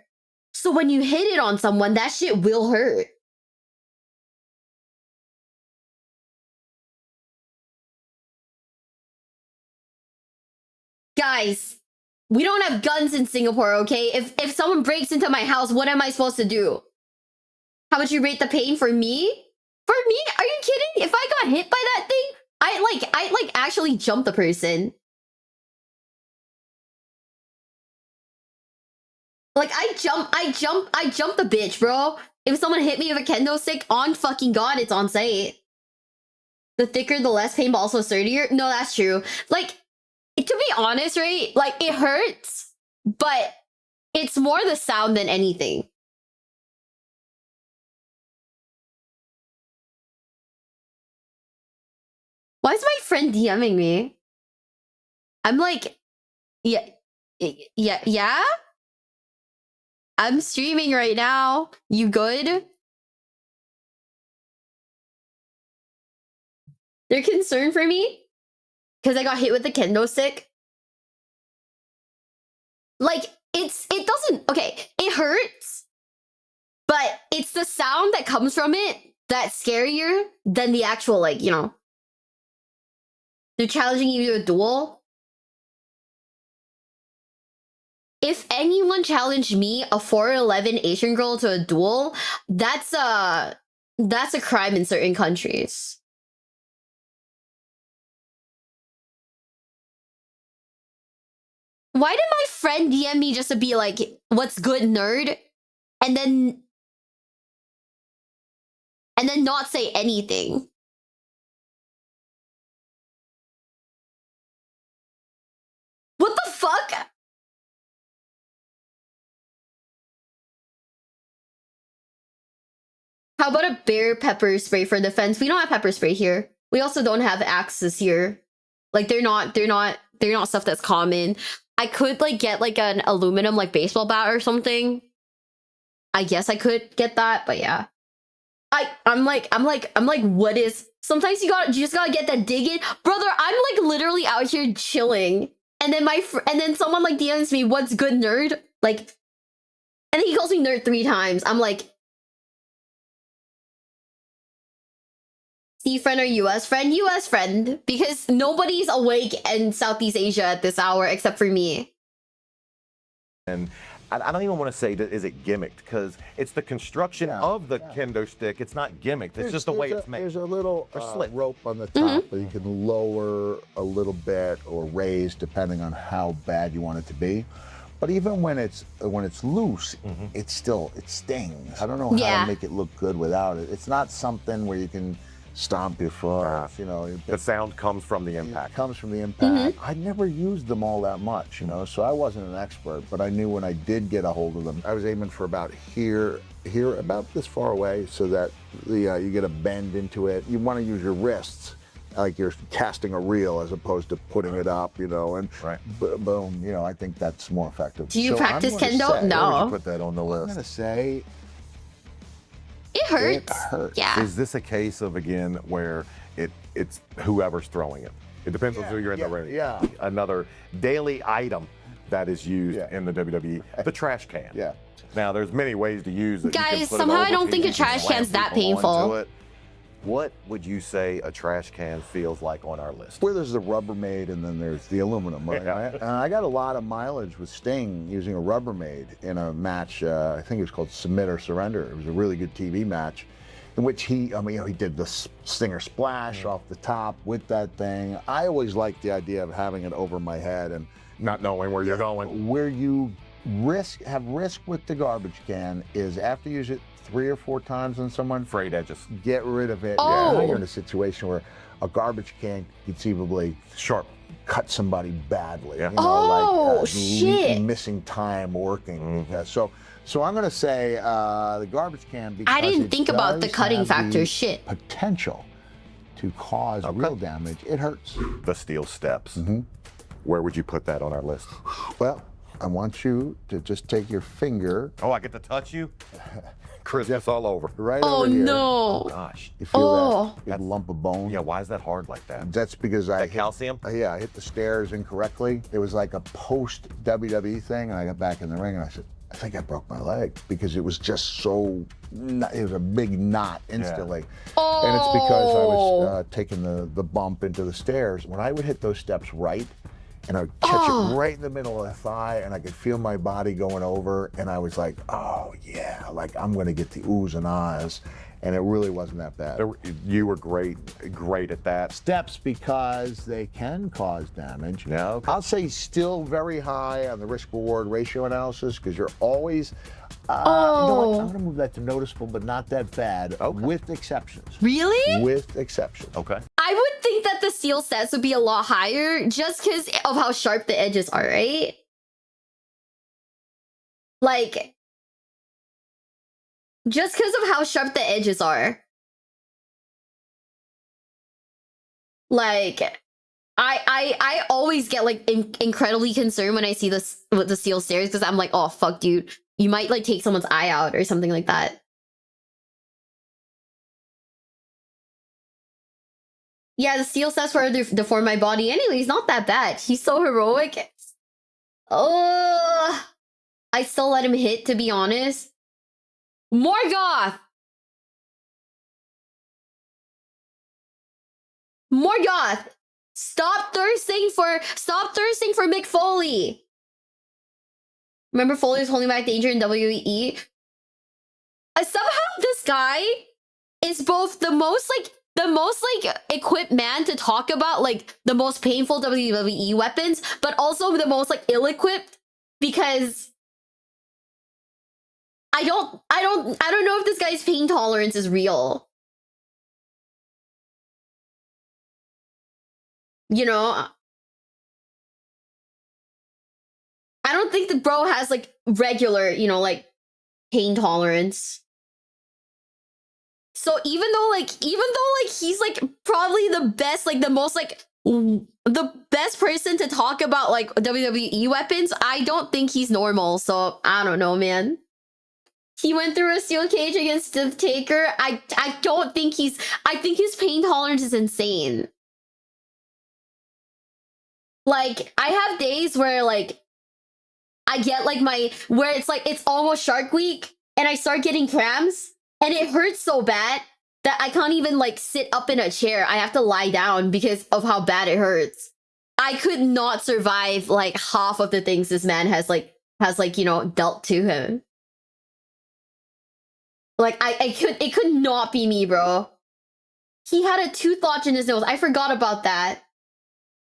So when you hit it on someone, that shit will hurt. Guys, we don't have guns in Singapore, okay? If someone breaks into my house, what am I supposed to do? How would you rate the pain for me? For me? Are you kidding? If I got hit by that thing, I actually jump the person. Like I jump the bitch, bro. If someone hit me with a kendo stick, on fucking God, it's on site. The thicker, the less pain, but also sturdier. No, that's true. Like, to be honest, right? Like, it hurts, but it's more the sound than anything. Why is my friend DMing me? I'm like, yeah? I'm streaming right now. You good? They're concerned for me? Because I got hit with the kendo stick? Like, it doesn't, okay, it hurts, but it's the sound that comes from it that's scarier than the actual, like, you know, they're challenging you to a duel. If anyone challenged me, a 4'11" Asian girl, to a duel, that's a crime in certain countries. Why did my friend DM me just to be like, what's good, nerd? And then not say anything? What the fuck? How about a bear pepper spray for defense? We don't have pepper spray here. We also don't have axes here. Like they're not stuff that's common. I could like get like an aluminum like baseball bat or something. I guess I could get that, but yeah. I'm like, what is? Sometimes you just gotta get that dig in, brother. I'm like literally out here chilling, and then someone like DMs me, "What's good, nerd?" Like, and then he calls me nerd 3 times. I'm like, C friend or US friend? US friend, because nobody's awake in Southeast Asia at this hour except for me. And I don't even want to say, is it gimmicked? Because it's the construction of the kendo stick. It's not gimmicked. It's just the way it's made. There's a little slit rope on the top that you can lower a little bit or raise depending on how bad you want it to be. But even when it's loose, it stings. I don't know how to make it look good without it. It's not something where you can stomp your foot. You know, the sound comes from the impact. It comes from the impact. I never used them all that much, you know, so I wasn't an expert. But I knew when I did get a hold of them, I was aiming for about here, about this far away, so that you get a bend into it. You want to use your wrists like you're casting a reel as opposed to putting it up, you know, and boom, you know, I think that's more effective. Do you practice kendo? No. Put that on the list. I'm gonna say it hurts. It hurts. Yeah. Is this a case of, again, where it's whoever's throwing it? It depends on who you're in the ring. Yeah. Another daily item that is used in the WWE, the trash can. Yeah. Now, there's many ways to use it. Guys, somehow I don't think a trash can's that painful. What would you say a trash can feels like on our list? Where there's the Rubbermaid and then there's the aluminum, right? I got a lot of mileage with Sting using a Rubbermaid in a match. I think it was called Submit or Surrender. It was a really good TV match in which he did the Stinger splash off the top with that thing. I always liked the idea of having it over my head and not knowing where you're going. Where you have risk with the garbage can is after you use it 3 or 4 times on someone, frayed edges. Get rid of it. Now you're in a situation where a garbage can conceivably cut somebody badly. You know, shit! Missing time working. So I'm gonna say the garbage can, because I didn't think about the cutting factor. Shit. Potential to cause real damage. It hurts. The steel steps. Where would you put that on our list? Well, I want you to just take your finger. Oh, I get to touch you? Christmas all over. Right over here. No. Oh, gosh. You feel that lump of bone? Yeah, why is that hard like that? That's because I calcium? I hit the stairs incorrectly. It was like a post WWE thing, and I got back in the ring and I said, I think I broke my leg, because it was just so, it was a big knot instantly. And it's because I was taking the bump into the stairs. When I would hit those steps right, and I would catch it right in the middle of the thigh, and I could feel my body going over, and I was like, oh yeah, like I'm gonna get the oohs and ahs, and it really wasn't that bad. You were great at that. Steps, because they can cause damage. No. I'll say still very high on the risk-reward ratio analysis, because you're always, you know what? I'm gonna move that to noticeable, but not that bad, with exceptions. Really? With exceptions. Okay. I would think that the steel sets would be a lot higher just because of how sharp the edges are, right? Like, just because of how sharp the edges are. Like, I always get like incredibly concerned when I see this with the steel stairs, because I'm like, oh fuck, dude, you might like take someone's eye out or something like that. Yeah, the steel sets for deform my body. Anyways, not that bad. He's so heroic. Oh, I still let him hit, to be honest. Morgoth! Morgoth! Stop thirsting for Mick Foley! Remember Foley was holding back danger in WWE? Somehow this guy is both the most equipped man to talk about like the most painful WWE weapons, but also the most like ill-equipped, because I don't know if this guy's pain tolerance is real. You know, I don't think the bro has like regular, you know, like pain tolerance. So even though he's like probably the best, like the most like the best person to talk about like WWE weapons, I don't think he's normal. So I don't know, man. He went through a steel cage against the Taker. I think his pain tolerance is insane. Like, I have days where like I get like where it's like it's almost Shark Week and I start getting cramps and it hurts so bad that I can't even like sit up in a chair. I have to lie down because of how bad it hurts. I could not survive like half of the things this man has you know, dealt to him. Like it could not be me, bro. He had a tooth lodge in his nose. I forgot about that.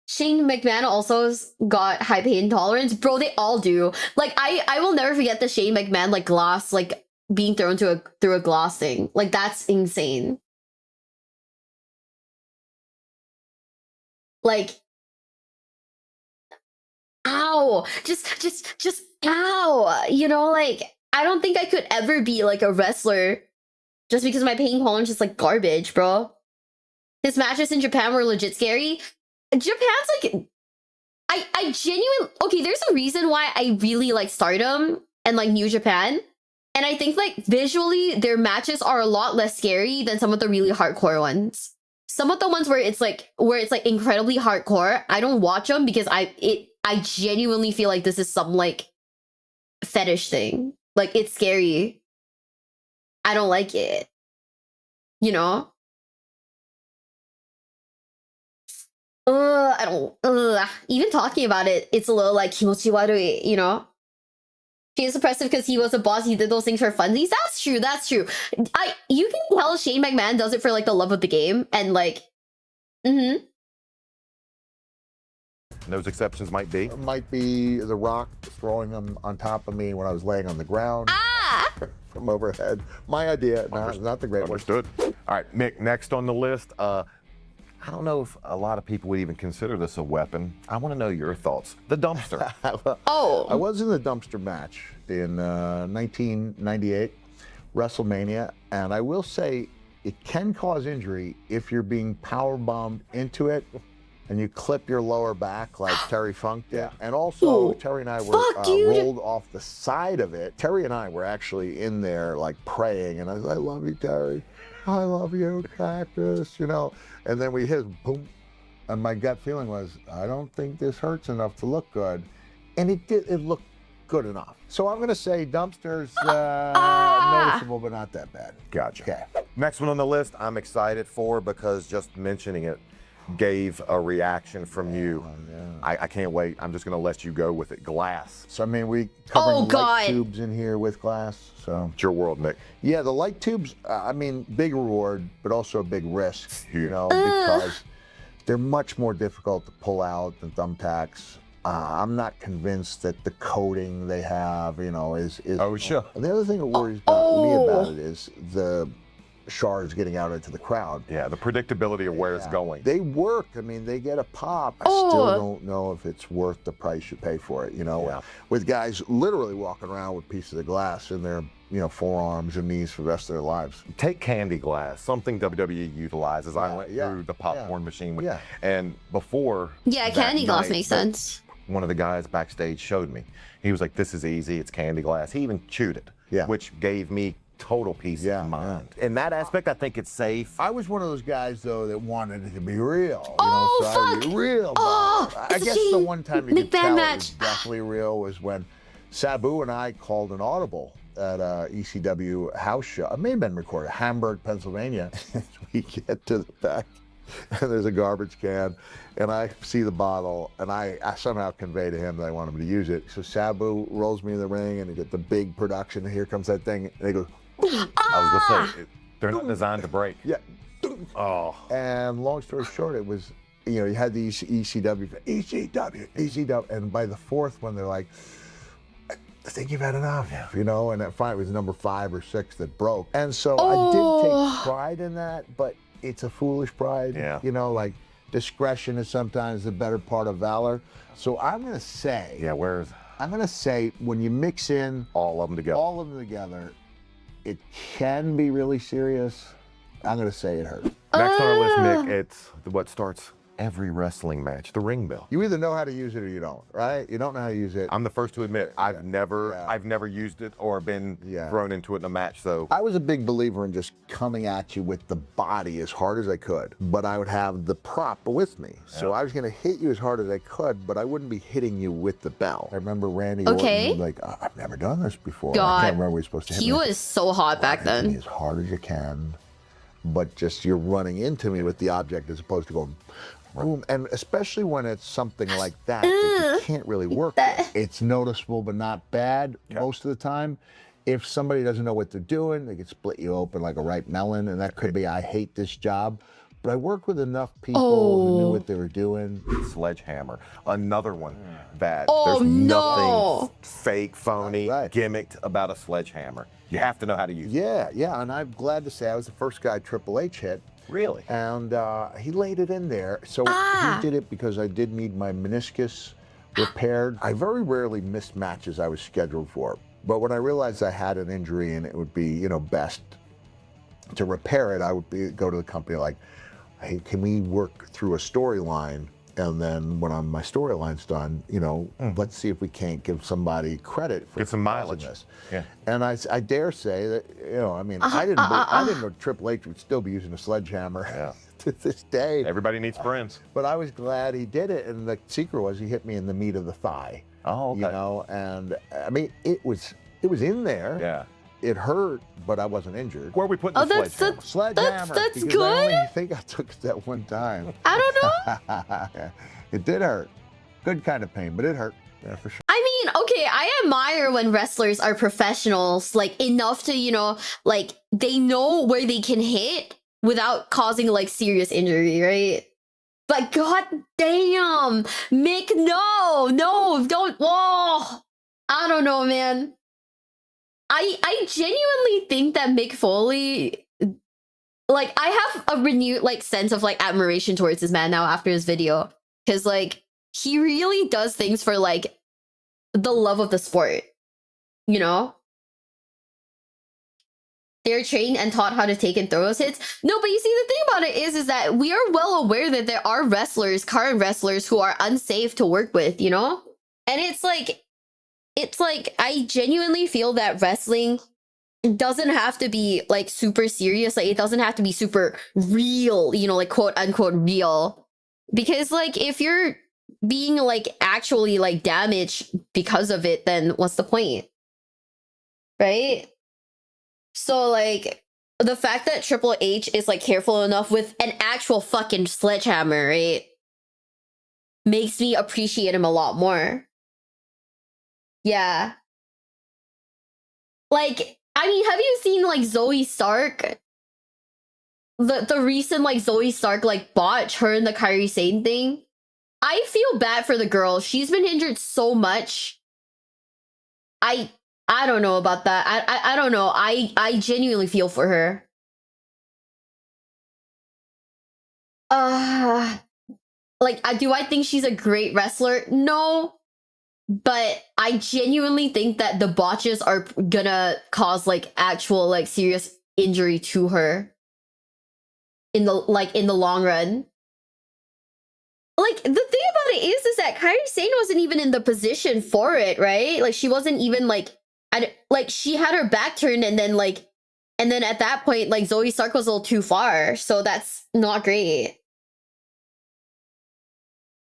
Shane McMahon also got high pain tolerance. Bro, they all do. Like, I will never forget the Shane McMahon, like, glass, like, being thrown through a glass thing. Like, that's insane. Like, ow. Just, ow. You know, like, I don't think I could ever be, like, a wrestler just because my pain tolerance is, like, garbage, bro. His matches in Japan were legit scary. Japan's like, I genuinely, okay, there's a reason why I really like Stardom and like New Japan. And I think like visually their matches are a lot less scary than some of the really hardcore ones. Some of the ones where it's like incredibly hardcore, I don't watch them because I genuinely feel like this is some like fetish thing. Like it's scary. I don't like it. You know? I don't, even talking about it, it's a little like kimochi warui, you know? He is oppressive because he was a boss, he did those things for funsies. That's true. You can tell Shane McMahon does it for like the love of the game and like, Those exceptions might be? It might be The Rock throwing them on top of me when I was laying on the ground. From overhead. My idea, not the great one. Understood. All right, Mick, next on the list, I don't know if a lot of people would even consider this a weapon. I want to know your thoughts. The dumpster. Oh. I was in the dumpster match in 1998, WrestleMania, and I will say it can cause injury if you're being power bombed into it and you clip your lower back like Terry Funk did. And also, Terry and I were rolled off the side of it. Terry and I were actually in there like praying, and I was like, I love you, Terry. I love you, Cactus, you know. And then we hit, boom. And my gut feeling was, I don't think this hurts enough to look good. And it did, it looked good enough. So I'm gonna say dumpsters, noticeable, but not that bad. Gotcha. Okay. Next one on the list, I'm excited for because just mentioning it gave a reaction from you. I can't wait. I'm just gonna let you go with it. Glass. So I mean, we covering light tubes in here with glass. So it's your world, Nick. Yeah, the light tubes. I mean, big reward, but also a big risk. You know, because they're much more difficult to pull out than thumbtacks. I'm not convinced that the coating they have, you know, is. Oh sure. And the other thing that worries me about it is the shards getting out into the crowd. Yeah, the predictability of where it's going. They work. I mean, they get a pop. I still don't know if it's worth the price you pay for it, you know, with guys literally walking around with pieces of glass in their, you know, forearms and knees for the rest of their lives. Take candy glass, something WWE utilizes. I went through the popcorn machine with, and before candy glass makes sense. One of the guys backstage showed me. He was like, this is easy, it's candy glass. He even chewed it, which gave me total peace of mind. In that aspect, I think it's safe. I was one of those guys, though, that wanted it to be real. You know, so I was real. I guess the one time you could tell it was definitely real was when Sabu and I called an audible at a ECW house show. It may have been recorded, Hamburg, Pennsylvania. We get to the back, and there's a garbage can, and I see the bottle, and I somehow convey to him that I want him to use it. So Sabu rolls me in the ring, and you get the big production, and here comes that thing, and they go, boom. I was gonna say, they're not designed to break. Yeah. And long story short, it was, you know, you had the ECW, and by the fourth one, they're like, I think you've had enough, you know, and finally it was number 5 or 6 that broke. And so I did take pride in that, but it's a foolish pride. You know, like discretion is sometimes the better part of valor. So I'm gonna say, I'm gonna say when you mix in all of them together, it can be really serious. I'm gonna say it hurts. Next on our list, Mick, it's what starts every wrestling match, the ring bell. You either know how to use it or you don't, right? You don't know how to use it. I'm the first to admit, I've never used it or been thrown into it in a match, so. I was a big believer in just coming at you with the body as hard as I could, but I would have the prop with me. So I was gonna hit you as hard as I could, but I wouldn't be hitting you with the bell. I remember Randy Orton was like, I've never done this before. I can't remember what he was supposed to hit me. He was so hot back then. Hit me as hard as you can. but just you're running into me with the object as opposed to going boom. And especially when it's something like that that you can't really work with. It's noticeable but not bad most of the time. If somebody doesn't know what they're doing, they could split you open like a ripe melon, and that could be, I hate this job. But I worked with enough people who knew what they were doing. Sledgehammer, another one bad. Oh, There's no. nothing fake, phony, gimmicked about a sledgehammer. You have to know how to use it. Yeah, and I'm glad to say I was the first guy Triple H hit. Really? And he laid it in there. So he did it because I did need my meniscus repaired. I very rarely missed matches I was scheduled for. But when I realized I had an injury and it would be, you know, best to repair it, I would go to the company like, hey, can we work through a storyline? And then when my storyline's done, you know, let's see if we can't give somebody credit for get some mileage. This. Yeah. And I dare say that, you know, I mean, I didn't know Triple H would still be using a sledgehammer to this day. Everybody needs friends. But I was glad he did it. And the secret was he hit me in the meat of the thigh. Oh, okay. You know, and I mean, it was in there. Yeah. It hurt, but I wasn't injured. Where are we putting the sledgehammer? Sledgehammer. That's because good. I think I took it that one time. I don't know. It did hurt. Good kind of pain, but it hurt. Yeah, for sure. I mean, okay, I admire when wrestlers are professionals, like enough to, you know, like they know where they can hit without causing like serious injury, right? But god damn, Mick, no, don't, whoa. I don't know, man. I genuinely think that Mick Foley, like, I have a renewed like sense of like admiration towards this man now after his video, because like he really does things for like the love of the sport, you know? They're trained and taught how to take and throw those hits. No, but you see, the thing about it is that we are well aware that there are wrestlers, current wrestlers, who are unsafe to work with, you know? And it's like I genuinely feel that wrestling doesn't have to be like super serious. Like, it doesn't have to be super real, you know, like quote unquote real. Because like if you're being like actually like damaged because of it, then what's the point? Right? So like the fact that Triple H is like careful enough with an actual fucking sledgehammer, right, makes me appreciate him a lot more. Yeah. Like, I mean, have you seen like Zoe Stark? The recent like Zoe Stark like botch, her and the Kairi Sane thing. I feel bad for the girl. She's been injured so much. I don't know about that. I don't know. I genuinely feel for her. Like, do I think she's a great wrestler? No. But I genuinely think that the botches are gonna cause like actual like serious injury to her in the long run. Like, the thing about it is that Kairi Sane wasn't even in the position for it, right? Like, she wasn't even like, she had her back turned, and then at that point, like, Zoe Stark was a little too far, so that's not great.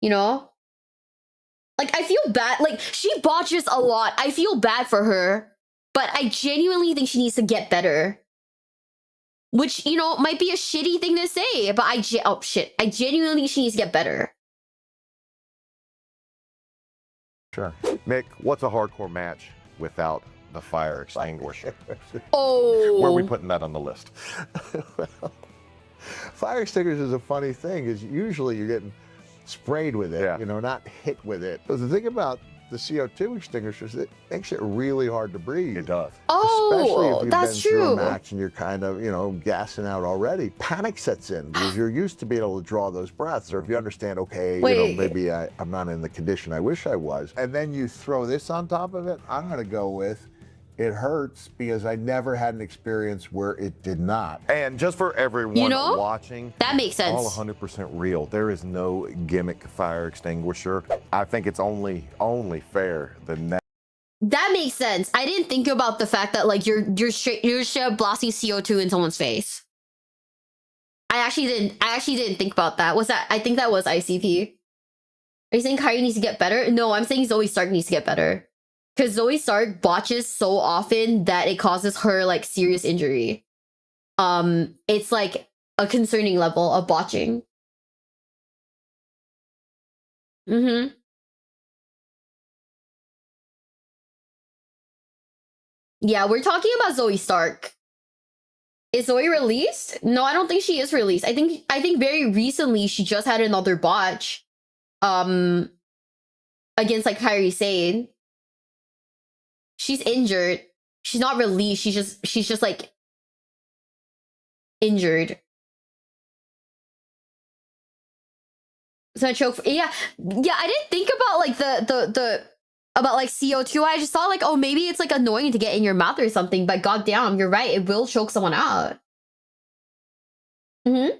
You know? Like, I feel bad, like, she botches a lot. I feel bad for her, but I genuinely think she needs to get better. Which, you know, might be a shitty thing to say, but I genuinely think she needs to get better. Sure. Mick, what's a hardcore match without the fire extinguisher? Oh. Where are we putting that on the list? Fire extinguisher is a funny thing, is usually you're getting sprayed with it, you know, not hit with it. But the thing about the CO2 extinguishers, it makes it really hard to breathe. It does. Especially if Oh, you've that's been through a true. match and you're kind of, you know, gassing out already. Panic sets in because you're used to being able to draw those breaths. Or if you understand, okay, you know, maybe I'm not in the condition I wish I was. And then you throw this on top of it, I'm going to go with it hurts because I never had an experience where it did not. And just for everyone You know, watching, that makes sense. all 100% real. There is no gimmick fire extinguisher. I think it's only fair That makes sense. I didn't think about the fact that like you're straight up blasting CO2 in someone's face. I actually didn't think about that. I think that was ICP. Are you saying Kairi needs to get better? No, I'm saying Zoe Stark needs to get better. Because Zoe Stark botches so often that it causes her like serious injury. It's like a concerning level of botching. Mm-hmm. Yeah, we're talking about Zoe Stark. Is Zoe released? No, I don't think she is released. I think very recently she just had another botch. Against like Kairi Sane. She's injured. She's not released. She's just like injured. So I choke. Yeah. I didn't think about like the about like CO2. I just thought like, oh, maybe it's like annoying to get in your mouth or something. But goddamn, you're right. It will choke someone out. Mm-hmm.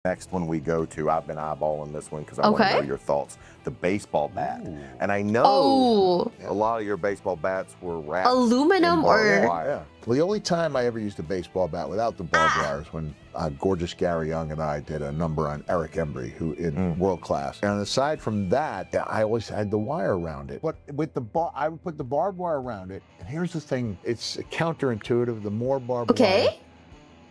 Next one we go to, I've been eyeballing this one because I want to know your thoughts. The baseball bat. Ooh. And I know a lot of your baseball bats were wrapped aluminum or yeah. Well, the only time I ever used a baseball bat without the barbed wire is when gorgeous Gary Young and I did a number on Eric Embry, who in world class. And aside from that, I always had the wire around it. But with the I would put the barbed wire around it. And here's the thing: it's counterintuitive. The more barbed wire,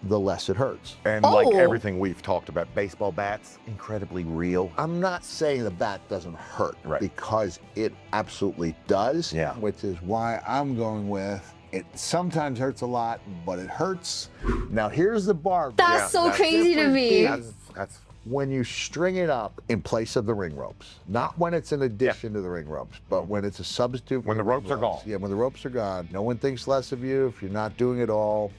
the less it hurts. And like everything we've talked about, baseball bats, incredibly real. I'm not saying the bat doesn't hurt, because it absolutely does, which is why I'm going with it sometimes hurts a lot, but it hurts. Now here's the barb. That's so crazy to me. That's when you string it up in place of the ring ropes. Not when it's in addition to the ring ropes, but when it's a substitute. When the ropes are gone. Yeah, when the ropes are gone. No one thinks less of you if you're not doing it all.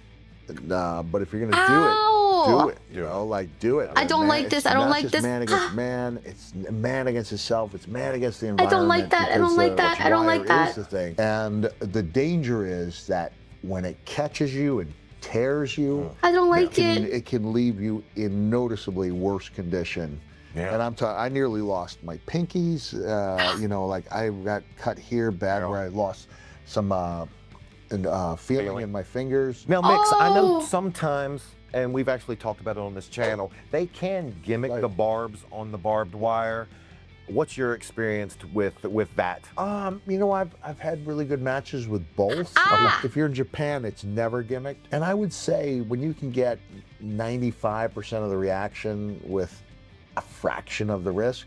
But if you're gonna do it. You know, like do it. I don't like this. I don't like this. Man against man. It's man against itself. It's man against the environment. I don't like that. I don't like that. I don't like that. Is the thing. And the danger is that when it catches you and tears you, I don't like it. It can leave you in noticeably worse condition. Yeah. And I'm talking. I nearly lost my pinkies. You know, like I got cut here bad where I lost some. Feeling in my fingers. Now, Mix, I know sometimes, and we've actually talked about it on this channel, they can gimmick the barbs on the barbed wire. What's your experience with that? You know, I've had really good matches with both. If you're in Japan, it's never gimmicked. And I would say when you can get 95% of the reaction with a fraction of the risk,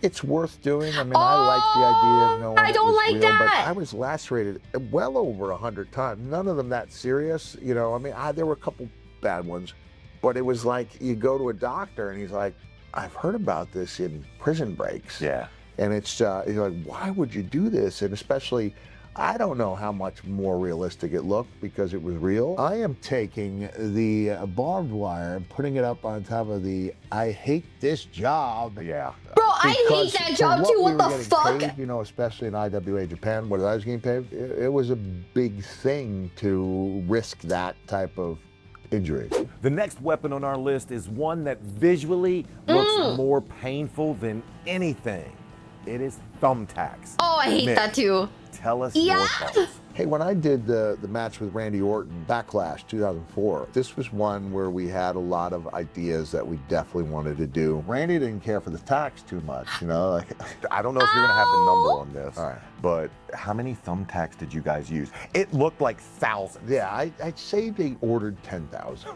it's worth doing. I mean, I like the idea of knowing I don't like real, that. But I was lacerated well over 100 times. None of them that serious. You know, I mean, there were a couple bad ones, but it was like you go to a doctor and he's like, I've heard about this in Prison Breaks. Yeah. And it's you're like, why would you do this? And especially, I don't know how much more realistic it looked because it was real. I am taking the barbed wire and putting it up on top of the I hate this job. Yeah. Bro, I hate that job too. What the fuck? Paid, you know, especially in IWA Japan, what I was getting paid, it was a big thing to risk that type of injury. The next weapon on our list is one that visually looks more painful than anything. It is thumbtacks. Oh, I hate that too. Tell us your thoughts. Hey, when I did the match with Randy Orton, Backlash 2004, this was one where we had a lot of ideas that we definitely wanted to do. Randy didn't care for the tax too much, you know? Like, I don't know if you're gonna have the number on this, but how many thumbtacks did you guys use? It looked like thousands. Yeah, I'd say they ordered 10,000.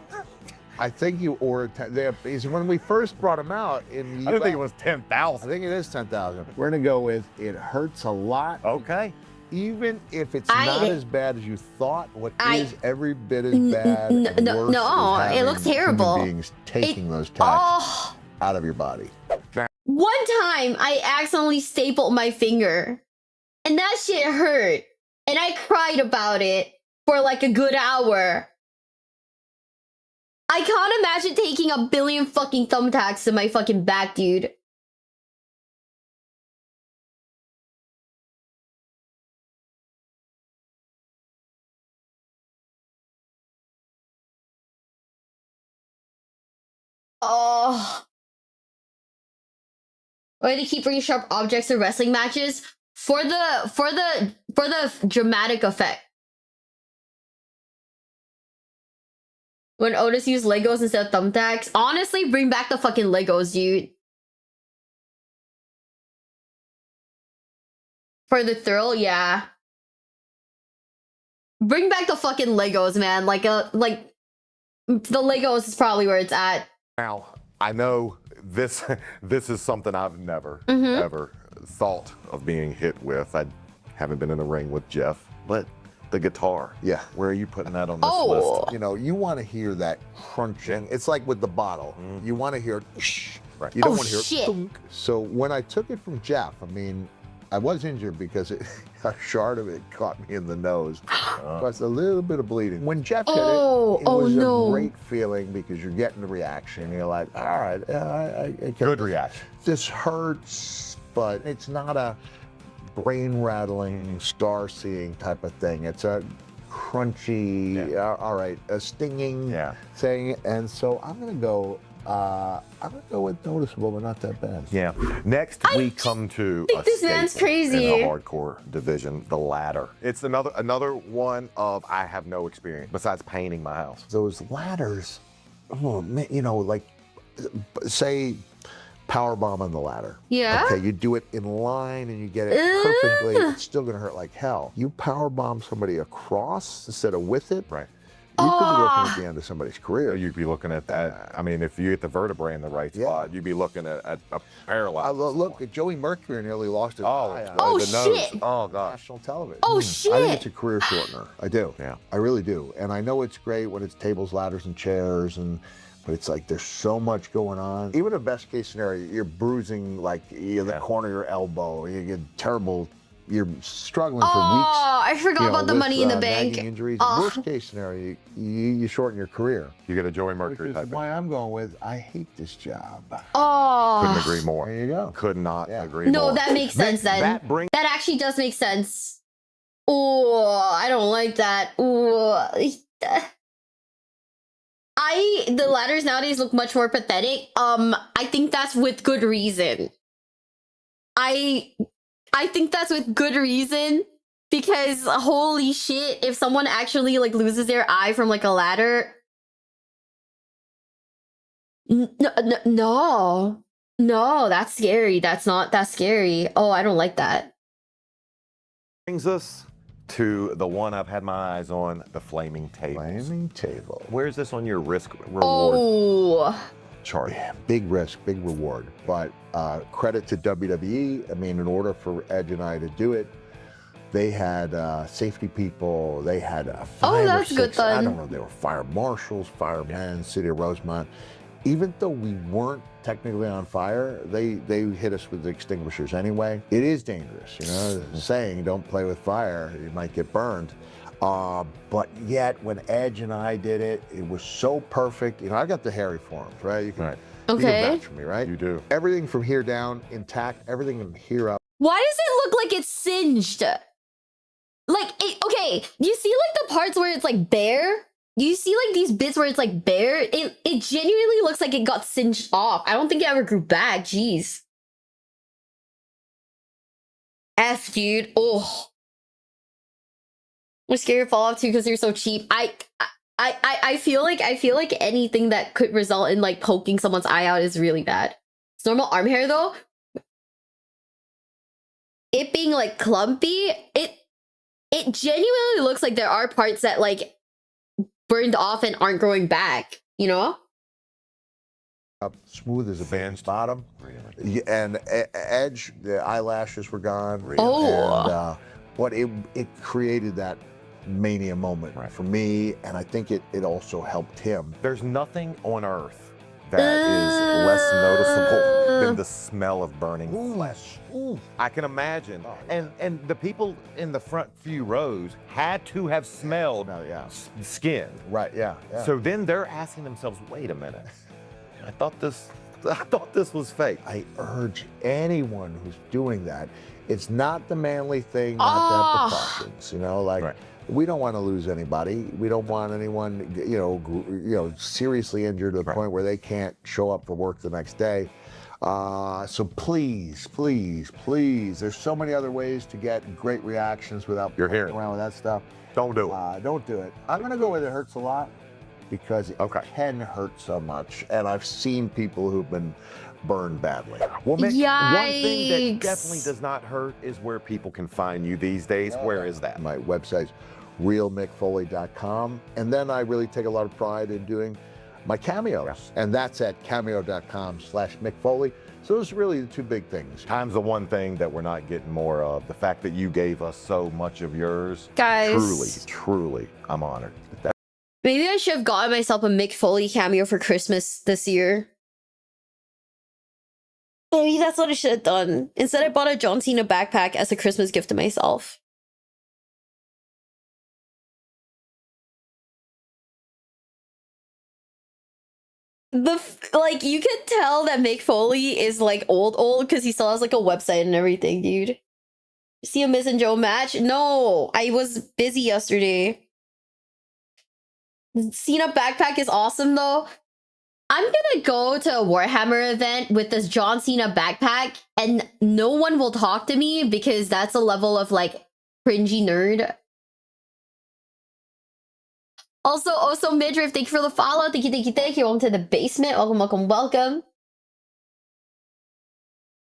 I think you ordered 10. Because when we first brought them out in the I didn't think it was 10,000. I think it is 10,000. We're gonna go with it hurts a lot. Okay. Even if it's not as bad as you thought, what is every bit as bad and worse is it looks terrible. Human beings taking those tacks out of your body. One time, I accidentally stapled my finger, and that shit hurt, and I cried about it for like a good hour. I can't imagine taking 1 billion fucking thumbtacks to my fucking back, dude. Oh. Why do they keep bringing sharp objects to wrestling matches? For the dramatic effect. When Otis used Legos instead of thumbtacks. Honestly, bring back the fucking Legos, dude. For the thrill, yeah. Bring back the fucking Legos, man. Like the Legos is probably where it's at. Now, I know this is something I've never, Mm-hmm. ever thought of being hit with. I haven't been in the ring with Jeff, but the guitar. Yeah. Where are you putting that on this Oh. list? You know, you want to hear that crunching. It's like with the bottle. You want to hear shh. Right. You don't Oh, want to hear shit. thunk. So when I took it from Jeff, I mean, I was injured because a shard of it caught me in the nose. Caused a little bit of bleeding. When Jeff did it was no. a great feeling because you're getting the reaction. You're like, all right, I Good reaction. this hurts, but it's not a brain rattling, star seeing type of thing. It's a crunchy, all right, a stinging thing. And so I'm gonna go with noticeable, but not that bad. Yeah. Next, we come to think this man's staple crazy. in the hardcore division, the ladder. It's another one of I have no experience besides painting my house. Those ladders, oh man, you know, like say power bomb on the ladder. Yeah. Okay, you do it in line and you get it perfectly. It's still gonna hurt like hell. You power bomb somebody across instead of with it. Right. You could be looking at the end of somebody's career. You'd be looking at that. I mean, if you hit the vertebrae in the right spot, you'd be looking at a paralyzed. Look at Joey Mercury nearly lost his eye on Oh, the nose. shit. Oh, gosh. National television. Oh, I think shit. it's a career shortener. I do. Yeah. I really do. And I know it's great when it's tables, ladders, and chairs, but it's like there's so much going on. Even a best case scenario, you're bruising like the corner of your elbow. You get terrible. You're struggling for weeks. Oh, I forgot about the with, money in the nagging bank. Injuries. Oh. Worst case scenario, you shorten your career. You get a Joey Mercury Which type is of. why I'm going with I hate this job. Oh. Couldn't agree more. There you go. Could not agree more. No, that makes sense then. That actually does make sense. Oh, I don't like that. The ladders nowadays look much more pathetic. I think that's with good reason. I think that's with good reason because holy shit, if someone actually like loses their eye from like a ladder, no, that's scary. That's scary. Oh, I don't like that. Brings us to the one I've had my eyes on, the flaming table. Flaming table. Where's this on your risk reward chart? Yeah, big risk, big reward. But credit to WWE. I mean, in order for Edge and I to do it, they had safety people. They had five or that's good six. I then. don't know. They were fire marshals, firemen, City of Rosemont. Even though we weren't technically on fire, they hit us with extinguishers anyway. It is dangerous, you know. The saying, "Don't play with fire; you might get burned." But yet, when Edge and I did it, it was so perfect. You know, I got the hairy forms, right? You can, you Okay. can vouch for me, right? You do. Everything from here down intact. Everything from here up. Why does it look like it's singed? Like, okay, you see like the parts where it's like bare? You see like these bits where it's like bare? It genuinely looks like it got singed off. I don't think it ever grew back. Jeez. F, dude. Oh. I'm scared of Fallout 2 because they're so cheap. I feel like anything that could result in like poking someone's eye out is really bad. It's normal arm hair though. It being like clumpy, it genuinely looks like there are parts that like burned off and aren't growing back, you know? Up smooth as a band's bottom. Really? And Edge, the eyelashes were gone. Really? Oh. And but it created that mania moment for me, and I think it also helped him. There's nothing on earth that is less noticeable than the smell of burning flesh. I can imagine. And the people in the front few rows had to have smelled skin. Right, yeah. So then they're asking themselves, wait a minute. I thought this was fake. I urge anyone who's doing that, it's not the manly thing not to have precautions. You know, like we don't want to lose anybody. We don't want anyone, you know, seriously injured to the point where they can't show up for work the next day. So please, please, please, there's so many other ways to get great reactions without You're hearing around with that stuff. Don't do it. Don't do it. I'm gonna go with it hurts a lot because it can hurt so much, and I've seen people who've been burned badly. Well, Mick, one thing that Yikes. definitely does not hurt is where people can find you these days. Where is that? My website's realmickfoley.com. And then I really take a lot of pride in doing my cameos. And that's at cameo.com/mickfoley. So those are really the two big things. Time's the one thing that we're not getting more of. The fact that you gave us so much of yours. Guys. Truly, I'm honored. Maybe I should have gotten myself a Mick Foley cameo for Christmas this year. Maybe that's what I should have done. Instead, I bought a John Cena backpack as a Christmas gift to myself. Like, you can tell that Mick Foley is like old because he still has like a website and everything, dude. See a Miz and Joe match? No, I was busy yesterday. Cena backpack is awesome though. I'm gonna go to a Warhammer event with this John Cena backpack and no one will talk to me because that's a level of like cringy nerd. Also, Midriff, thank you for the follow. Thank you. Welcome to the basement. Welcome.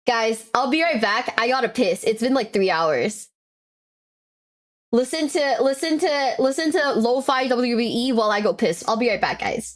Guys, I'll be right back. I gotta piss. It's been like 3 hours. Listen to lo-fi WWE while I go piss. I'll be right back, guys.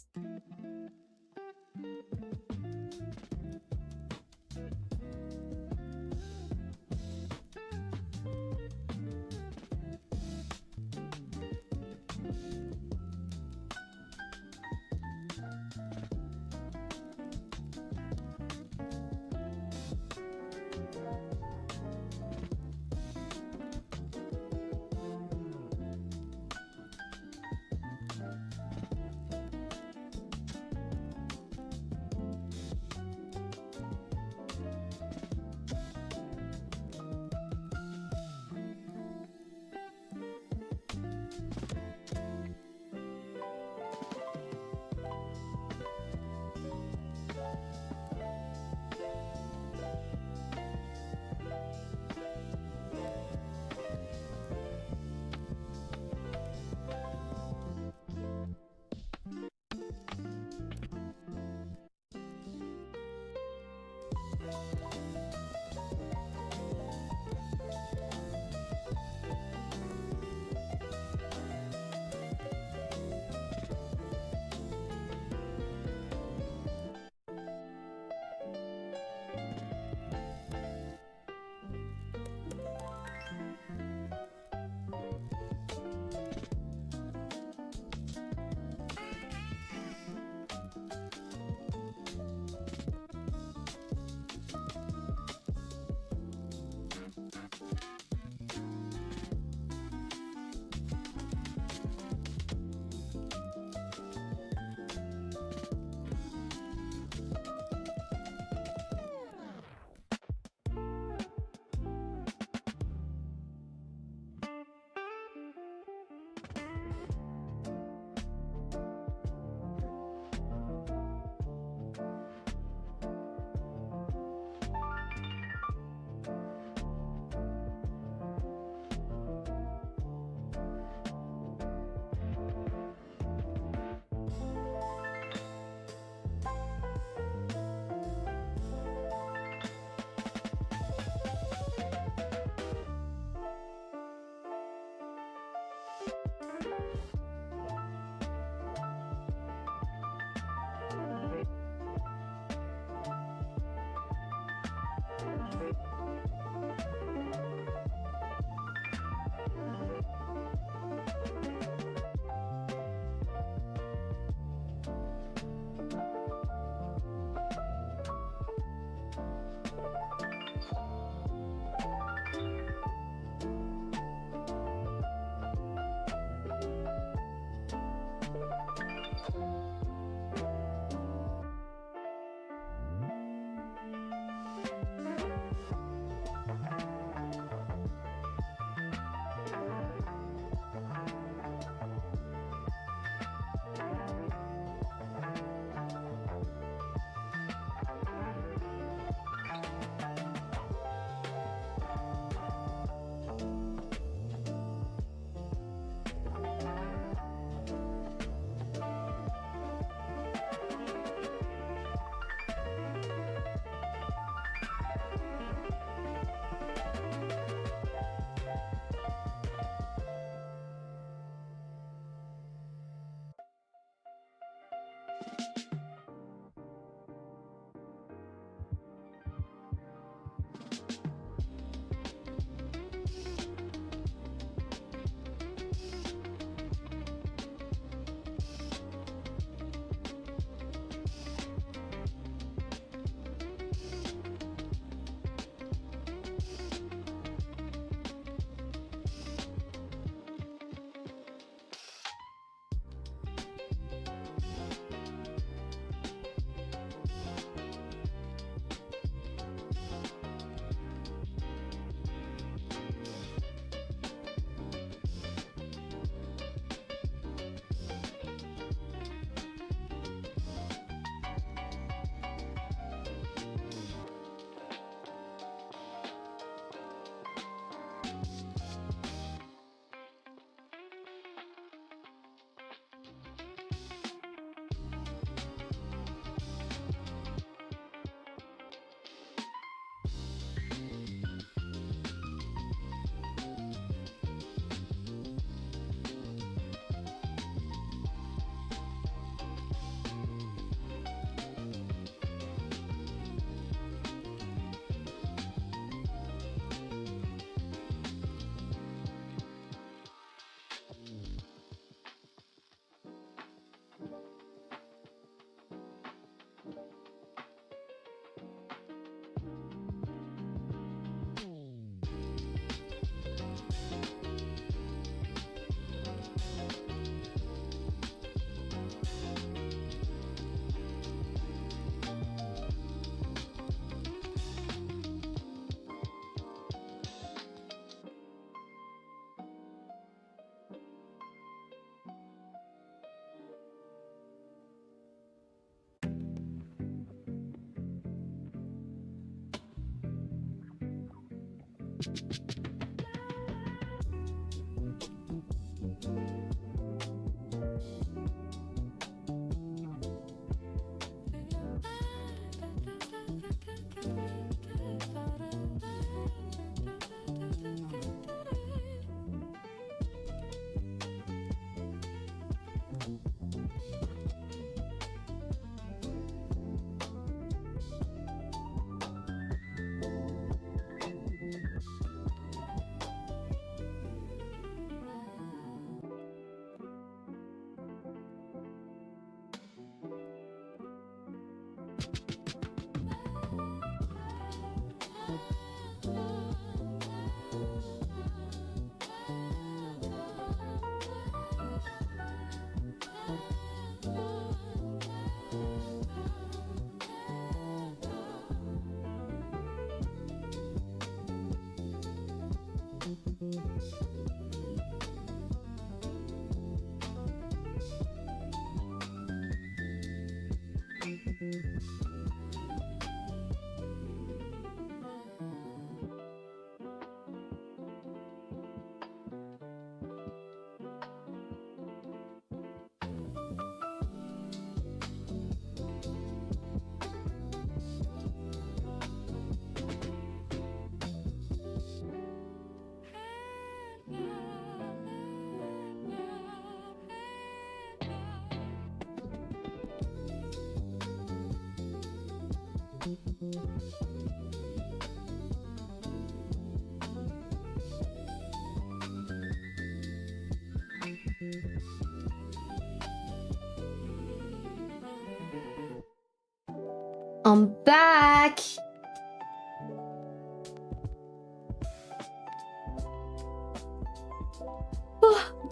I'm back.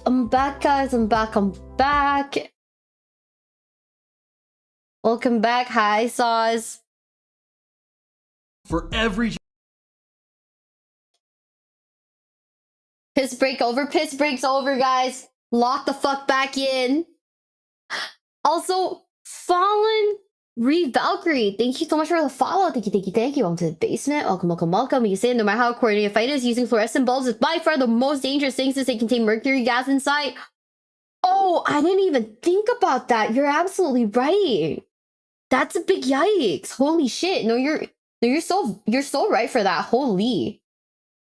I'm back, guys. I'm back. Welcome back. Hi, Saws. For every Piss break's over, guys. Lock the fuck back in. Also, Fallen Valkyrie, thank you so much for the follow. Thank you. Welcome to the basement. Welcome. You say no matter how coordinated a fight is, using fluorescent bulbs is by far the most dangerous thing since they contain mercury gas inside. Oh, I didn't even think about that. You're absolutely right. That's a big yikes. Holy shit. No, you're so right for that. Holy.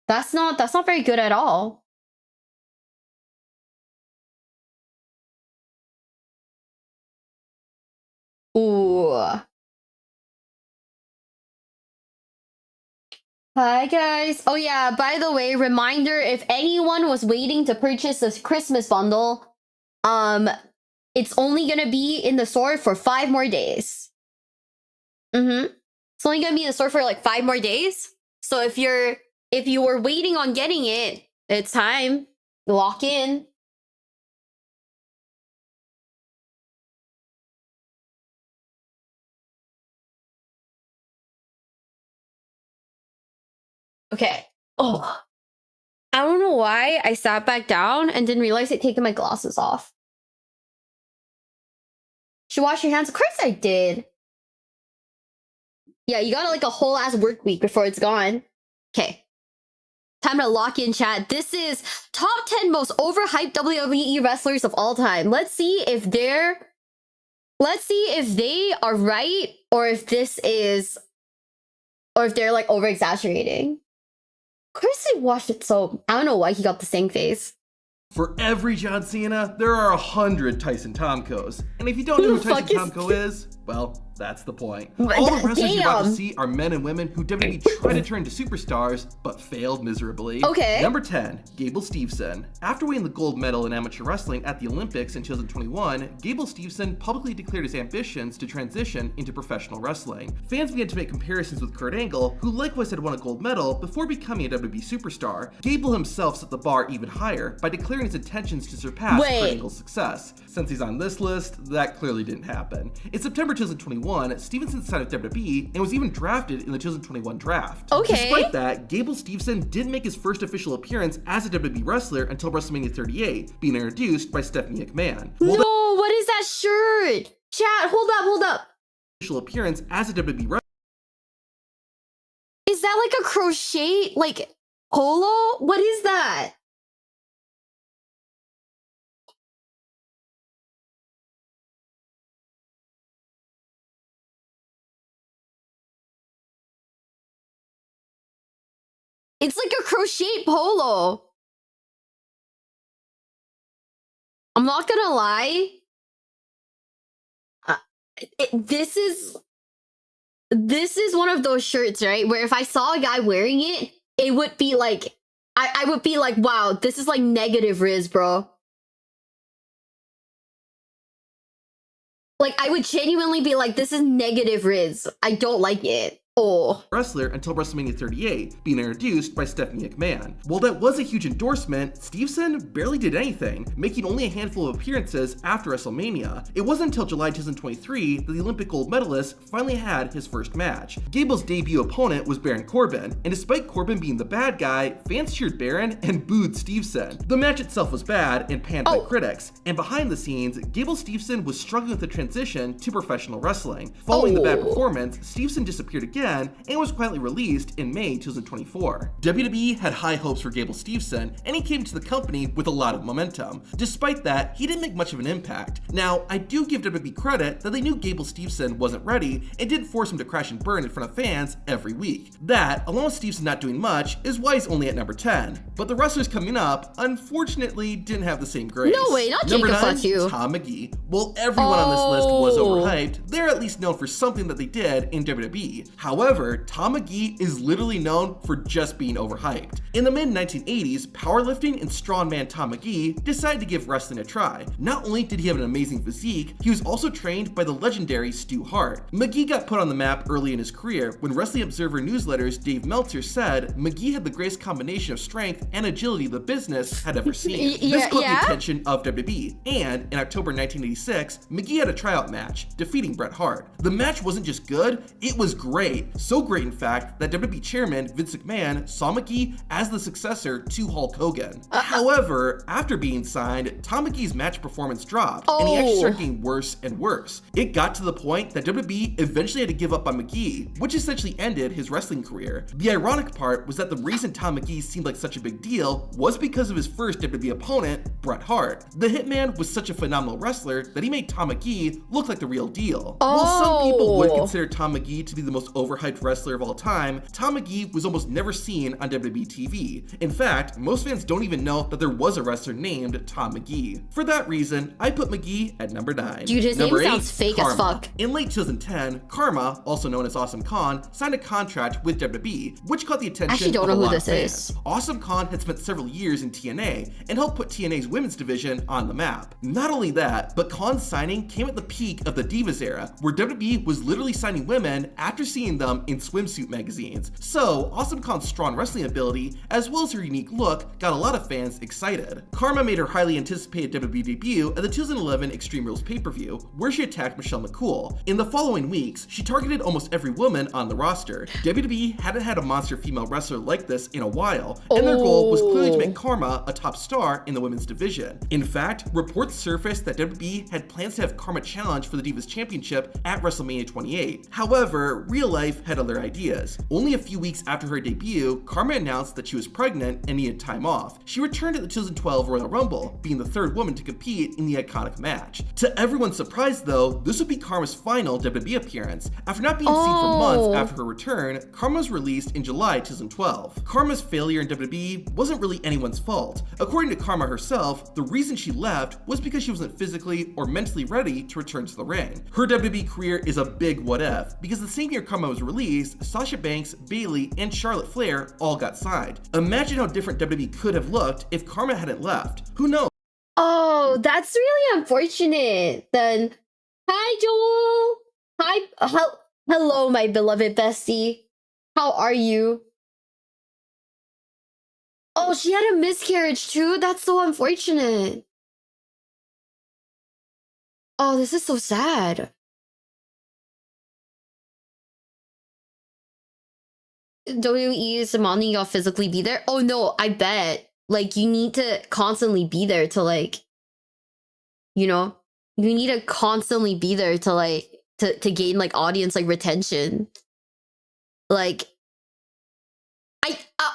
That's not very good at all. Ooh. Hi guys. Oh yeah, by the way, reminder, if anyone was waiting to purchase this Christmas bundle, it's only gonna be in the store for 5 more days. It's only gonna be in the store for like 5 more days. So if you were waiting on getting it, it's time. Lock in. Okay. Oh. I don't know why I sat back down and didn't realize I'd taken my glasses off. Should wash your hands? Of course I did. Yeah, you got like a whole ass work week before it's gone. Okay. Time to lock in, chat. This is top 10 most overhyped WWE wrestlers of all time. Let's see if they are right or if they're like over exaggerating. Of course I watched it, so I don't know why he got the same face. For every John Cena, there are 100 Tyson Tomkos. And if you don't know who Tyson Tomko is, well, that's the point. All the wrestlers you're about to see are men and women who WWE tried to turn into superstars, but failed miserably. Okay. Number 10, Gable Steveson. After winning the gold medal in amateur wrestling at the Olympics in 2021, Gable Steveson publicly declared his ambitions to transition into professional wrestling. Fans began to make comparisons with Kurt Angle, who likewise had won a gold medal before becoming a WWE superstar. Gable himself set the bar even higher by declaring his intentions to surpass Kurt Angle's success. Since he's on this list, that clearly didn't happen. In September 2021, Stevenson signed with WWE and was even drafted in the 2021 draft. Okay. Despite that, Gable Steveson didn't make his first official appearance as a WWE wrestler until WrestleMania 38, being introduced by Stephanie McMahon. No, what is that shirt? Chat, hold up. Official appearance as a WWE wrestler. Is that like a crochet? Like, Polo? What is that? It's like a crochet polo. I'm not gonna lie. This is one of those shirts, right? Where if I saw a guy wearing it, it would be like, I would be like, wow, this is like negative Riz, bro. Like, I would genuinely be like, this is negative Riz. I don't like it. Oh. Wrestler until WrestleMania 38, being introduced by Stephanie McMahon. While that was a huge endorsement, Stevenson barely did anything, making only a handful of appearances after WrestleMania. It wasn't until July 2023 that the Olympic gold medalist finally had his first match. Gable's debut opponent was Baron Corbin, and despite Corbin being the bad guy, fans cheered Baron and booed Stevenson. The match itself was bad and panned by critics, and behind the scenes, Gable Stevenson was struggling with the transition to professional wrestling. Following the bad performance, Stevenson disappeared again and was quietly released in May 2024. WWE had high hopes for Gable Stevenson, and he came to the company with a lot of momentum. Despite that, he didn't make much of an impact. Now, I do give WWE credit that they knew Gable Stevenson wasn't ready and didn't force him to crash and burn in front of fans every week. That, along with Stevenson not doing much, is why he's only at number 10. But the wrestlers coming up, unfortunately, didn't have the same grace. No way, not Number Jacob, 9, fuck you. Tom McGee. While everyone on this list was overhyped, they're at least known for something that they did in WWE. However, Tom McGee is literally known for just being overhyped. In the mid-1980s, powerlifting and strongman Tom McGee decided to give wrestling a try. Not only did he have an amazing physique, he was also trained by the legendary Stu Hart. McGee got put on the map early in his career when Wrestling Observer Newsletter's Dave Meltzer said McGee had the greatest combination of strength and agility the business had ever seen. This caught the attention of WWE, and in October 1986, McGee had a tryout match, defeating Bret Hart. The match wasn't just good, it was great. So great, in fact, that WWE chairman Vince McMahon saw McGee as the successor to Hulk Hogan. However, after being signed, Tom McGee's match performance dropped, and he actually started getting worse and worse. It got to the point that WWE eventually had to give up on McGee, which essentially ended his wrestling career. The ironic part was that the reason Tom McGee seemed like such a big deal was because of his first WWE opponent, Bret Hart. The Hitman was such a phenomenal wrestler that he made Tom McGee look like the real deal. While some people would consider Tom McGee to be the most overhyped wrestler of all time, Tom McGee was almost never seen on WWE TV. In fact, most fans don't even know that there was a wrestler named Tom McGee. For that reason, I put McGee at number 9. Dude, his Number name 8, sounds fake Karma. as fuck. In late 2010, Karma, also known as Awesome Khan, signed a contract with WWE, which caught the attention Actually don't of know a who lot of this fans. is. Awesome Khan had spent several years in TNA and helped put TNA's women's division on the map. Not only that, but Khan's signing came at the peak of the Divas era, where WWE was literally signing women after seeing them in swimsuit magazines. So, Awesome Khan's strong wrestling ability, as well as her unique look, got a lot of fans excited. Karma made her highly anticipated WWE debut at the 2011 Extreme Rules pay-per-view, where she attacked Michelle McCool. In the following weeks, she targeted almost every woman on the roster. WWE hadn't had a monster female wrestler like this in a while, and their goal was clearly to make Karma a top star in the women's division. In fact, reports surfaced that WWE had plans to have Karma challenge for the Divas Championship at WrestleMania 28. However, real life had other ideas. Only a few weeks after her debut, Karma announced that she was pregnant and needed time off. She returned at the 2012 Royal Rumble, being the third woman to compete in the iconic match. To everyone's surprise though, this would be Karma's final WWE appearance. After not being seen for months after her return, Karma was released in July 2012. Karma's failure in WWE wasn't really anyone's fault. According to Karma herself, the reason she left was because she wasn't physically or mentally ready to return to the ring. Her WWE career is a big what if, because the same year Karma was released, Sasha Banks, Bayley, and Charlotte Flair all got signed. Imagine how different WWE could have looked if Karma hadn't left. Who knows? Oh, that's really unfortunate. Then, hi Joel. Hi, hello, my beloved bestie. How are you? Oh, she had a miscarriage too. That's so unfortunate. Oh, this is so sad. WWE is demanding y'all physically be there. Oh no, I bet. Like, you need to constantly be there to, like, you know, you need to constantly be there to, like, to gain, like, audience, like, retention. Like,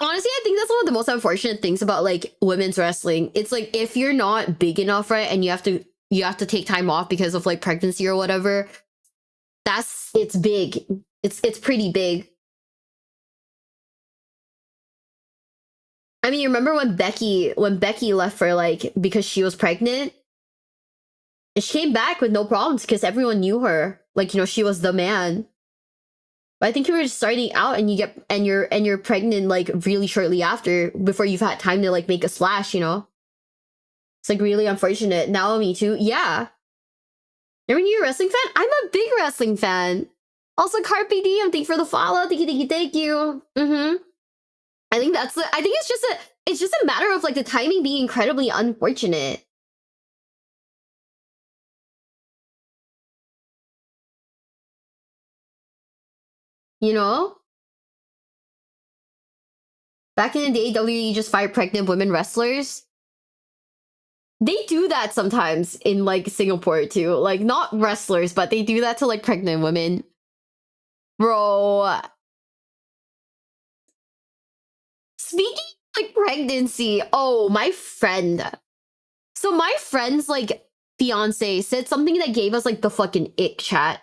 Honestly, I think that's one of the most unfortunate things about like women's wrestling. It's like if you're not big enough, right, and you have to take time off because of like pregnancy or whatever, it's big. It's pretty big. I mean, you remember when Becky left for like because she was pregnant? And she came back with no problems because everyone knew her. Like, you know, she was the man. But I think you were just starting out and you're pregnant like really shortly after before you've had time to like make a splash, you know? It's like really unfortunate. Naomi too. Yeah. Are you a wrestling fan? I'm a big wrestling fan. Also, Carpe Diem, thank you for the follow. Thank you, thank you. I think it's just a matter of like the timing being incredibly unfortunate. You know? Back in the day, WWE just fired pregnant women wrestlers. They do that sometimes in like Singapore too. Like not wrestlers, but they do that to like pregnant women. Bro. Speaking of, like pregnancy, oh, my friend. So my friend's like fiance said something that gave us like the fucking ick chat.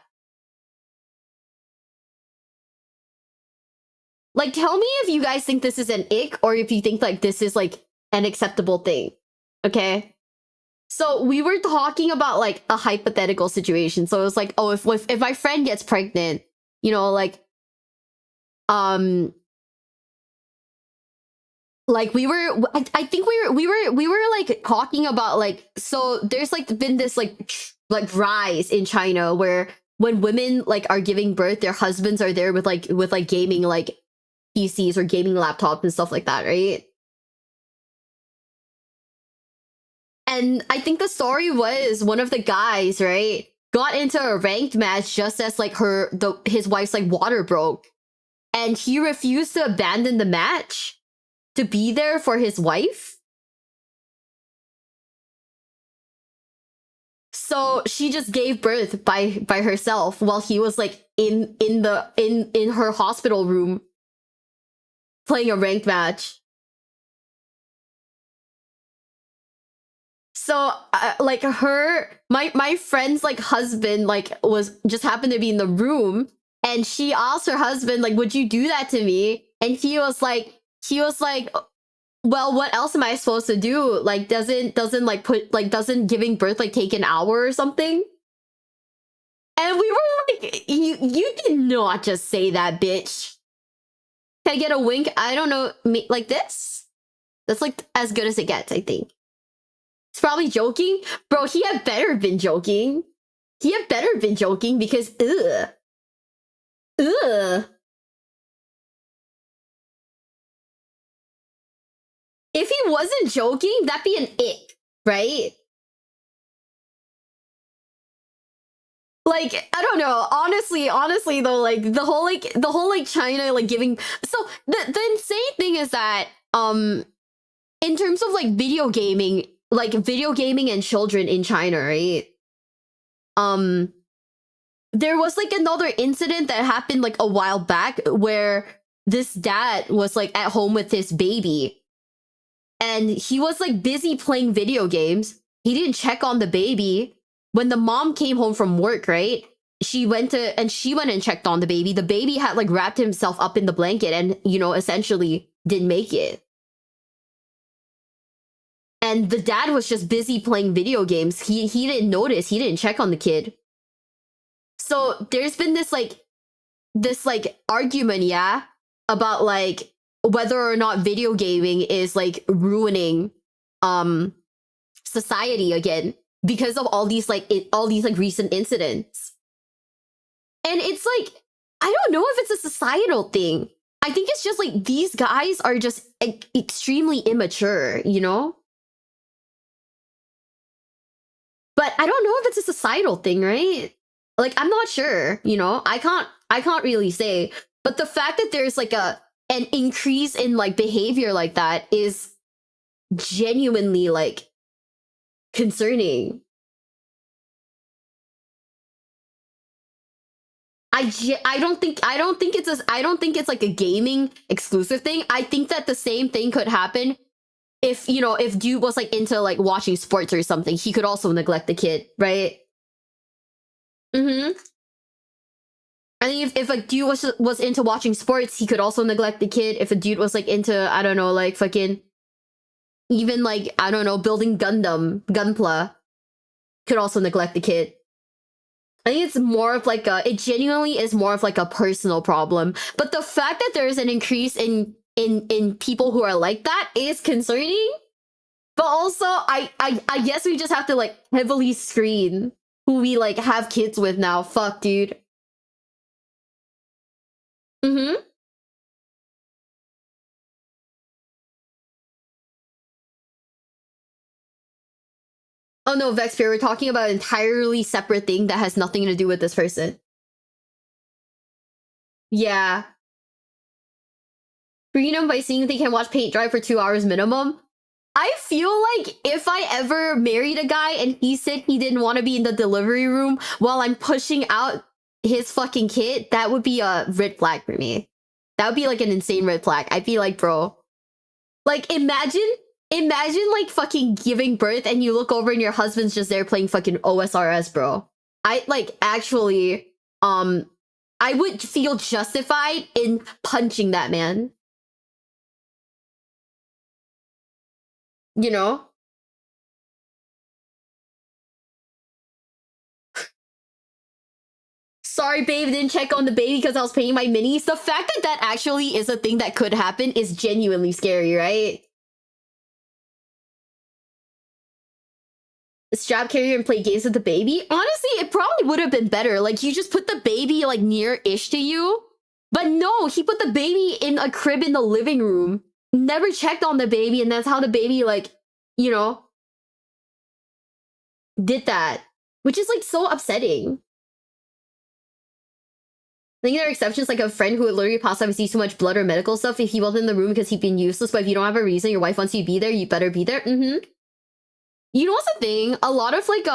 Like, tell me if you guys think this is an ick or if you think like this is like an acceptable thing. Okay? So we were talking about like a hypothetical situation. So it was like, oh, if my friend gets pregnant, you know, like we were, I think we were like talking about like, so there's like been this like rise in China where when women like are giving birth, their husbands are there with like gaming like PCs or gaming laptops and stuff like that, right? And I think the story was one of the guys, right, got into a ranked match just as like his wife's like water broke, and he refused to abandon the match to be there for his wife. So she just gave birth by herself while he was like in her hospital room playing a ranked match. So like my friend's like husband like was just happened to be in the room, and she asked her husband like, would you do that to me? And he was like, well, what else am I supposed to do? Like, doesn't giving birth like take an hour or something? And we were like, you did not just say that, bitch. Can I get a wink? I don't know, like this? That's like as good as it gets, I think. He's probably joking. Bro, he had better been joking. He had better been joking because, ugh. Ugh. If he wasn't joking, that'd be an ick, right? Like, I don't know. Honestly though, like the whole China like giving. So the insane thing is that in terms of like video gaming and children in China, right? There was like another incident that happened like a while back where this dad was like at home with his baby, and he was like busy playing video games. He didn't check on the baby. When the mom came home from work, right? She went and checked on the baby. The baby had like wrapped himself up in the blanket and, you know, essentially didn't make it. And the dad was just busy playing video games. He didn't notice. He didn't check on the kid. So there's been this argument, yeah, about like whether or not video gaming is like ruining society again because of all these recent incidents. And it's like, I don't know if it's a societal thing. I think it's just like these guys are just extremely immature, you know? But I don't know if it's a societal thing, right? Like, I'm not sure, you know? I can't really say. But the fact that there's like an increase in like behavior like that is genuinely like concerning. I don't think it's like a gaming exclusive thing. I think that the same thing could happen if, you know, if dude was like into like watching sports or something. He could also neglect the kid, right? Mm-hmm. I think if a dude was into watching sports, he could also neglect the kid. If a dude was like into, I don't know, like fucking, even like, I don't know, building Gunpla, could also neglect the kid. I think it's more of like it genuinely is more of like a personal problem. But the fact that there is an increase in people who are like that is concerning. But also, I guess we just have to like heavily screen who we like have kids with now. Fuck, dude. Mm-hmm. Oh no, Vexpear, we're talking about an entirely separate thing that has nothing to do with this person. Yeah. Freedom by seeing they can watch paint dry for 2 hours minimum. I feel like if I ever married a guy and he said he didn't want to be in the delivery room while I'm pushing out his fucking kid, that would be a red flag for me. That would be like an insane red flag. I'd be like, bro. Like, imagine like fucking giving birth and you look over and your husband's just there playing fucking OSRS, bro. I like actually, I would feel justified in punching that man. You know? Sorry, babe, didn't check on the baby because I was paying my minis. The fact that that actually is a thing that could happen is genuinely scary, right? Strap carrier and play games with the baby? Honestly, it probably would have been better. Like, you just put the baby, like, near-ish to you. But no, he put the baby in a crib in the living room. Never checked on the baby, and that's how the baby, like, you know, did that. Which is, like, so upsetting. I think there are exceptions, like a friend who would literally pass out if he sees too much blood or medical stuff if he wasn't in the room because he'd been useless. But if you don't have a reason, your wife wants you to be there, you better be there. Mm-hmm. You know what's the thing? A lot of like,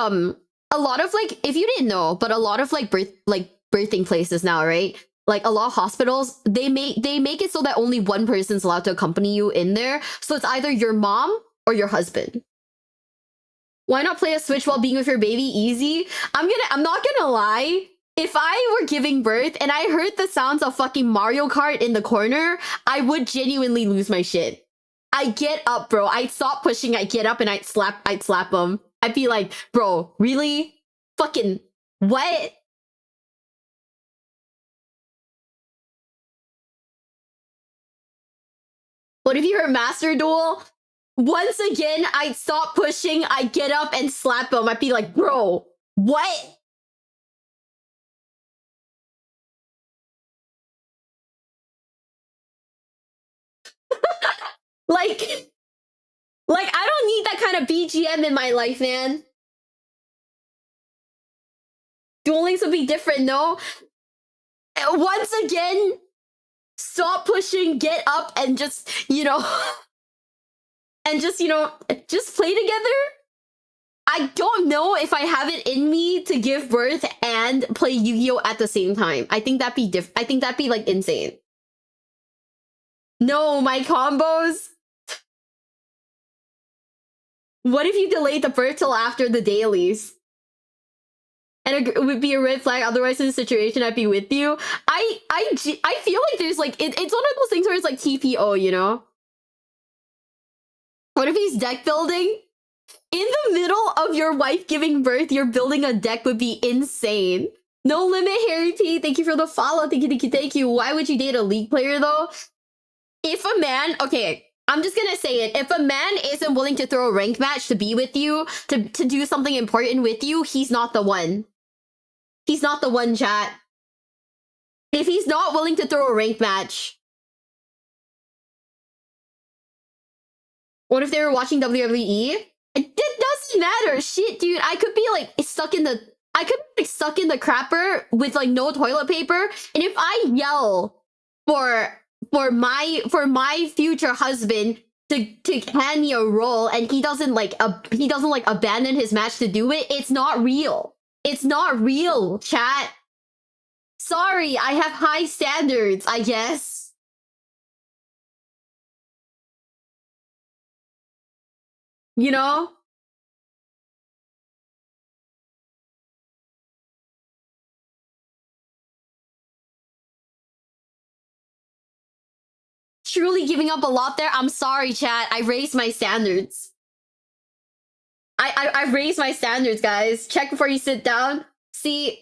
if you didn't know, but a lot of like birthing places now, right? Like a lot of hospitals, they make it so that only one person's allowed to accompany you in there. So it's either your mom or your husband. Why not play a Switch while being with your baby? Easy. I'm not gonna lie. If I were giving birth and I heard the sounds of fucking Mario Kart in the corner, I would genuinely lose my shit. I get up, bro. I'd stop pushing. I'd get up and I'd slap him. I'd be like, bro, really? Fucking what? What if you heard Master Duel? Once again, I'd stop pushing. I'd get up and slap him. I'd be like, bro, what? Like, I don't need that kind of BGM in my life, man. Duel Links would be different, no? Once again, stop pushing, get up, and just, you know, and just, you know, just play together. I don't know if I have it in me to give birth and play Yu-Gi-Oh! At the same time. I think that'd be I think that'd be, like, insane. No, my combos. What if you delayed the birth till after the dailies? And it would be a red flag, otherwise in the situation I'd be with you. I feel like there's like, it's one of those things where it's like TPO, you know? What if he's deck building? In the middle of your wife giving birth, you're building a deck would be insane. No limit, Harry P. Thank you for the follow. Thank you. Why would you date a League player though? If a man, okay, I'm just gonna say it. If a man isn't willing to throw a ranked match to be with you, to do something important with you, he's not the one. He's not the one, chat. If he's not willing to throw a ranked match. What if they were watching WWE? It doesn't matter. Shit, dude. I could be like stuck in the crapper with like no toilet paper. And if I yell for my future husband to hand me a roll and he doesn't like abandon his match to do it, it's not real. It's not real, chat. sorry. I have high standards, I guess. You know? Truly giving up a lot there. I'm sorry, chat. I raised my standards. I raised my standards, guys. Check before you sit down. See,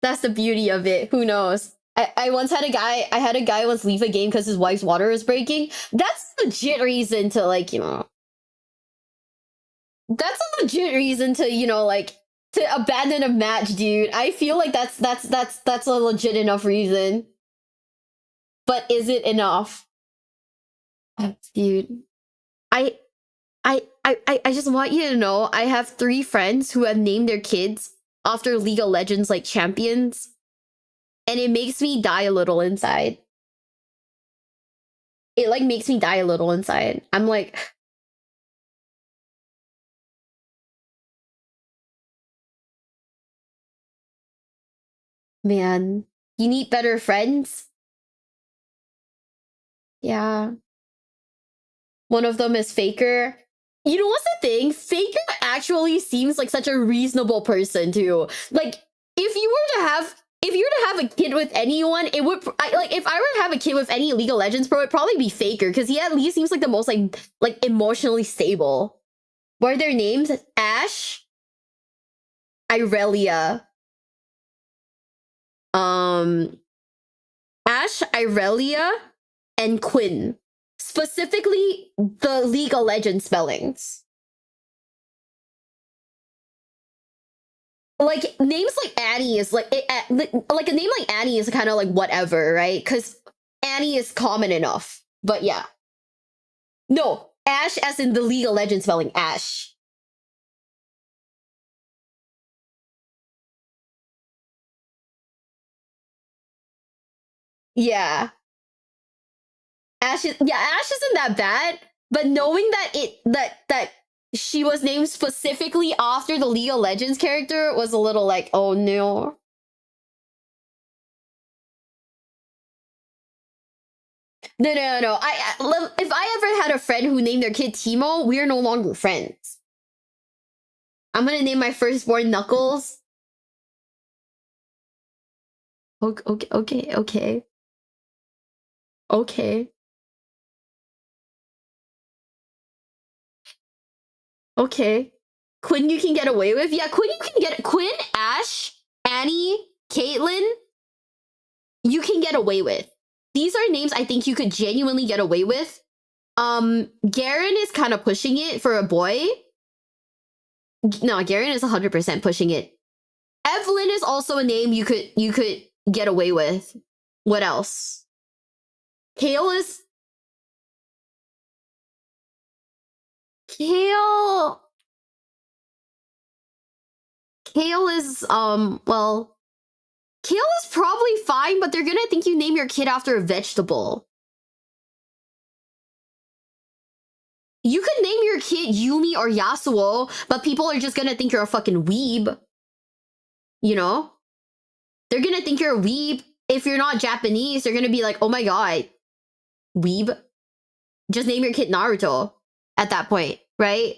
that's the beauty of it. Who knows? I once had a guy once leave a game because his wife's water was breaking. That's a legit reason to, like, you know. That's a legit reason to, you know, like, to abandon a match, dude. I feel like that's a legit enough reason. But is it enough? Dude. I just want you to know I have 3 friends who have named their kids after League of Legends, like, champions. And it makes me die a little inside. It, like, makes me die a little inside. I'm like... Man, you need better friends? Yeah. One of them is Faker. You know what's the thing? Faker actually seems like such a reasonable person too. Like, if you were to have a kid with anyone, it would if I were to have a kid with any League of Legends pro, it'd probably be Faker, because he at least seems like the most like emotionally stable. What are their names? Ash, Irelia. Ash, Irelia, and Quinn. Specifically, the League of Legends spellings. Like, names like Annie is like a name like Annie is kind of like whatever, right? Because Annie is common enough. But yeah. No, Ash as in the League of Legends spelling, Ash. Yeah. Ash isn't that bad, but knowing that she was named specifically after the League of Legends character was a little like, oh no. No. If I ever had a friend who named their kid Timo, we are no longer friends. I'm gonna name my firstborn Knuckles. Okay. Okay. Quinn you can get away with? Yeah, Quinn, Ash, Annie, Caitlyn, you can get away with. These are names I think you could genuinely get away with. Garen is kind of pushing it for a boy. No, Garen is 100% pushing it. Evelyn is also a name you could get away with. What else? Kale is... Kale is, well... Kale is probably fine, but they're gonna think you name your kid after a vegetable. You could name your kid Yumi or Yasuo, but people are just gonna think you're a fucking weeb. You know? They're gonna think you're a weeb. If you're not Japanese, they're gonna be like, oh my god, weeb. Just name your kid Naruto at that point, right?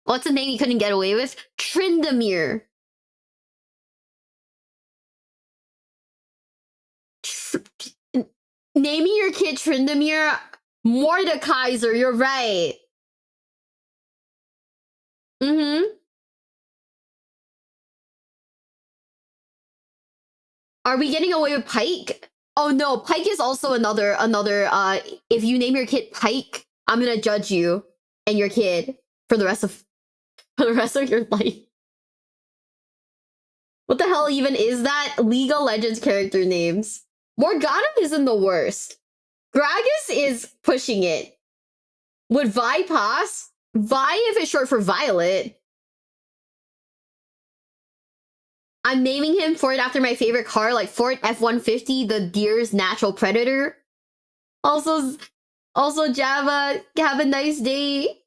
What's a name you couldn't get away with? Tryndamere. Naming your kid Tryndamere, Mordekaiser, you're right. Are we getting away with Pike? Oh no, Pike is also another if you name your kid Pike, I'm gonna judge you and your kid for the rest of your life. What the hell even is that? League of Legends character names. Morgana isn't the worst. Gragas is pushing it. Would Vi pass? Vi if it's short for Violet. I'm naming him Ford after my favorite car, like Ford F-150, the deer's natural predator. Also Java, have a nice day.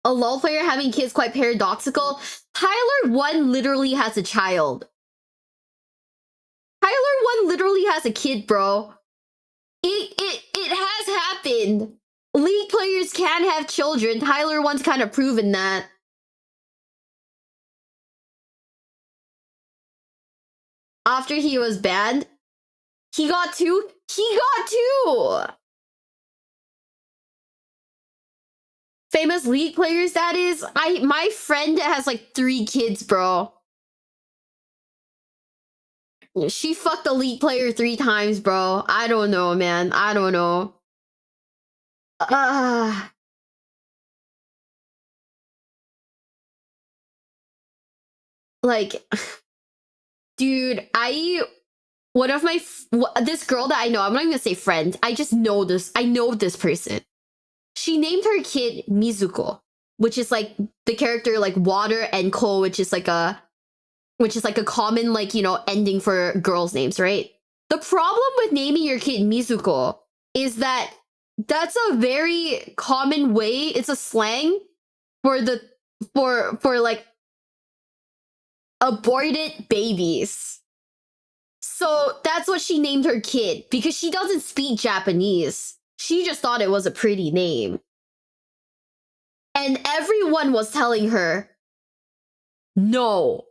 A LoL player having kids quite paradoxical. Tyler 1 literally has a child. Tyler 1 literally has a kid, bro. It has happened. League players can have children. Tyler 1's kind of proven that. After he was banned, he got two. He got two. Famous League players, that is. My friend has like 3 kids, bro. She fucked a League player 3 times, bro. I don't know, man. I don't know. Like, dude, one of my this girl that I know, I'm not even gonna say friend. I just know this. I know this person. She named her kid Mizuko, which is like the character like water, and ko, which is like a common, like, you know, ending for girls' names, right? The problem with naming your kid Mizuko is that that's a very common way. It's a slang for like aborted babies. So that's what she named her kid, because she doesn't speak Japanese. She just thought it was a pretty name. And everyone was telling her, no.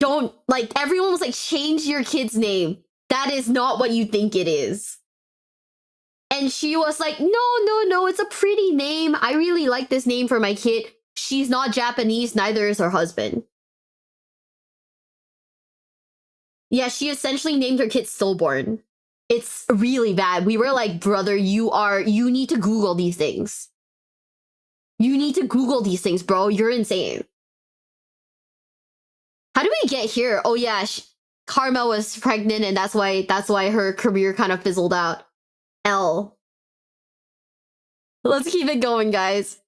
Don't, like, everyone was like, change your kid's name. That is not what you think it is. And she was like, no, it's a pretty name. I really like this name for my kid. She's not Japanese, neither is her husband. Yeah, she essentially named her kid stillborn. It's really bad. We were like, brother, you need to Google these things. You need to Google these things, bro. You're insane. How do we get here? Oh yeah, Karma was pregnant, and that's why her career kind of fizzled out. L. Let's keep it going, guys.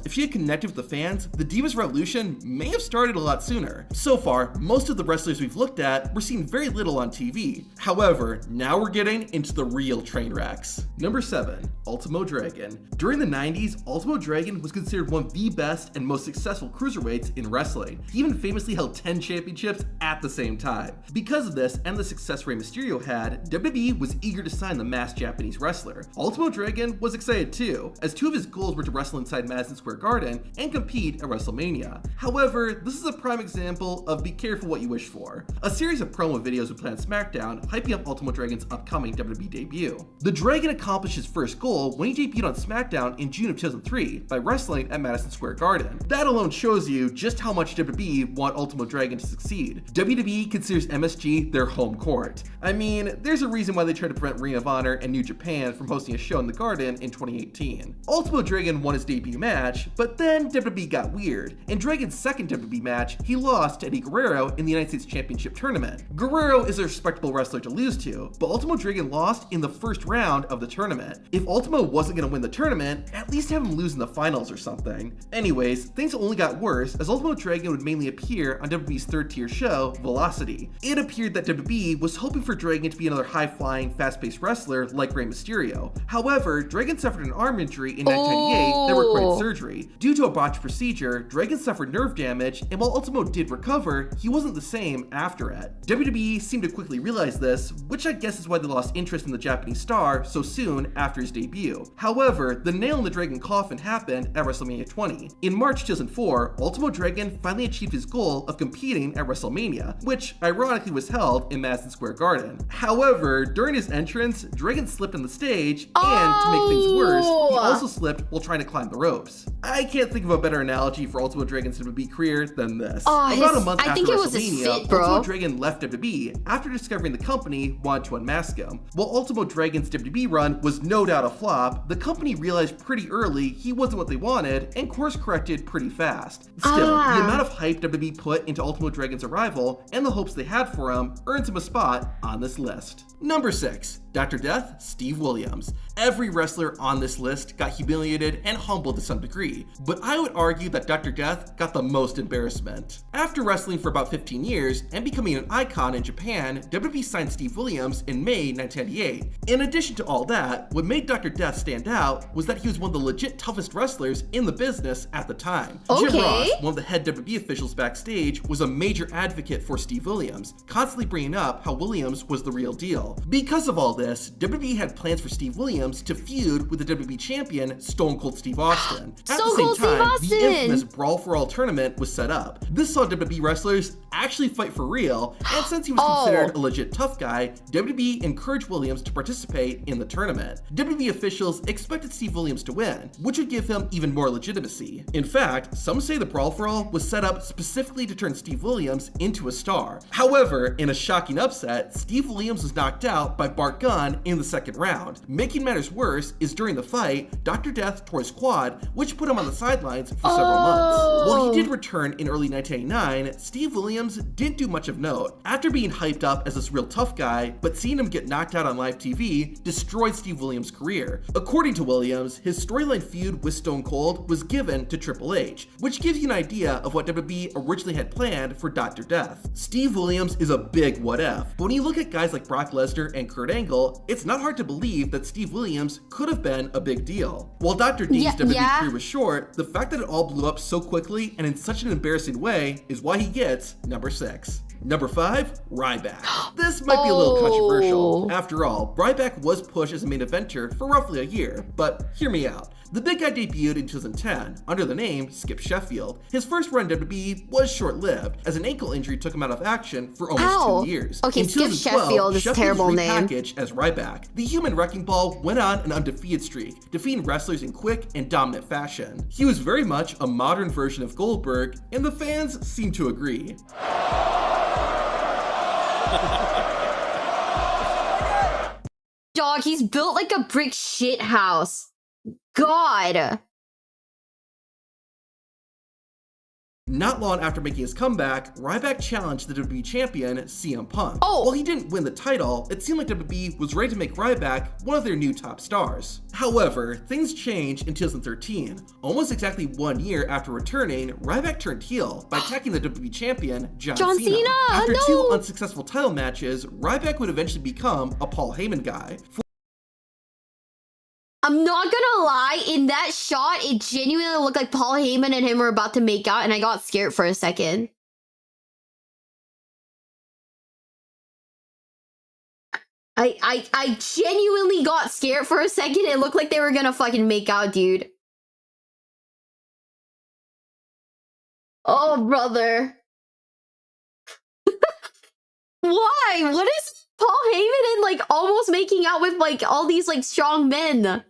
If she had connected with the fans, the Divas Revolution may have started a lot sooner. So far, most of the wrestlers we've looked at were seen very little on TV. However, now we're getting into the real train wrecks. Number 7, Ultimo Dragon. During the 90s, Ultimo Dragon was considered one of the best and most successful cruiserweights in wrestling. He even famously held 10 championships at the same time. Because of this and the success Rey Mysterio had, WWE was eager to sign the masked Japanese wrestler. Ultimo Dragon was excited too, as 2 of his goals were to wrestle inside Madison Square Garden and compete at WrestleMania. However, this is a prime example of be careful what you wish for. A series of promo videos would play on SmackDown, hyping up Ultimo Dragon's upcoming WWE debut. The Dragon accomplished his first goal when he debuted on SmackDown in June of 2003 by wrestling at Madison Square Garden. That alone shows you just how much WWE want Ultimo Dragon to succeed. WWE considers MSG their home court. I mean, there's a reason why they tried to prevent Ring of Honor and New Japan from hosting a show in the Garden in 2018. Ultimo Dragon won his debut match, but then WWE got weird. In Dragon's second WWE match, he lost to Eddie Guerrero in the United States Championship Tournament. Guerrero is a respectable wrestler to lose to, but Ultimo Dragon lost in the first round of the tournament. If Ultimo wasn't going to win the tournament, at least have him lose in the finals or something. Anyways, things only got worse as Ultimo Dragon would mainly appear on WWE's third-tier show, Velocity. It appeared that WWE was hoping for Dragon to be another high-flying, fast-paced wrestler like Rey Mysterio. However, Dragon suffered an arm injury in 1998 that required surgery. Due to a botched procedure, Dragon suffered nerve damage, and while Ultimo did recover, he wasn't the same after it. WWE seemed to quickly realize this, which I guess is why they lost interest in the Japanese star so soon after his debut. However, the nail in the Dragon coffin happened at WrestleMania 20. In March 2004, Ultimo Dragon finally achieved his goal of competing at WrestleMania, which ironically was held in Madison Square Garden. However, during his entrance, Dragon slipped on the stage, and to make things worse, he also slipped while trying to climb the ropes. I can't think of a better analogy for Ultimo Dragon's WWE career than this. About a month after WrestleMania, Ultimo Dragon left WWE after discovering the company wanted to unmask him. While Ultimo Dragon's WWE run was no doubt a flop, the company realized pretty early he wasn't what they wanted and course corrected pretty fast. Still, the amount of hype WWE put into Ultimo Dragon's arrival and the hopes they had for him earns him a spot on this list. Number 6, Dr. Death, Steve Williams. Every wrestler on this list got humiliated and humbled to some some degree, but I would argue that Dr. Death got the most embarrassment. After wrestling for about 15 years and becoming an icon in Japan, WWE signed Steve Williams in May 1998. In addition to all that, what made Dr. Death stand out was that he was one of the legit toughest wrestlers in the business at the time. Jim Ross, one of the head WWE officials backstage, was a major advocate for Steve Williams, constantly bringing up how Williams was the real deal. Because of all this, WWE had plans for Steve Williams to feud with the WWE champion Stone Cold Steve Austin. At the same time, the infamous Brawl for All tournament was set up. This saw WWE wrestlers actually fight for real, and since he was considered a legit tough guy, WWE encouraged Williams to participate in the tournament. WWE officials expected Steve Williams to win, which would give him even more legitimacy. In fact, some say the Brawl for All was set up specifically to turn Steve Williams into a star. However, in a shocking upset, Steve Williams was knocked out by Bart Gunn in the second round. Making matters worse is during the fight, Dr. Death tore his quad, which put him on the sidelines for several months. While he did return in early 1989, Steve Williams didn't do much of note. After being hyped up as this real tough guy, but seeing him get knocked out on live TV destroyed Steve Williams' career. According to Williams, his storyline feud with Stone Cold was given to Triple H, which gives you an idea of what WWE originally had planned for Dr. Death. Steve Williams is a big what if, but when you look at guys like Brock Lesnar and Kurt Angle, it's not hard to believe that Steve Williams could have been a big deal. While Dr. D's WWE career was short, the fact that it all blew up so quickly and in such an embarrassing way is why he gets number 6. Number 5, Ryback. This might be a little controversial. After all, Ryback was pushed as a main eventer for roughly a year, but hear me out. The big guy debuted in 2010 under the name Skip Sheffield. His first run in WWE was short-lived, as an ankle injury took him out of action for almost 2 years. Okay, Skip Sheffield is a terrible name. Repackaged as Ryback, the Human Wrecking Ball went on an undefeated streak, defeating wrestlers in quick and dominant fashion. He was very much a modern version of Goldberg, and the fans seem to agree. Dog, he's built like a brick shit house. God. Not long after making his comeback, Ryback challenged the WWE champion, CM Punk. While he didn't win the title, it seemed like WWE was ready to make Ryback one of their new top stars. However, things changed in 2013. Almost exactly 1 year after returning, Ryback turned heel by attacking the WWE champion, John Cena. After 2 unsuccessful title matches, Ryback would eventually become a Paul Heyman guy. I'm not gonna lie, in that shot, it genuinely looked like Paul Heyman and him were about to make out, and I got scared for a second. I genuinely got scared for a second. It looked like they were gonna fucking make out, dude. Oh, brother. Why? What is Paul Heyman and like almost making out with like all these like strong men?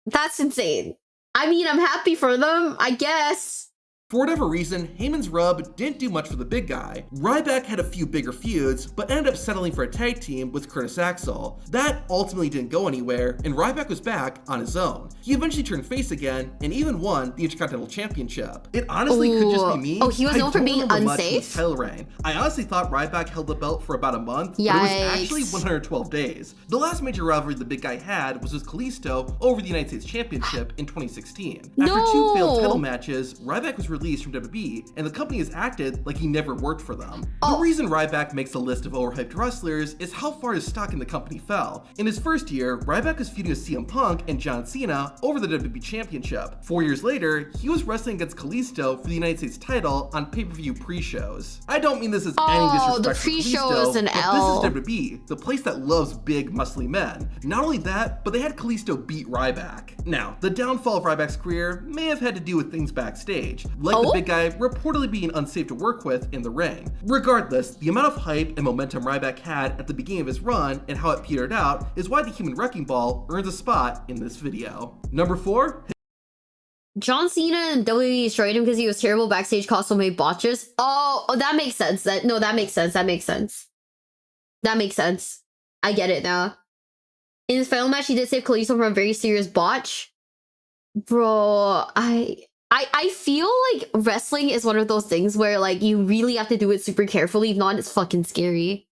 That's insane. I mean, I'm happy for them, I guess. For whatever reason, Heyman's rub didn't do much for the big guy. Ryback had a few bigger feuds, but ended up settling for a tag team with Curtis Axel. That ultimately didn't go anywhere, and Ryback was back on his own. He eventually turned face again, and even won the Intercontinental Championship. It honestly could just be me. Oh, he was known for being unsafe? Title reign. I honestly thought Ryback held the belt for about a month, but it was actually 112 days. The last major rivalry the big guy had was with Kalisto over the United States Championship in 2016. After 2 failed title matches, Ryback was released from WWE, and the company has acted like he never worked for them. The reason Ryback makes the list of overhyped wrestlers is how far his stock in the company fell. In his first year, Ryback was feuding with CM Punk and John Cena over the WWE Championship. 4 years later, he was wrestling against Kalisto for the United States title on pay-per-view pre-shows. I don't mean this as any disrespect the pre-show to is an Kalisto, L. but this is WWE, the place that loves big, muscly men. Not only that, but they had Kalisto beat Ryback. Now, the downfall of Ryback's career may have had to do with things backstage, like the big guy reportedly being unsafe to work with in the ring. Regardless, the amount of hype and momentum Ryback had at the beginning of his run and how it petered out is why the Human Wrecking Ball earns a spot in this video. Number 4, John Cena and WWE destroyed him because he was terrible backstage, caused so many botches. Oh, that makes sense. That makes sense. That makes sense. That makes sense. I get it now. In his final match, he did save Kalisto from a very serious botch. Bro, I feel like wrestling is one of those things where like you really have to do it super carefully. If not, it's fucking scary.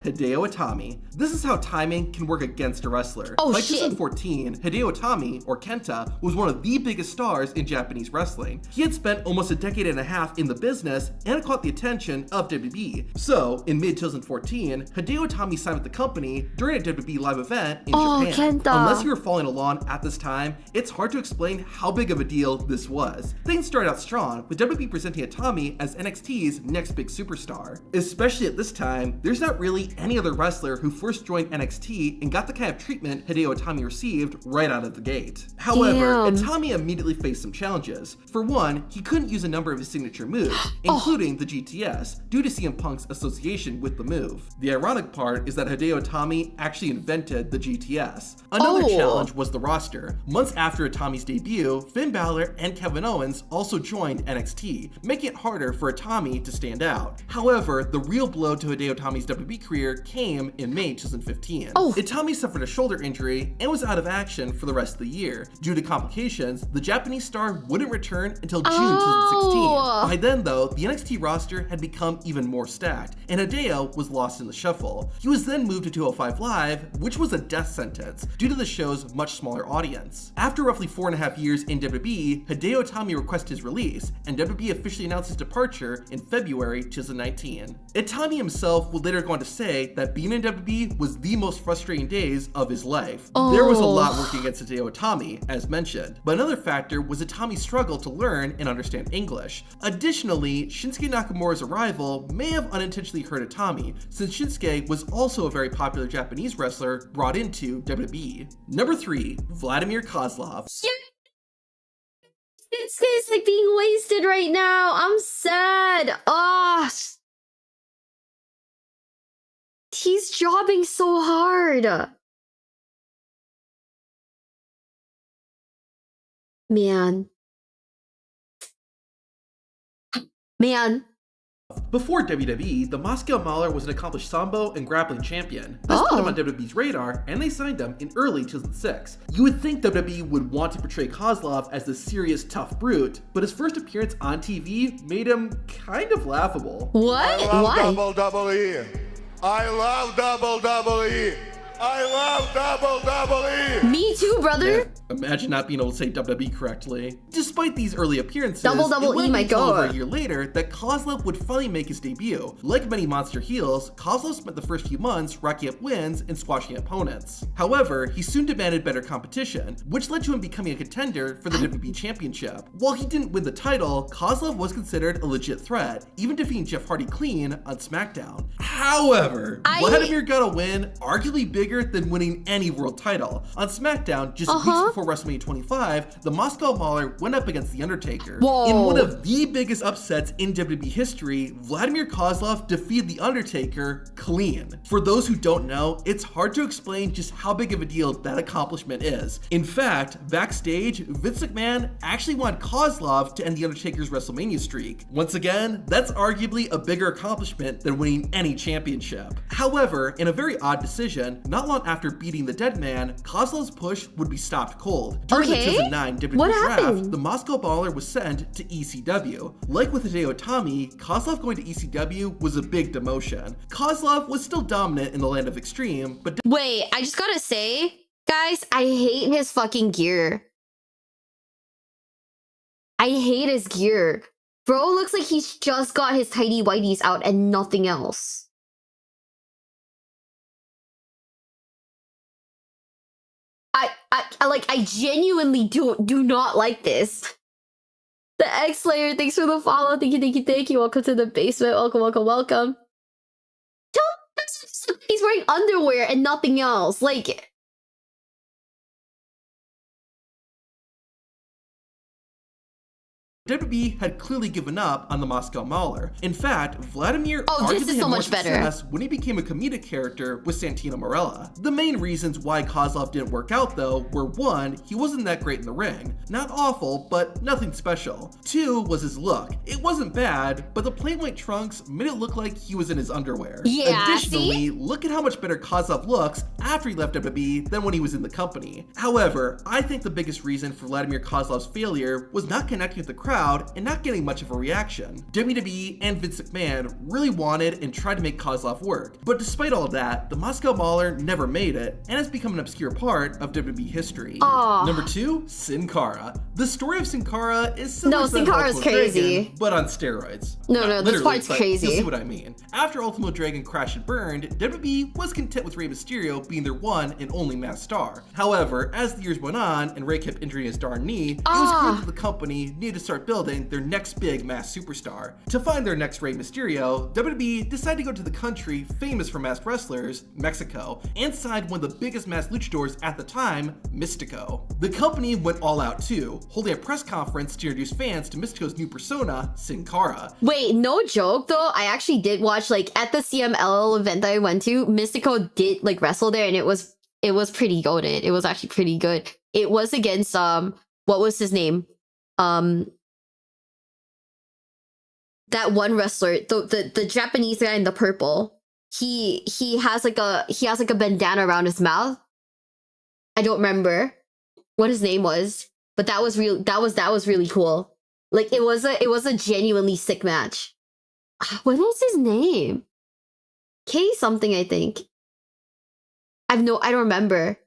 Hideo Itami. This is how timing can work against a wrestler. Oh, By shit. 2014, Hideo Itami, or Kenta, was one of the biggest stars in Japanese wrestling. He had spent almost a decade and a half in the business and had caught the attention of WWE. So, in mid-2014, Hideo Itami signed with the company during a WWE live event in Japan. Kenta. Unless you were following along at this time, it's hard to explain how big of a deal this was. Things started out strong, with WWE presenting Itami as NXT's next big superstar. Especially at this time, there's not really any other wrestler who first joined NXT and got the kind of treatment Hideo Itami received right out of the gate. However, Damn. Itami immediately faced some challenges. For one, he couldn't use a number of his signature moves, including the GTS, due to CM Punk's association with the move. The ironic part is that Hideo Itami actually invented the GTS. Another challenge was the roster. Months after Itami's debut, Finn Balor and Kevin Owens also joined NXT, making it harder for Itami to stand out. However, the real blow to Hideo Itami's WWE career came in May 2015. Itami suffered a shoulder injury and was out of action for the rest of the year. Due to complications, the Japanese star wouldn't return until June 2016. By then, though, the NXT roster had become even more stacked, and Hideo was lost in the shuffle. He was then moved to 205 Live, which was a death sentence due to the show's much smaller audience. After roughly 4.5 years in WWE, Hideo Itami requested his release, and WWE officially announced his departure in February 2019. Itami himself would later go on to say that being in WWE was the most frustrating days of his life. There was a lot working against Hideo Itami, as mentioned, but another factor was Itami's struggle to learn and understand English. Additionally, Shinsuke Nakamura's arrival may have unintentionally hurt Itami, since Shinsuke was also a very popular Japanese wrestler brought into WWE. Number 3, Vladimir Kozlov. This guy's like being wasted right now. I'm sad. He's jobbing so hard. Man. Before WWE, the Moscow Mauler was an accomplished sambo and grappling champion. This put him on WWE's radar, and they signed him in early 2006. You would think WWE would want to portray Kozlov as the serious, tough brute, but his first appearance on TV made him kind of laughable. What? I love Why? WWE. I love WWE. I love WWE. Me too, brother. Imagine not being able to say WWE correctly. Despite these early appearances, Double it wouldn't my be until over god. a year later that Kozlov would finally make his debut. Like many monster heels, Kozlov spent the first few months racking up wins and squashing opponents. However, he soon demanded better competition, which led to him becoming a contender for the WWE Championship. While he didn't win the title, Kozlov was considered a legit threat, even defeating Jeff Hardy clean on SmackDown. However, Vladimir got a win arguably bigger than winning any world title. On SmackDown, just weeks before WrestleMania 25, the Moscow Mauler went up against The Undertaker. In one of the biggest upsets in WWE history, Vladimir Kozlov defeated The Undertaker clean. For those who don't know, it's hard to explain just how big of a deal that accomplishment is. In fact, backstage, Vince McMahon actually wanted Kozlov to end The Undertaker's WrestleMania streak. Once again, that's arguably a bigger accomplishment than winning any championship. However, in a very odd decision, not long after beating the Dead Man, Kozlov's push would be stopped cold. During the 2009 WWE draft, the Moscow Mauler was sent to ECW. Like with Hideo Itami, Kozlov going to ECW was a big demotion. Kozlov was still dominant in the land of extreme, but wait, I just gotta say, guys, I hate his fucking gear. I hate his gear. Bro looks like he's just got his tidy whities out and nothing else. I genuinely do not like this. The X-Slayer, thanks for the follow. Thank you. Welcome to the basement. Welcome. He's wearing underwear and nothing else. Like, WWE had clearly given up on the Moscow Mauler. In fact, Vladimir arguably had more success when he became a comedic character with Santino Marella. The main reasons why Kozlov didn't work out, though, were 1, he wasn't that great in the ring. Not awful, but nothing special. 2 was his look. It wasn't bad, but the plain white trunks made it look like he was in his underwear. Yeah, Additionally, look at how much better Kozlov looks after he left WWE than when he was in the company. However, I think the biggest reason for Vladimir Kozlov's failure was not connecting with the crowd and not getting much of a reaction. WWE and Vince McMahon really wanted and tried to make Kozlov work, but despite all that, the Moscow Mauler never made it and has become an obscure part of WWE history. Aww. Number 2, Sin Cara. The story of Sin Cara is similar No, to Sin that of Cara's Ultimo crazy. Dragon, but on steroids. No, this Literally, part's but crazy. You'll see what I mean. After Ultimo Dragon crashed and burned, WWE was content with Rey Mysterio being their one and only masked star. However, as the years went on and Rey kept injuring his darn knee, it was clear that the company needed to start building their next big masked superstar. To find their next Rey Mysterio, WWE decided to go to the country famous for masked wrestlers, Mexico, and signed one of the biggest masked luchadors at the time, Mystico. The company went all out too, holding a press conference to introduce fans to Mystico's new persona, Sin Cara. Wait, no joke though, I actually did watch, like, at the CML event that I went to, Mystico did, like, wrestle there, and it was pretty goated. It was actually pretty good. It was against, what was his name? That one wrestler, the Japanese guy in the purple. He has like a bandana around his mouth. I don't remember what his name was, but that was really cool. Like, it was a genuinely sick match. What was his name? K something, I think. I don't remember.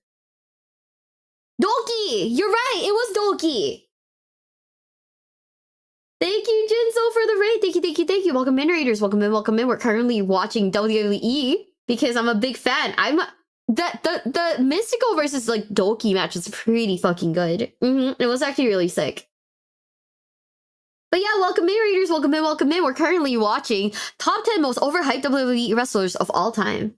Doki! You're right, it was Doki! Thank you, Jinso, for the raid. Thank you. Welcome in, Raiders. Welcome in. We're currently watching WWE because I'm a big fan. The Mystical versus, like, Doki match is pretty fucking good. It was actually really sick. But yeah, welcome in, Raiders. Welcome in. We're currently watching top 10 most overhyped WWE wrestlers of all time.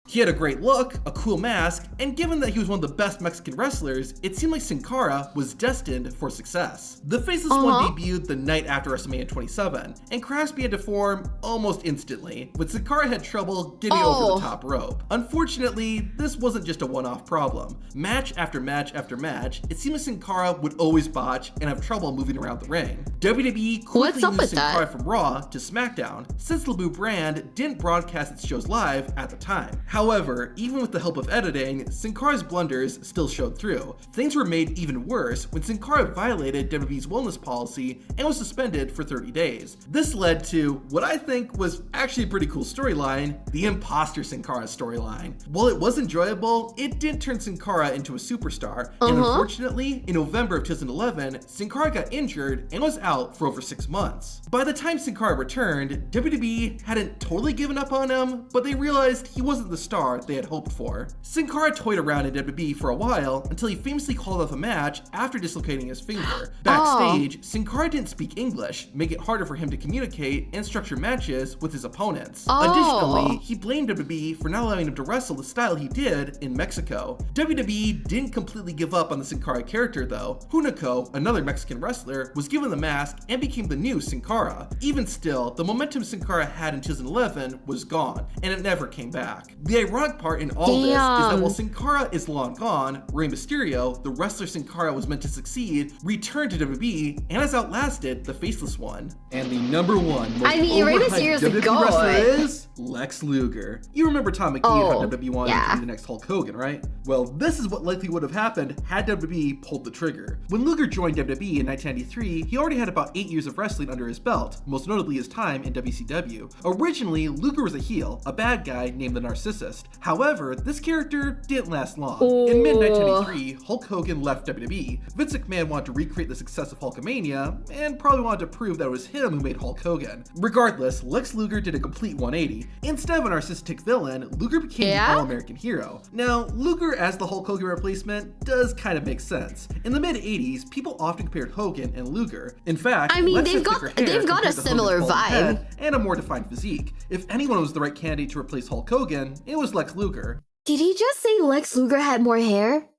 He had a great look, a cool mask, and given that he was one of the best Mexican wrestlers, it seemed like Sin Cara was destined for success. The Faceless One debuted the night after WrestleMania 27, and cracks began to form almost instantly, but Sin Cara had trouble getting over the top rope. Unfortunately, this wasn't just a one-off problem. Match after match after match, it seemed like Sin Cara would always botch and have trouble moving around the ring. WWE quickly moved Sin Cara from Raw to SmackDown, since Labu brand didn't broadcast its shows live at the time. However, even with the help of editing, Sin Cara's blunders still showed through. Things were made even worse when Sin Cara violated WWE's wellness policy and was suspended for 30 days. This led to what I think was actually a pretty cool storyline, the Imposter Sin Cara storyline. While it was enjoyable, it didn't turn Sin Cara into a superstar, and unfortunately, in November of 2011, Sin Cara got injured and was out for over 6 months. By the time Sin Cara returned, WWE hadn't totally given up on him, but they realized he wasn't the star they had hoped for. Sin Cara toyed around in WWE for a while until he famously called off a match after dislocating his finger. Backstage, Sin Cara didn't speak English, making it harder for him to communicate and structure matches with his opponents. Additionally, he blamed WWE for not allowing him to wrestle the style he did in Mexico. WWE didn't completely give up on the Sin Cara character though. Hunico, another Mexican wrestler, was given the mask and became the new Sin Cara. Even still, the momentum Sin Cara had in 2011 was gone, and it never came back. The ironic part in all this is that while Sin Cara is long gone, Rey Mysterio, the wrestler Sin Cara was meant to succeed, returned to WWE and has outlasted the Faceless One. And the number one most overhyped WWE wrestler is Lex Luger. You remember Tom McGee how WWE wanted him to be the next Hulk Hogan, right? Well, this is what likely would have happened had WWE pulled the trigger. When Luger joined WWE in 1993, he already had about 8 years of wrestling under his belt, most notably his time in WCW. Originally, Luger was a heel, a bad guy named the Narcissist. However, this character didn't last long. In mid-1993, Hulk Hogan left WWE. Vince McMahon wanted to recreate the success of Hulkamania, and probably wanted to prove that it was him who made Hulk Hogan. Regardless, Lex Luger did a complete 180. Instead of a narcissistic villain, Luger became the all-American hero. Now, Luger as the Hulk Hogan replacement does kind of make sense. In the mid-80s, people often compared Hogan and Luger. In fact, I mean, Lex they've got a similar vibe and a more defined physique. If anyone was the right candidate to replace Hulk Hogan, it was Lex Luger. Did he just say Lex Luger had more hair?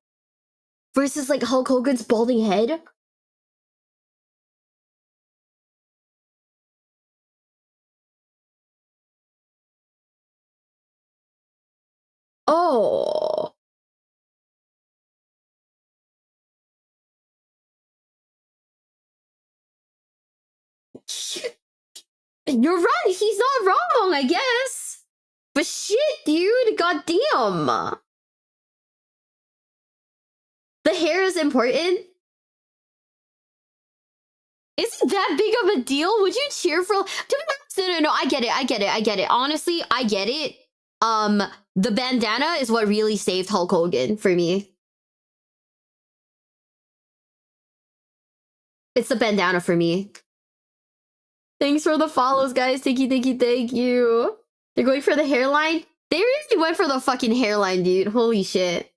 Versus, like, Hulk Hogan's balding head? Oh. You're right, he's not wrong, I guess. But shit, dude, goddamn. hair is important? Is it that big of a deal? Would you cheer for... No, I get it. Honestly, I get it. The bandana is what really saved Hulk Hogan for me. It's the bandana for me. Thanks for the follows, guys. Thank you. They're going for the hairline? They really went for the fucking hairline, dude. Holy shit.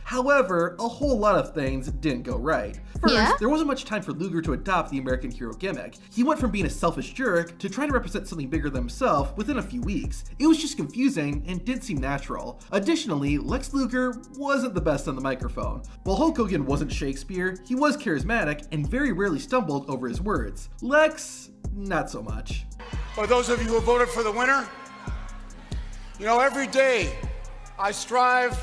However, a whole lot of things didn't go right. First, there wasn't much time for Luger to adopt the American hero gimmick. He went from being a selfish jerk to trying to represent something bigger than himself within a few weeks. It was just confusing and didn't seem natural. Additionally, Lex Luger wasn't the best on the microphone. While Hulk Hogan wasn't Shakespeare, he was charismatic and very rarely stumbled over his words. Lex, not so much. For those of you who voted for the winner, you know, every day I strive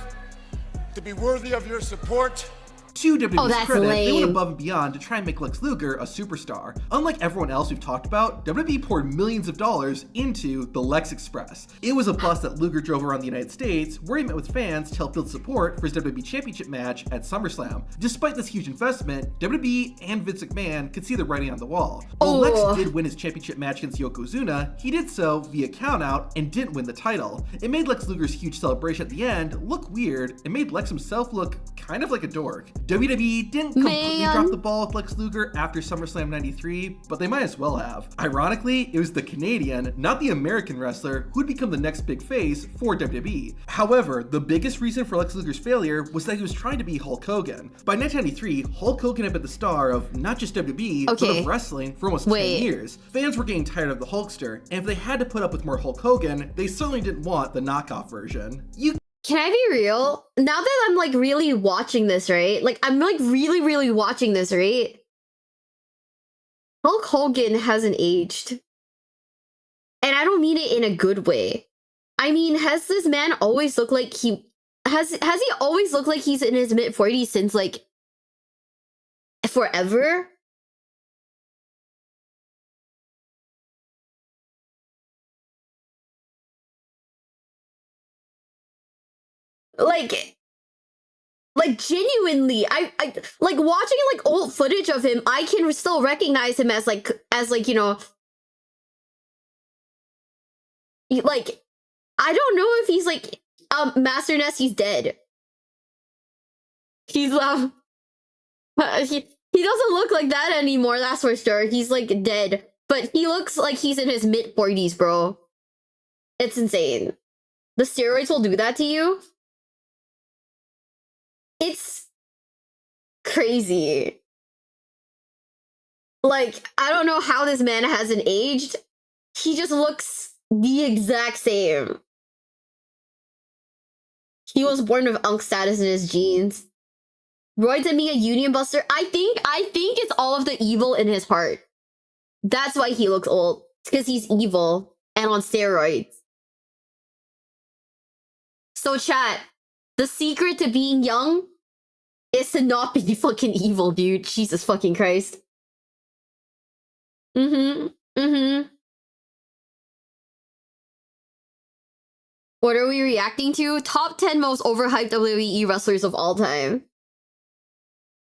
to be worthy of your support. To WWE's credit, they went above and beyond to try and make Lex Luger a superstar. Unlike everyone else we've talked about, WWE poured millions of dollars into the Lex Express. It was a bus that Luger drove around the United States, where he met with fans to help build support for his WWE Championship match at SummerSlam. Despite this huge investment, WWE and Vince McMahon could see the writing on the wall. While Lex did win his championship match against Yokozuna, he did so via countout and didn't win the title. It made Lex Luger's huge celebration at the end look weird and made Lex himself look kind of like a dork. WWE didn't completely drop the ball with Lex Luger after SummerSlam 93, but they might as well have. Ironically, it was the Canadian, not the American wrestler, who'd become the next big face for WWE. However, the biggest reason for Lex Luger's failure was that he was trying to be Hulk Hogan. By 1993, Hulk Hogan had been the star of not just WWE, but of wrestling for almost 10 years. Fans were getting tired of the Hulkster, and if they had to put up with more Hulk Hogan, they certainly didn't want the knockoff version. Can I be real? Now that I'm like really watching this, right? Like I'm like really watching this, right? Hulk Hogan hasn't aged. And I don't mean it in a good way. I mean, has this man always looked like has he always looked like he's in his mid-40s since like forever? Like genuinely, I like watching like old footage of him, I can still recognize him as like, you know, like, I don't know if he's like, Master Nessie's dead. He's, he doesn't look like that anymore, that's for sure. He's like dead, but he looks like he's in his mid-40s, bro. It's insane. The steroids will do that to you. It's crazy. Like, I don't know how this man hasn't aged. He just looks the exact same. He was born with unk status in his genes. Roy to me a union buster. I think it's all of the evil in his heart. That's why he looks old. It's because he's evil and on steroids. So chat, the secret to being young is to not be fucking evil, dude. Jesus fucking Christ. What are we reacting to? Top 10 most overhyped WWE wrestlers of all time.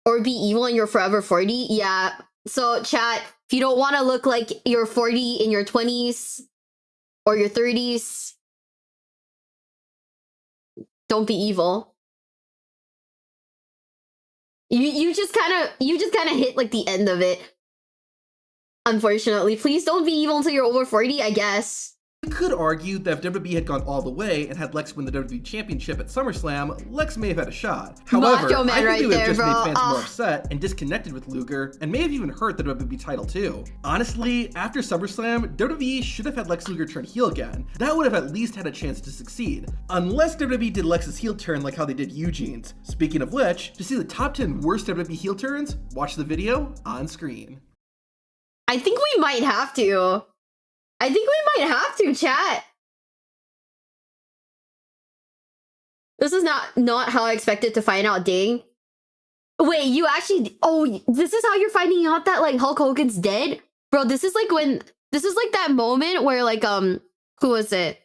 Or be evil and you're forever 40? Yeah. So chat, if you don't want to look like you're 40 in your 20s or your 30s, don't be evil. You just kind of hit like the end of it. Unfortunately, please don't be evil until you're over 40, I guess. You could argue that if WWE had gone all the way and had Lex win the WWE Championship at SummerSlam, Lex may have had a shot. However, I think it would have just made fans more upset and disconnected with Luger, and may have even hurt the WWE title too. Honestly, after SummerSlam, WWE should have had Lex Luger turn heel again. That would have at least had a chance to succeed. Unless WWE did Lex's heel turn like how they did Eugene's. Speaking of which, to see the top 10 worst WWE heel turns, watch the video on screen. I think we might have to. I think we might have to, chat. This is not how I expected to find out, dang. Wait, you actually... Oh, this is how you're finding out that, like, Hulk Hogan's dead? Bro, this is like when... This is like that moment where, like, who was it?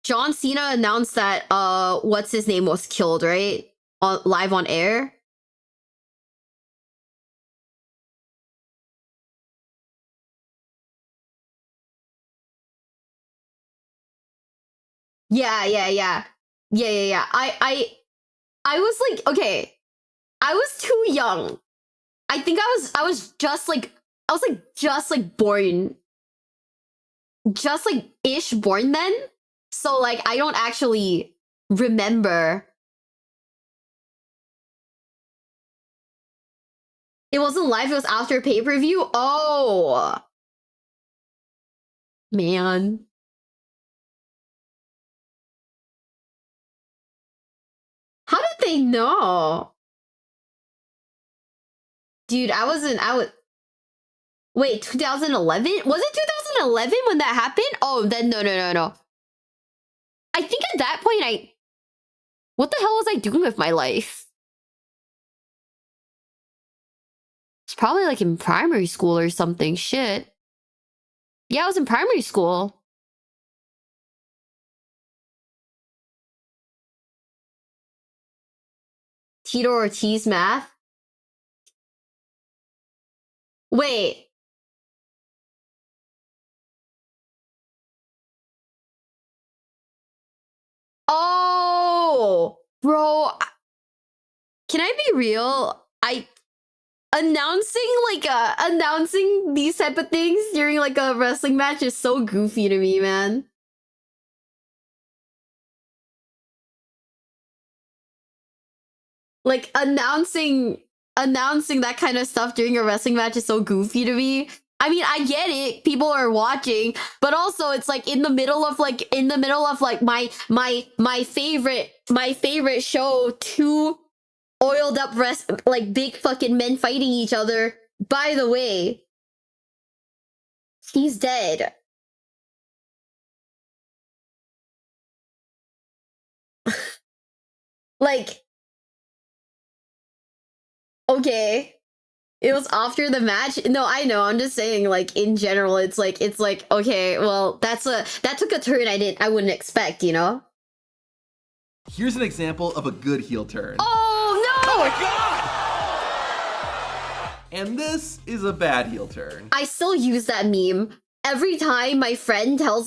John Cena announced that, what's his name was killed, right? live on air. Yeah. I was like, okay, I was too young. I think I was just like born, just like ish born then. So like I don't actually remember. It wasn't live, it was after pay-per-view. Oh man. How did they know? Dude, I was wait, 2011? Was it 2011 when that happened? Oh, then no. I think at that point what the hell was I doing with my life? It's probably like in primary school or something. Shit. Yeah, I was in primary school. Tito Ortiz math? Wait. Oh, bro. Can I be real? Announcing these type of things during like a wrestling match is so goofy to me, man. Like announcing that kind of stuff during a wrestling match is so goofy to me. I mean, I get it. People are watching, but also it's like in the middle of my favorite show, two oiled up like big fucking men fighting each other. By the way, he's dead. Like, okay. It was after the match. No, I know. I'm just saying, like, in general, it's like, okay, well, that took a turn I wouldn't expect, you know? Here's an example of a good heel turn. Oh, no! Oh my God! And this is a bad heel turn. I still use that meme. Every time my friends tell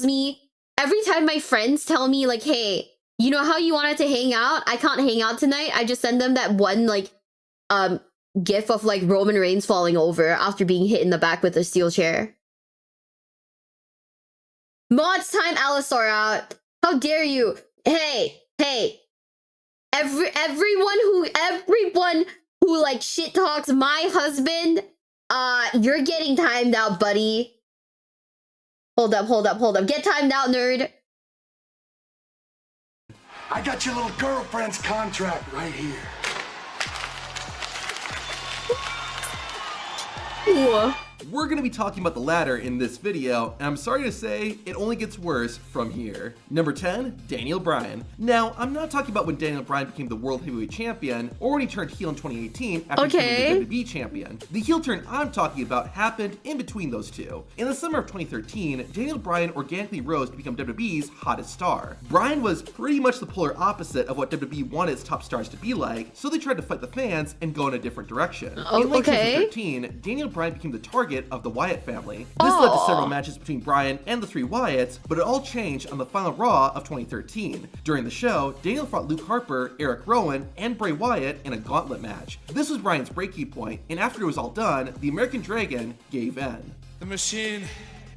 me, like, hey, you know how you wanted to hang out? I can't hang out tonight. I just send them that one, like, gif of like Roman Reigns falling over after being hit in the back with a steel chair. Mods time, Alistar out. How dare you? Hey. Everyone who like shit talks my husband, you're getting timed out, buddy. Hold up. Get timed out, nerd. I got your little girlfriend's contract right here. Ooh. We're going to be talking about the latter in this video, and I'm sorry to say, it only gets worse from here. Number 10, Daniel Bryan. Now, I'm not talking about when Daniel Bryan became the World Heavyweight Champion, or when he turned heel in 2018 after becoming the WWE Champion. The heel turn I'm talking about happened in between those two. In the summer of 2013, Daniel Bryan organically rose to become WWE's hottest star. Bryan was pretty much the polar opposite of what WWE wanted its top stars to be like, so they tried to fight the fans and go in a different direction. In late 2013, Daniel Bryan became the target of the Wyatt family. This led to several matches between Bryan and the three Wyatts, but it all changed on the final Raw of 2013. During the show, Daniel fought Luke Harper, Eric Rowan, and Bray Wyatt in a gauntlet match. This was Bryan's breaking point, and after it was all done, the American Dragon gave in. The machine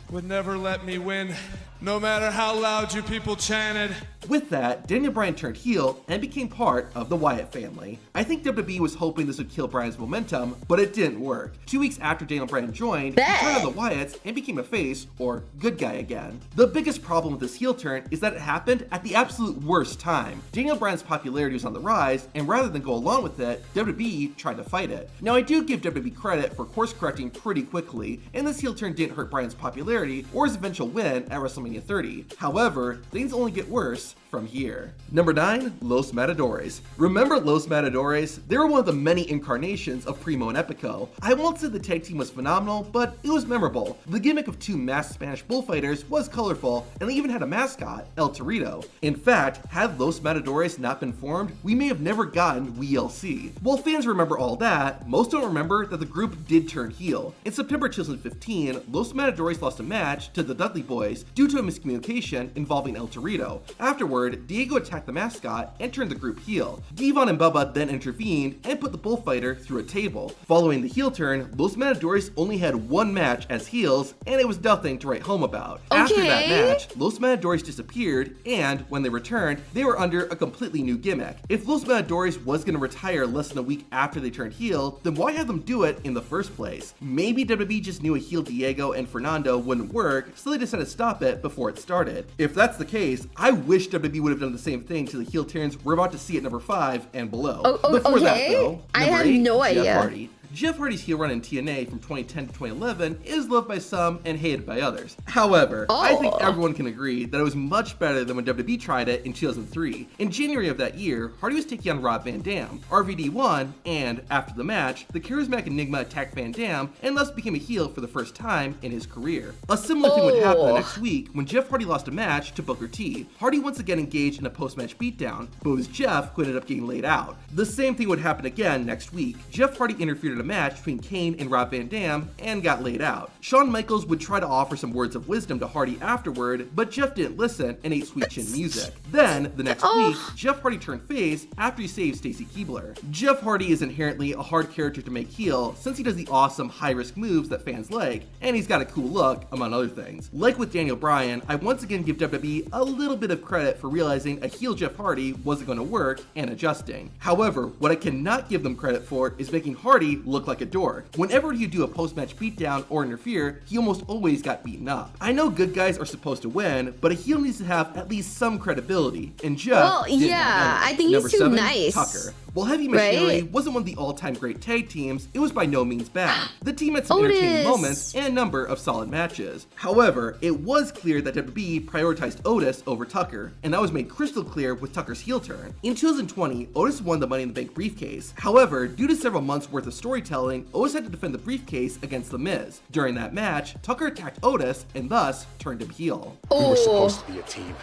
would never let me win, no matter how loud you people chanted. With that, Daniel Bryan turned heel and became part of the Wyatt family. I think WWE was hoping this would kill Bryan's momentum, but it didn't work. 2 weeks after Daniel Bryan joined, he turned on the Wyatts and became a face, or good guy again. The biggest problem with this heel turn is that it happened at the absolute worst time. Daniel Bryan's popularity was on the rise, and rather than go along with it, WWE tried to fight it. Now, I do give WWE credit for course correcting pretty quickly, and this heel turn didn't hurt Bryan's popularity or his eventual win at WrestleMania 30. However, things only get worse from here. Number 9, Los Matadores. Remember Los Matadores? They were one of the many incarnations of Primo and Epico. I won't say the tag team was phenomenal, but it was memorable. The gimmick of 2 masked Spanish bullfighters was colorful, and they even had a mascot, El Torito. In fact, had Los Matadores not been formed, we may have never gotten WLC. While fans remember all that, most don't remember that the group did turn heel. In September 2015, Los Matadores lost a match to the Dudley Boys due to a miscommunication involving El Torito. Afterward, Diego attacked the mascot and turned the group heel. Devon and Bubba then intervened and put the bullfighter through a table. Following the heel turn, Los Matadores only had 1 match as heels, and it was nothing to write home about. After that match, Los Matadores disappeared, and when they returned, they were under a completely new gimmick. If Los Matadores was going to retire less than a week after they turned heel, then why have them do it in the first place? Maybe WWE just knew a heel Diego and Fernando wouldn't work, so they decided to stop it before it started. If that's the case, I wish WWE would have done the same thing to the heel turns we're about to see at number 5 and below. Before that though, I have no idea. Jeff Hardy. Jeff Hardy's heel run in TNA from 2010 to 2011 is loved by some and hated by others. However, I think everyone can agree that it was much better than when WWE tried it in 2003. In January of that year, Hardy was taking on Rob Van Dam. RVD won, and after the match, the charismatic Enigma attacked Van Dam and thus became a heel for the first time in his career. A similar thing would happen the next week when Jeff Hardy lost a match to Booker T. Hardy once again engaged in a post-match beatdown, but it was Jeff who ended up getting laid out. The same thing would happen again next week. Jeff Hardy interfered in a match between Kane and Rob Van Dam and got laid out. Shawn Michaels would try to offer some words of wisdom to Hardy afterward, but Jeff didn't listen and ate Sweet Chin music. Then, the next week, Jeff Hardy turned face after he saved Stacy Keibler. Jeff Hardy is inherently a hard character to make heel since he does the awesome high-risk moves that fans like, and he's got a cool look, among other things. Like with Daniel Bryan, I once again give WWE a little bit of credit for realizing a heel Jeff Hardy wasn't going to work and adjusting. However, what I cannot give them credit for is making Hardy look like a dork. Whenever you do a post-match beatdown or interfere, he almost always got beaten up. I know good guys are supposed to win, but a heel needs to have at least some credibility, and Jeff didn't have any. I think he's too nice. Tucker. While Heavy Machinery wasn't one of the all-time great tag teams, it was by no means bad. The team had some entertaining moments and a number of solid matches. However, it was clear that WWE prioritized Otis over Tucker, and that was made crystal clear with Tucker's heel turn. In 2020, Otis won the Money in the Bank briefcase. However, due to several months worth of storytelling, Otis had to defend the briefcase against The Miz. During that match, Tucker attacked Otis and thus turned him heel. We were supposed to be a team,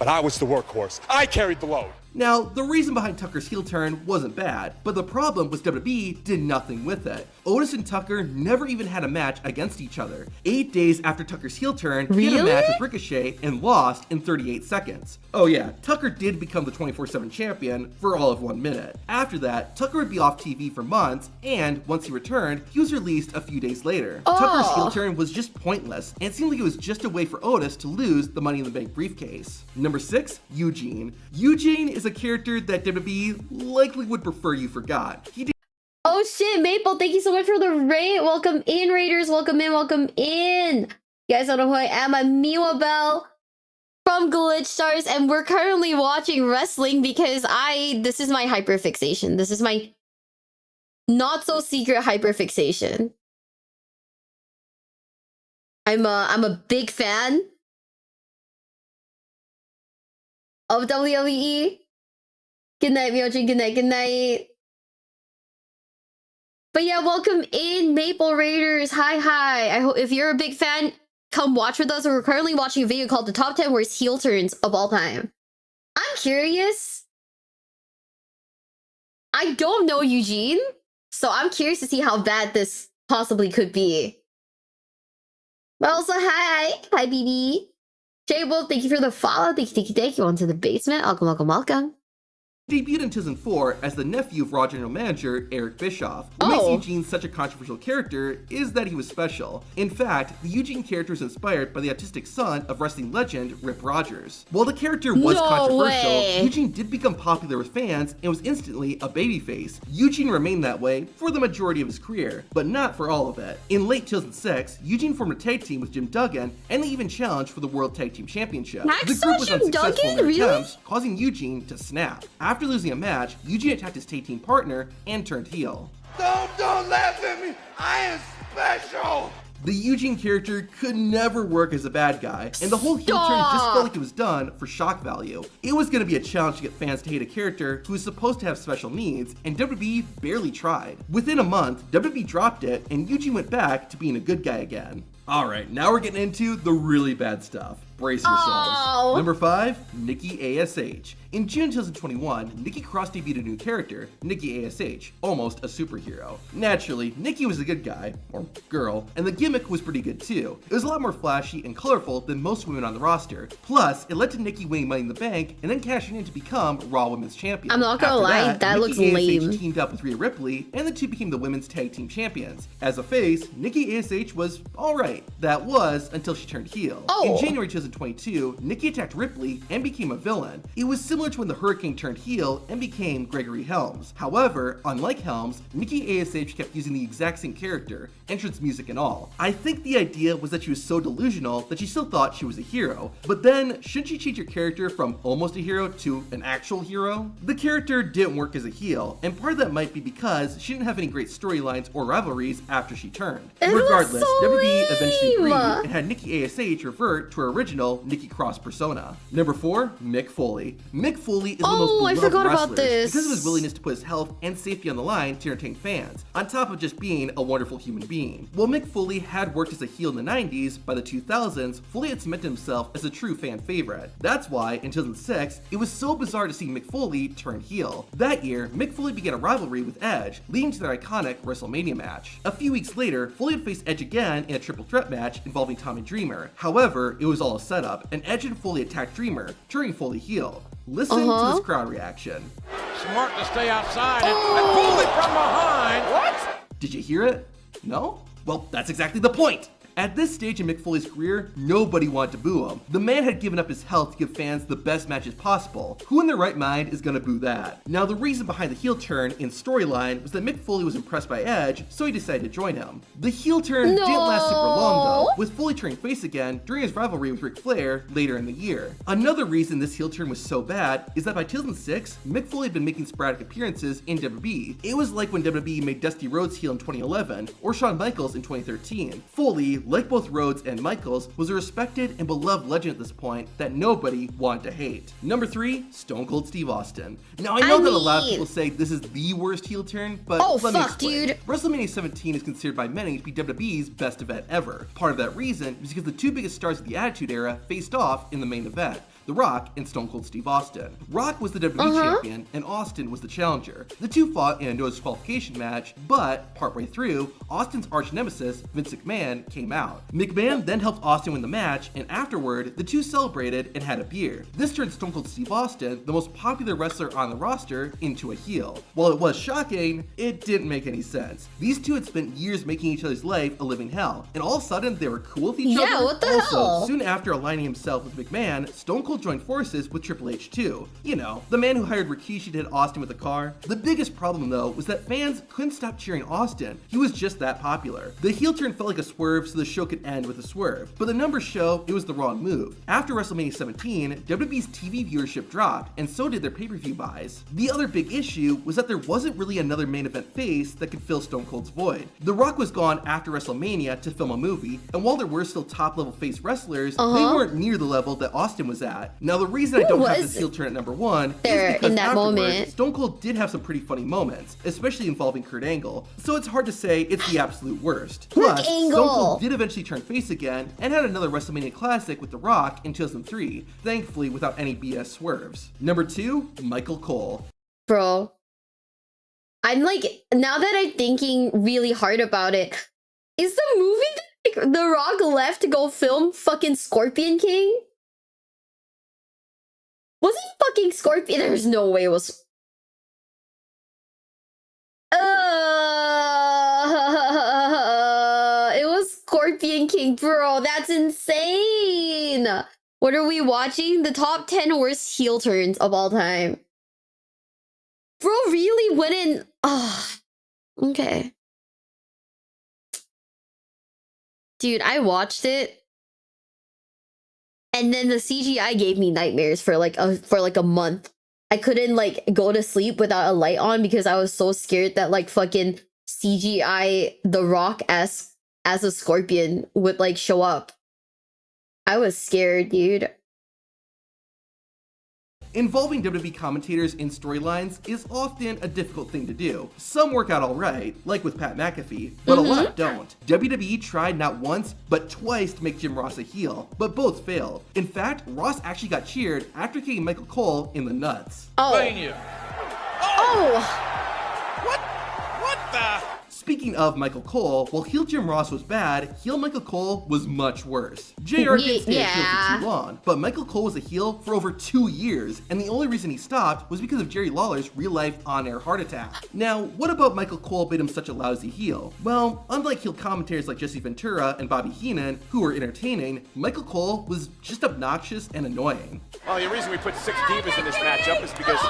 but I was the workhorse. I carried the load. Now, the reason behind Tucker's heel turn wasn't bad, but the problem was WWE did nothing with it. Otis and Tucker never even had a match against each other. 8 days after Tucker's heel turn, he had a match with Ricochet and lost in 38 seconds. Oh yeah, Tucker did become the 24/7 champion for all of 1 minute. After that, Tucker would be off TV for months, and once he returned, he was released a few days later. Tucker's heel turn was just pointless, and it seemed like it was just a way for Otis to lose the Money in the Bank briefcase. Number 6, Eugene. Eugene is a character that WWE likely would prefer you forgot. He did Oh shit, Maple, thank you so much for the raid. Welcome in, Raiders. Welcome in, welcome in. You guys don't know who I am. I'm Miwabelle from Glitch Stars, and we're currently watching wrestling because this is my hyperfixation. This is my not so secret hyperfixation. I'm a big fan of WWE. Good night, Miojin. Good night, good night. But yeah, welcome in, Maple Raiders. Hi. I hope if you're a big fan, come watch with us. We're currently watching a video called The Top 10 Worst Heel Turns of All Time. I'm curious. I don't know Eugene, so I'm curious to see how bad this possibly could be. But also, hi, BB. J-Wolf, thank you for the follow. Thank you. On to the basement. Welcome. Debuted in 2004 as the nephew of Raw General Manager Eric Bischoff. What makes Eugene such a controversial character is that he was special. In fact, the Eugene character is inspired by the autistic son of wrestling legend Rip Rogers. While the character was controversial, Eugene did become popular with fans and was instantly a babyface. Eugene remained that way for the majority of his career, but not for all of it. In late 2006, Eugene formed a tag team with Jim Duggan, and they even challenged for the World Tag Team Championship. The group was unsuccessful in their attempts, causing Eugene to snap. After losing a match, Eugene attacked his tag team partner and turned heel. Don't laugh at me. I am special. The Eugene character could never work as a bad guy, and the whole heel turn just felt like it was done for shock value. It was going to be a challenge to get fans to hate a character who was supposed to have special needs, and WWE barely tried. Within a month, WWE dropped it, and Eugene went back to being a good guy again. Alright, now we're getting into the really bad stuff. Brace yourselves. Number 5, Nikki ASH. In June 2021, Nikki cross-debuted a new character, Nikki ASH, almost a superhero. Naturally, Nikki was a good guy, or girl, and the gimmick was pretty good too. It was a lot more flashy and colorful than most women on the roster. Plus, it led to Nikki winning Money in the Bank and then cashing in to become Raw Women's Champion. I'm not gonna lie, that looks lame. ASH teamed up with Rhea Ripley, and the two became the Women's Tag Team Champions. As a face, Nikki ASH was alright. That was until she turned heel. In January 2022, Nikki attacked Ripley and became a villain. It was similar to when the Hurricane turned heel and became Gregory Helms. However, unlike Helms, Nikki ASH kept using the exact same character, entrance music and all. I think the idea was that she was so delusional that she still thought she was a hero. But then, shouldn't she change her character from almost a hero to an actual hero? The character didn't work as a heel, and part of that might be because she didn't have any great storylines or rivalries after she turned. Regardless, WWE eventually agreed and had Nikki ASH revert to her original Nikki Cross persona. Number 4, Mick Foley. Mick Foley is one of the most beloved wrestlers because of his willingness to put his health and safety on the line to entertain fans, on top of just being a wonderful human being. While Mick Foley had worked as a heel in the 90s, by the 2000s, Foley had cemented himself as a true fan favorite. That's why, in 2006, it was so bizarre to see Mick Foley turn heel. That year, Mick Foley began a rivalry with Edge, leading to their iconic WrestleMania match. A few weeks later, Foley would face Edge again in a triple threat match involving Tommy Dreamer. However, it was all a setup, and Edge and Foley attacked Dreamer, turning Foley heel. Listen to this crowd reaction. Smart to stay outside and pull it from behind. What? Did you hear it? No? Well, that's exactly the point. At this stage in Mick Foley's career, nobody wanted to boo him. The man had given up his health to give fans the best matches possible. Who in their right mind is gonna boo that? Now, the reason behind the heel turn in storyline was that Mick Foley was impressed by Edge, so he decided to join him. The heel turn didn't last super long though, with Foley turning face again during his rivalry with Ric Flair later in the year. Another reason this heel turn was so bad is that by 2006, Mick Foley had been making sporadic appearances in WWE. It was like when WWE made Dusty Rhodes heel in 2011, or Shawn Michaels in 2013. Foley, like both Rhodes and Michaels, was a respected and beloved legend at this point that nobody wanted to hate. Number 3, Stone Cold Steve Austin. Now, I know that a lot of people say this is the worst heel turn, but let me explain. WrestleMania 17 is considered by many to be WWE's best event ever. Part of that reason is because the two biggest stars of the Attitude Era faced off in the main event. The Rock and Stone Cold Steve Austin. Rock was the WWE champion, and Austin was the challenger. The two fought in a no disqualification match, but partway through, Austin's arch nemesis, Vince McMahon, came out. McMahon then helped Austin win the match, and afterward, the two celebrated and had a beer. This turned Stone Cold Steve Austin, the most popular wrestler on the roster, into a heel. While it was shocking, it didn't make any sense. These two had spent years making each other's life a living hell, and all of a sudden, they were cool with each other? Yeah, what the hell? Soon after aligning himself with McMahon, Stone Cold joined forces with Triple H too. You know, the man who hired Rikishi to hit Austin with a car. The biggest problem though was that fans couldn't stop cheering Austin. He was just that popular. The heel turn felt like a swerve so the show could end with a swerve, but the numbers show it was the wrong move. After WrestleMania 17, WWE's TV viewership dropped, and so did their pay-per-view buys. The other big issue was that there wasn't really another main event face that could fill Stone Cold's void. The Rock was gone after WrestleMania to film a movie, and while there were still top-level face wrestlers, they weren't near the level that Austin was at. Now, the reason I don't have this heel turn at number 1 is because in that moment, Stone Cold did have some pretty funny moments, especially involving Kurt Angle, so it's hard to say it's the absolute worst. Plus, Stone Cold did eventually turn face again and had another WrestleMania classic with The Rock in 2003, thankfully without any BS swerves. Number 2, Michael Cole. Bro, I'm like, now that I'm thinking really hard about it, is the movie that The Rock left to go film fucking Scorpion King? Was it fucking Scorpion? There's no way it was. It was Scorpion King, bro. That's insane. What are we watching? The top 10 worst heel turns of all time. Bro really went in. Okay. Dude, I watched it. And then the CGI gave me nightmares for like a month. I couldn't like go to sleep without a light on because I was so scared that like fucking CGI The Rock-esque as a Scorpion would like show up. I was scared, dude. Involving WWE commentators in storylines is often a difficult thing to do. Some work out alright, like with Pat McAfee, but a lot don't. WWE tried not once, but twice to make Jim Ross a heel, but both failed. In fact, Ross actually got cheered after kicking Michael Cole in the nuts. Oh. What the? Speaking of Michael Cole, while heel Jim Ross was bad, heel Michael Cole was much worse. JR didn't stay a heel for too long, but Michael Cole was a heel for over 2 years, and the only reason he stopped was because of Jerry Lawler's real-life on-air heart attack. Now, what about Michael Cole made him such a lousy heel? Well, unlike heel commentators like Jesse Ventura and Bobby Heenan, who were entertaining, Michael Cole was just obnoxious and annoying. Well, the reason we put 6 divas in this matchup is because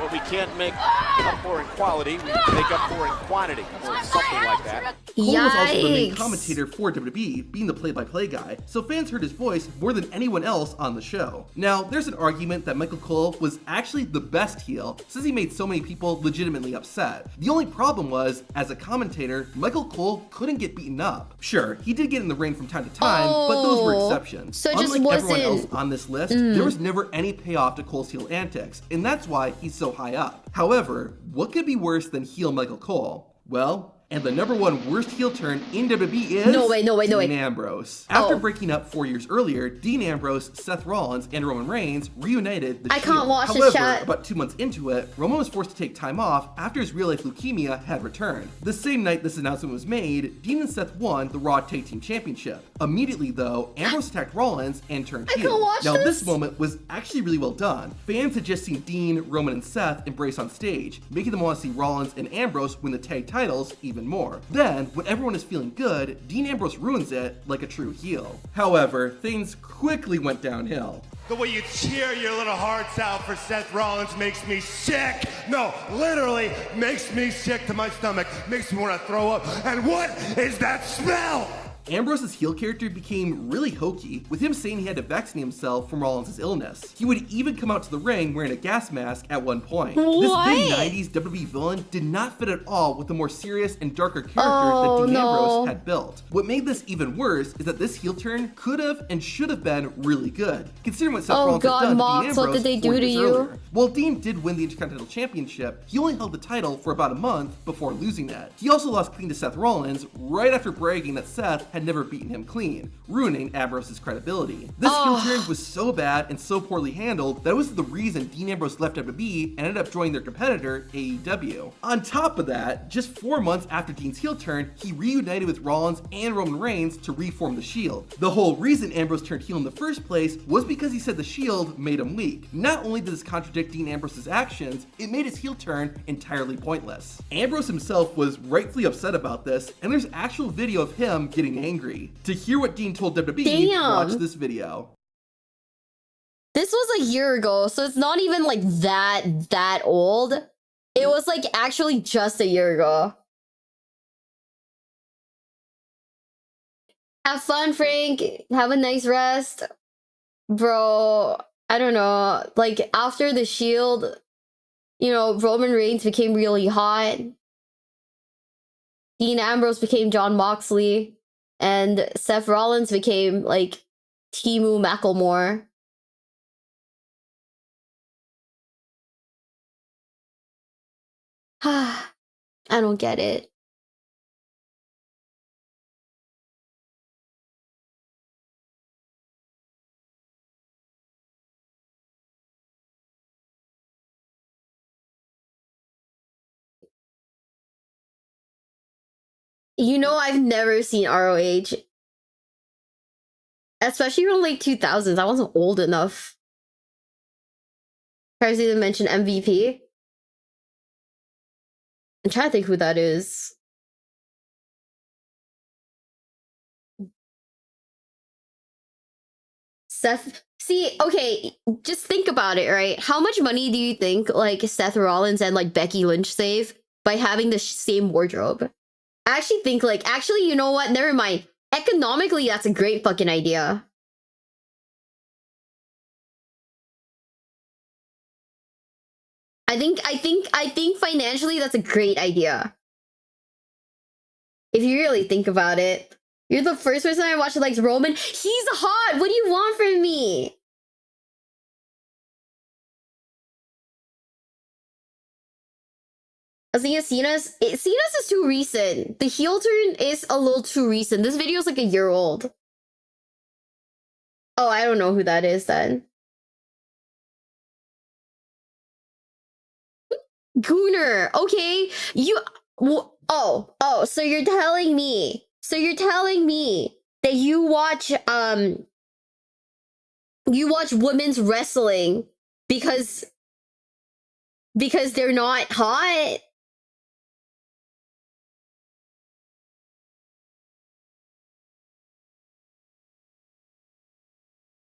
what we can't make up for in quality, we can make up for in quantity, or something like that. Cole was also the main commentator for WWE, being the play-by-play guy, so fans heard his voice more than anyone else on the show. Now, there's an argument that Michael Cole was actually the best heel, since he made so many people legitimately upset. The only problem was, as a commentator, Michael Cole couldn't get beaten up. Sure, he did get in the ring from time to time, but those were exceptions. So it just Unlike everyone wasn't- else on this list, there was never any payoff to Cole's heel antics, and that's why he's so high up. However, what could be worse than heel Michael Cole? Well, and the #1 worst heel turn in WWE is No way. Dean Ambrose. After breaking up 4 years earlier, Dean Ambrose, Seth Rollins, and Roman Reigns reunited the I Shield. can't watch this However, chat. about 2 months into it, Roman was forced to take time off after his real-life leukemia had returned. The same night this announcement was made, Dean and Seth won the Raw Tag Team Championship. Immediately, though, Ambrose attacked Rollins and turned heel. Now, this moment was actually really well done. Fans had just seen Dean, Roman, and Seth embrace on stage, making them want to see Rollins and Ambrose win the tag titles even more. Then, when everyone is feeling good, Dean Ambrose ruins it like a true heel. However, things quickly went downhill. The way you cheer your little hearts out for Seth Rollins makes me sick. No, literally makes me sick to my stomach. Makes me want to throw up. And what is that smell? Ambrose's heel character became really hokey, with him saying he had to vaccinate himself from Rollins' illness. He would even come out to the ring wearing a gas mask at one point. This big 90s WWE villain did not fit at all with the more serious and darker character that Dean Ambrose had built. What made this even worse is that this heel turn could have and should have been really good, considering what Seth Rollins had done to Dean Ambrose what did they do 4 to years you? earlier. While Dean did win the Intercontinental Championship, he only held the title for about a month before losing it. He also lost clean to Seth Rollins right after bragging that Seth had never beaten him clean, ruining Ambrose's credibility. This heel turn was so bad and so poorly handled that it was the reason Dean Ambrose left WWE and ended up joining their competitor, AEW. On top of that, just 4 months after Dean's heel turn, he reunited with Rollins and Roman Reigns to reform the Shield. The whole reason Ambrose turned heel in the first place was because he said the Shield made him weak. Not only did this contradict Dean Ambrose's actions, it made his heel turn entirely pointless. Ambrose himself was rightfully upset about this, and there's actual video of him getting angry. To hear what Dean told WWE, watch this video. This was a year ago, so it's not even like that old. It was like actually just a year ago. Have fun, Frank. Have a nice rest. Bro, I don't know. Like, after the Shield, you know, Roman Reigns became really hot. Dean Ambrose became John Moxley. And Seth Rollins became, like, Timu Macklemore. I don't get it. You know, I've never seen ROH. Especially from late 2000s. I wasn't old enough. Crazy to mention MVP. I'm trying to think who that is. Seth. See, okay, just think about it, right? How much money do you think, like, Seth Rollins and, like, Becky Lynch save by having the same wardrobe? I actually think, like, actually, you know what? Never mind. Economically, that's a great fucking idea. I think financially, that's a great idea. If you really think about it. You're the first person I watched that likes Roman. He's hot. What do you want from me? I was thinking Cena's is too recent. The heel turn is a little too recent. This video is like a year old. Oh, I don't know who that is then. Gooner. Okay. So you're telling me. So you're telling me that you watch women's wrestling because they're not hot?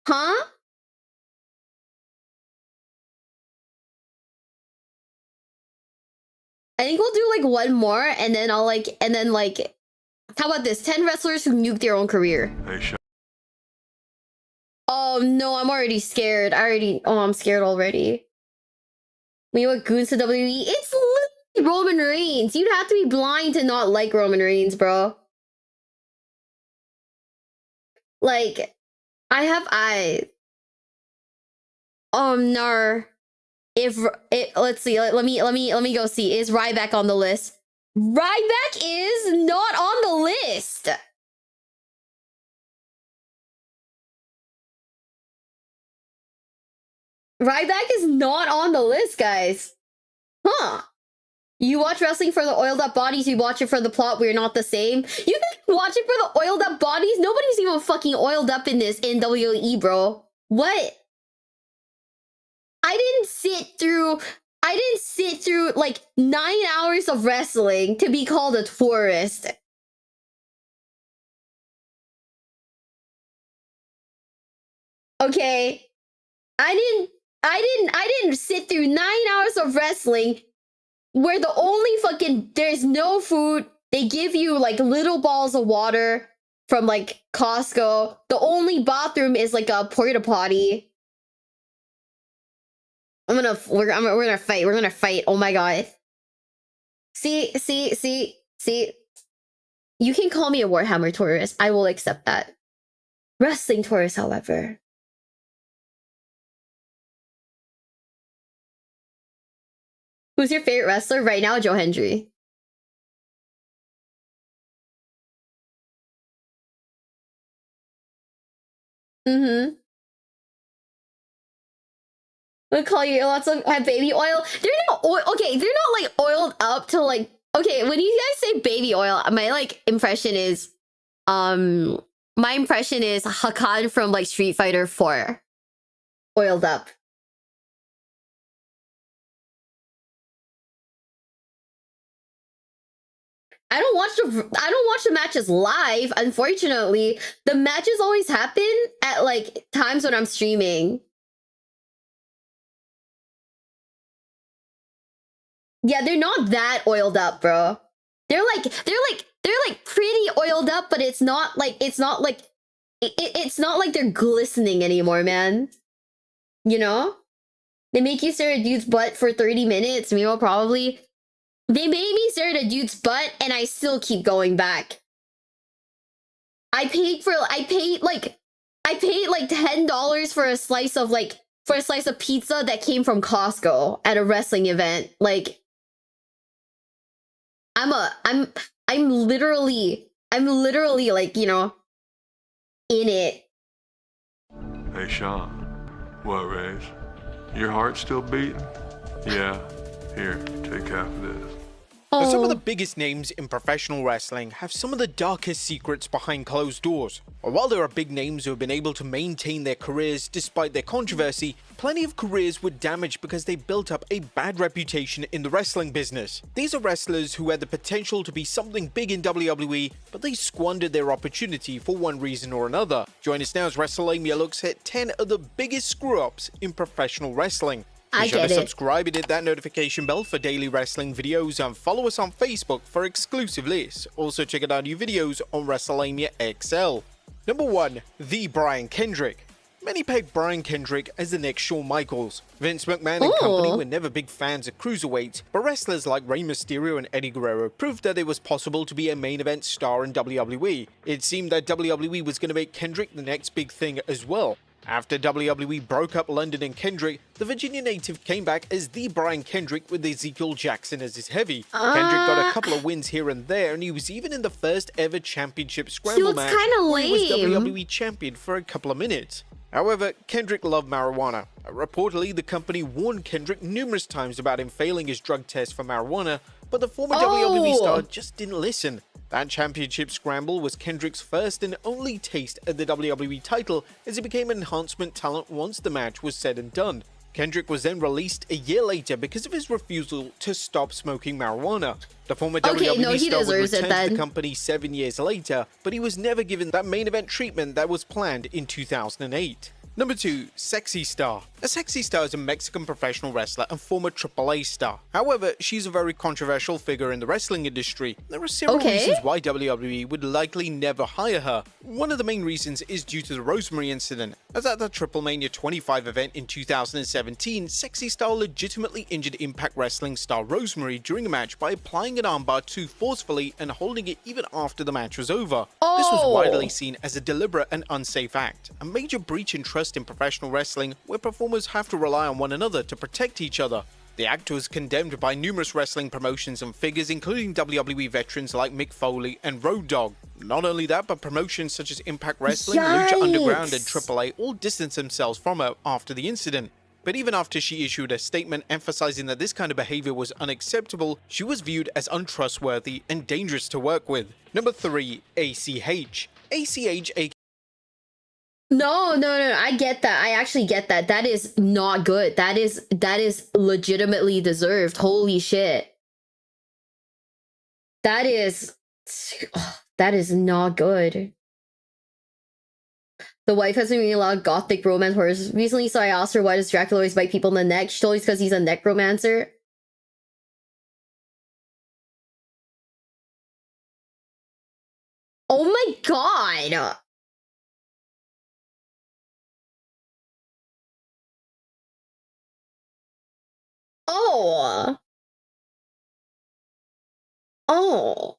Huh? I think we'll do like one more and then how about this? 10 wrestlers who nuke their own career. Hey, Oh no, I'm already scared. I'm scared already. When you want goons to WWE, it's literally Roman Reigns. You'd have to be blind to not like Roman Reigns, bro. Like, I have eyes. No. Let's see. Let me go see. Is Ryback on the list? Ryback is not on the list. Ryback is not on the list, guys. Huh. You watch wrestling for the oiled up bodies, you watch it for the plot, we're not the same. You think you watch it for the oiled up bodies? Nobody's even fucking oiled up in WWE, bro. What? I didn't sit through like 9 hours of wrestling to be called a tourist. Okay. I didn't sit through 9 hours of wrestling where the only there's no food. They give you like little balls of water from like Costco. The only bathroom is like a porta potty. We're gonna fight. We're gonna fight. Oh my god. See. You can call me a Warhammer tourist. I will accept that. Wrestling tourist, however. Who's your favorite wrestler right now? Joe Hendry. Mm-hmm. We'll call you lots of baby oil. They're not okay, they're not like oiled up to like okay, when you guys say baby oil, my like impression is my impression is Hakan from like Street Fighter 4. Oiled up. I don't watch the matches live, unfortunately. The matches always happen at like times when I'm streaming. Yeah, they're not that oiled up, bro. They're like pretty oiled up, but it's not like it's not like they're glistening anymore, man. You know? They make you stare at a dude's butt for 30 minutes, meanwhile probably. They made me stare at a dude's butt and I still keep going back. I paid like $10 for a slice of pizza that came from Costco at a wrestling event. Like I'm literally like, you know, in it. Hey, Sean. What, Race? Your heart still beating? Yeah. Here, take half of this. Now, some of the biggest names in professional wrestling have some of the darkest secrets behind closed doors. While there are big names who have been able to maintain their careers despite their controversy, plenty of careers were damaged because they built up a bad reputation in the wrestling business. These are wrestlers who had the potential to be something big in WWE, but they squandered their opportunity for one reason or another. Join us now as WrestleMania looks at 10 of the biggest screw-ups in professional wrestling. Be sure to subscribe and hit that notification bell for daily wrestling videos and follow us on Facebook for exclusive lists. Also check out our new videos on WrestleMania XL. Number 1. The Brian Kendrick. Many pegged Brian Kendrick as the next Shawn Michaels. Vince McMahon and company were never big fans of cruiserweights, but wrestlers like Rey Mysterio and Eddie Guerrero proved that it was possible to be a main event star in WWE. It seemed that WWE was going to make Kendrick the next big thing as well. After WWE broke up London and Kendrick, the Virginia native came back as the Brian Kendrick with Ezekiel Jackson as his heavy. Kendrick got a couple of wins here and there, and he was even in the first ever championship scramble match where he was WWE champion for a couple of minutes. However, Kendrick loved marijuana. Reportedly, the company warned Kendrick numerous times about him failing his drug test for marijuana, but the former WWE star just didn't listen. That championship scramble was Kendrick's first and only taste at the WWE title, as he became an enhancement talent once the match was said and done. Kendrick was then released a year later because of his refusal to stop smoking marijuana. The former WWE star would return to the company 7 years later, but he was never given that main event treatment that was planned in 2008. Number 2. Sexy Star. A Sexy Star is a Mexican professional wrestler and former AAA star. However, she's a very controversial figure in the wrestling industry. There are several reasons why WWE would likely never hire her. One of the main reasons is due to the Rosemary incident, as at the Triplemania 25 event in 2017, Sexy Star legitimately injured Impact Wrestling star Rosemary during a match by applying an armbar too forcefully and holding it even after the match was over. This was widely seen as a deliberate and unsafe act, a major breach in trust in professional wrestling where performers have to rely on one another to protect each other. The act was condemned by numerous wrestling promotions and figures, including WWE veterans like Mick Foley and Road Dogg. Not only that, but promotions such as Impact Wrestling, Lucha Underground, and AAA all distanced themselves from her after the incident. But even after she issued a statement emphasizing that this kind of behavior was unacceptable, she was viewed as untrustworthy and dangerous to work with. Number 3. ACH. ACH, No, I get that. I actually get that. That is not good. That is legitimately deserved. Holy shit. That is not good. The wife has been reading a lot of gothic romance horrors recently, so I asked her why does Dracula always bite people in the neck. She told me it's because he's a necromancer. Oh my god! Oh. Oh.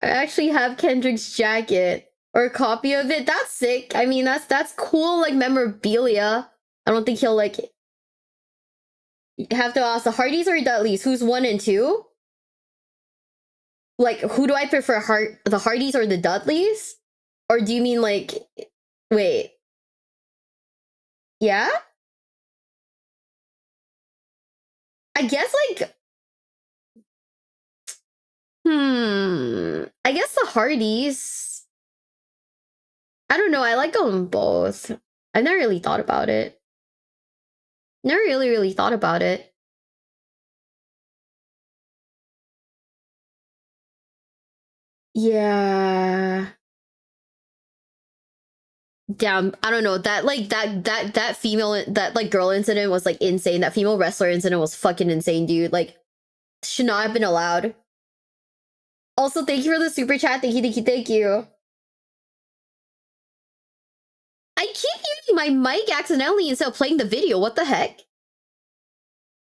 I actually have Kendrick's jacket or a copy of it. That's sick. I mean, that's cool, like memorabilia. I don't think he'll like have to ask the Hardys or Dudleys. Who's 1 and 2? Like, who do I prefer, the Hardys or the Dudleys? Or do you mean like, wait? Yeah? I guess like, I guess the Hardys. I don't know. I like them both. I've never really thought about it. Never really thought about it. Yeah. Damn, I don't know. That like that female, that like girl incident was like insane. That female wrestler incident was fucking insane, dude. Like, should not have been allowed. Also, thank you for the super chat. Thank you. I keep using my mic accidentally instead of playing the video. What the heck?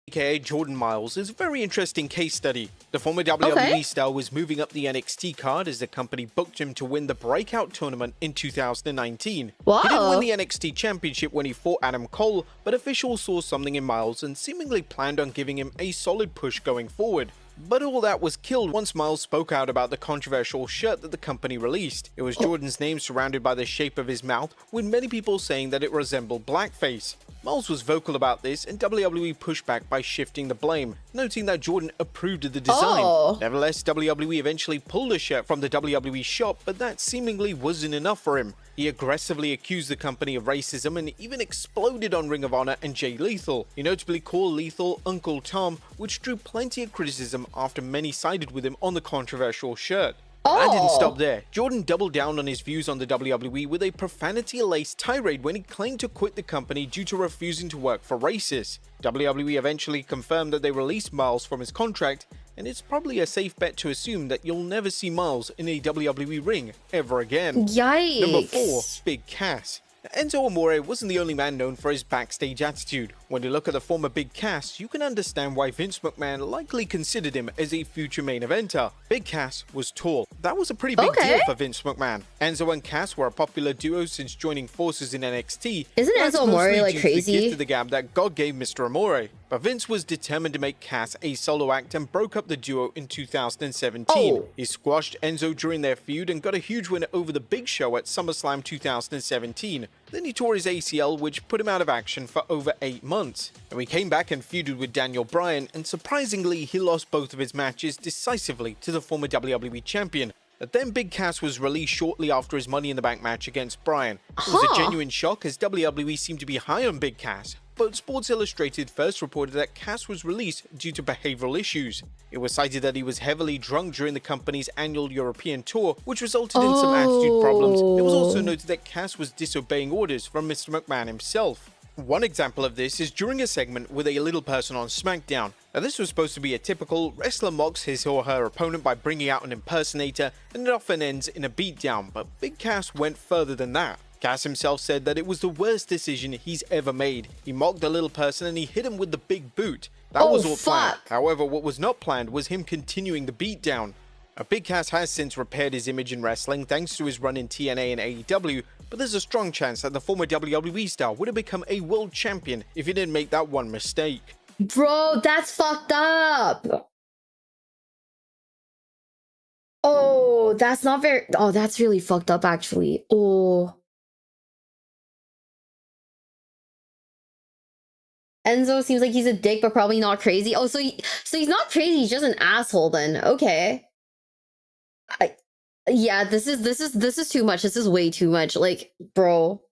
aka Jordan Miles, is a very interesting case study. The former WWE star was moving up the NXT card as the company booked him to win the Breakout Tournament in 2019. Wow. He didn't win the NXT Championship when he fought Adam Cole, but officials saw something in Miles and seemingly planned on giving him a solid push going forward. But all that was killed once Miles spoke out about the controversial shirt that the company released. It was Jordan's name surrounded by the shape of his mouth, with many people saying that it resembled blackface. Miles was vocal about this, and WWE pushed back by shifting the blame, noting that Jordan approved of the design. Nevertheless, WWE eventually pulled the shirt from the WWE shop, but that seemingly wasn't enough for him. He aggressively accused the company of racism and even exploded on Ring of Honor and Jay Lethal. He notably called Lethal Uncle Tom, which drew plenty of criticism after many sided with him on the controversial shirt. That didn't stop there. Jordan doubled down on his views on the WWE with a profanity-laced tirade when he claimed to quit the company due to refusing to work for racists. WWE eventually confirmed that they released Miles from his contract, and it's probably a safe bet to assume that you'll never see Miles in a WWE ring ever again. Yikes. Number 4, Big Cass. Enzo Amore wasn't the only man known for his backstage attitude. When you look at the former Big Cass, you can understand why Vince McMahon likely considered him as a future main eventer. Big Cass was tall. That was a pretty big deal for Vince McMahon. Enzo and Cass were a popular duo since joining forces in NXT. Isn't Enzo Amore like crazy? The gift of the gab that God gave Mr. Amore. But Vince was determined to make Cass a solo act and broke up the duo in 2017. He squashed Enzo during their feud and got a huge win over the Big Show at SummerSlam 2017. Then he tore his ACL, which put him out of action for over 8 months. And he came back and feuded with Daniel Bryan, and surprisingly, he lost both of his matches decisively to the former WWE champion. But then Big Cass was released shortly after his Money in the Bank match against Bryan. It was a genuine shock as WWE seemed to be high on Big Cass, but Sports Illustrated first reported that Cass was released due to behavioral issues. It was cited that he was heavily drunk during the company's annual European tour, which resulted in some attitude problems. It was also noted that Cass was disobeying orders from Mr. McMahon himself. One example of this is during a segment with a little person on SmackDown. Now, this was supposed to be a typical wrestler mocks his or her opponent by bringing out an impersonator, and it often ends in a beatdown, but Big Cass went further than that. Cass himself said that it was the worst decision he's ever made. He mocked the little person and he hit him with the big boot. That was all planned. However, what was not planned was him continuing the beatdown. Big Cass has since repaired his image in wrestling thanks to his run in TNA and AEW, but there's a strong chance that the former WWE star would have become a world champion if he didn't make that one mistake. Bro, that's fucked up. Oh, that's not very... Oh, that's really fucked up, actually. Oh. Enzo seems like he's a dick, but probably not crazy. Oh, so he's not crazy. He's just an asshole then. Okay. Yeah, this is too much. This is way too much. Like, bro.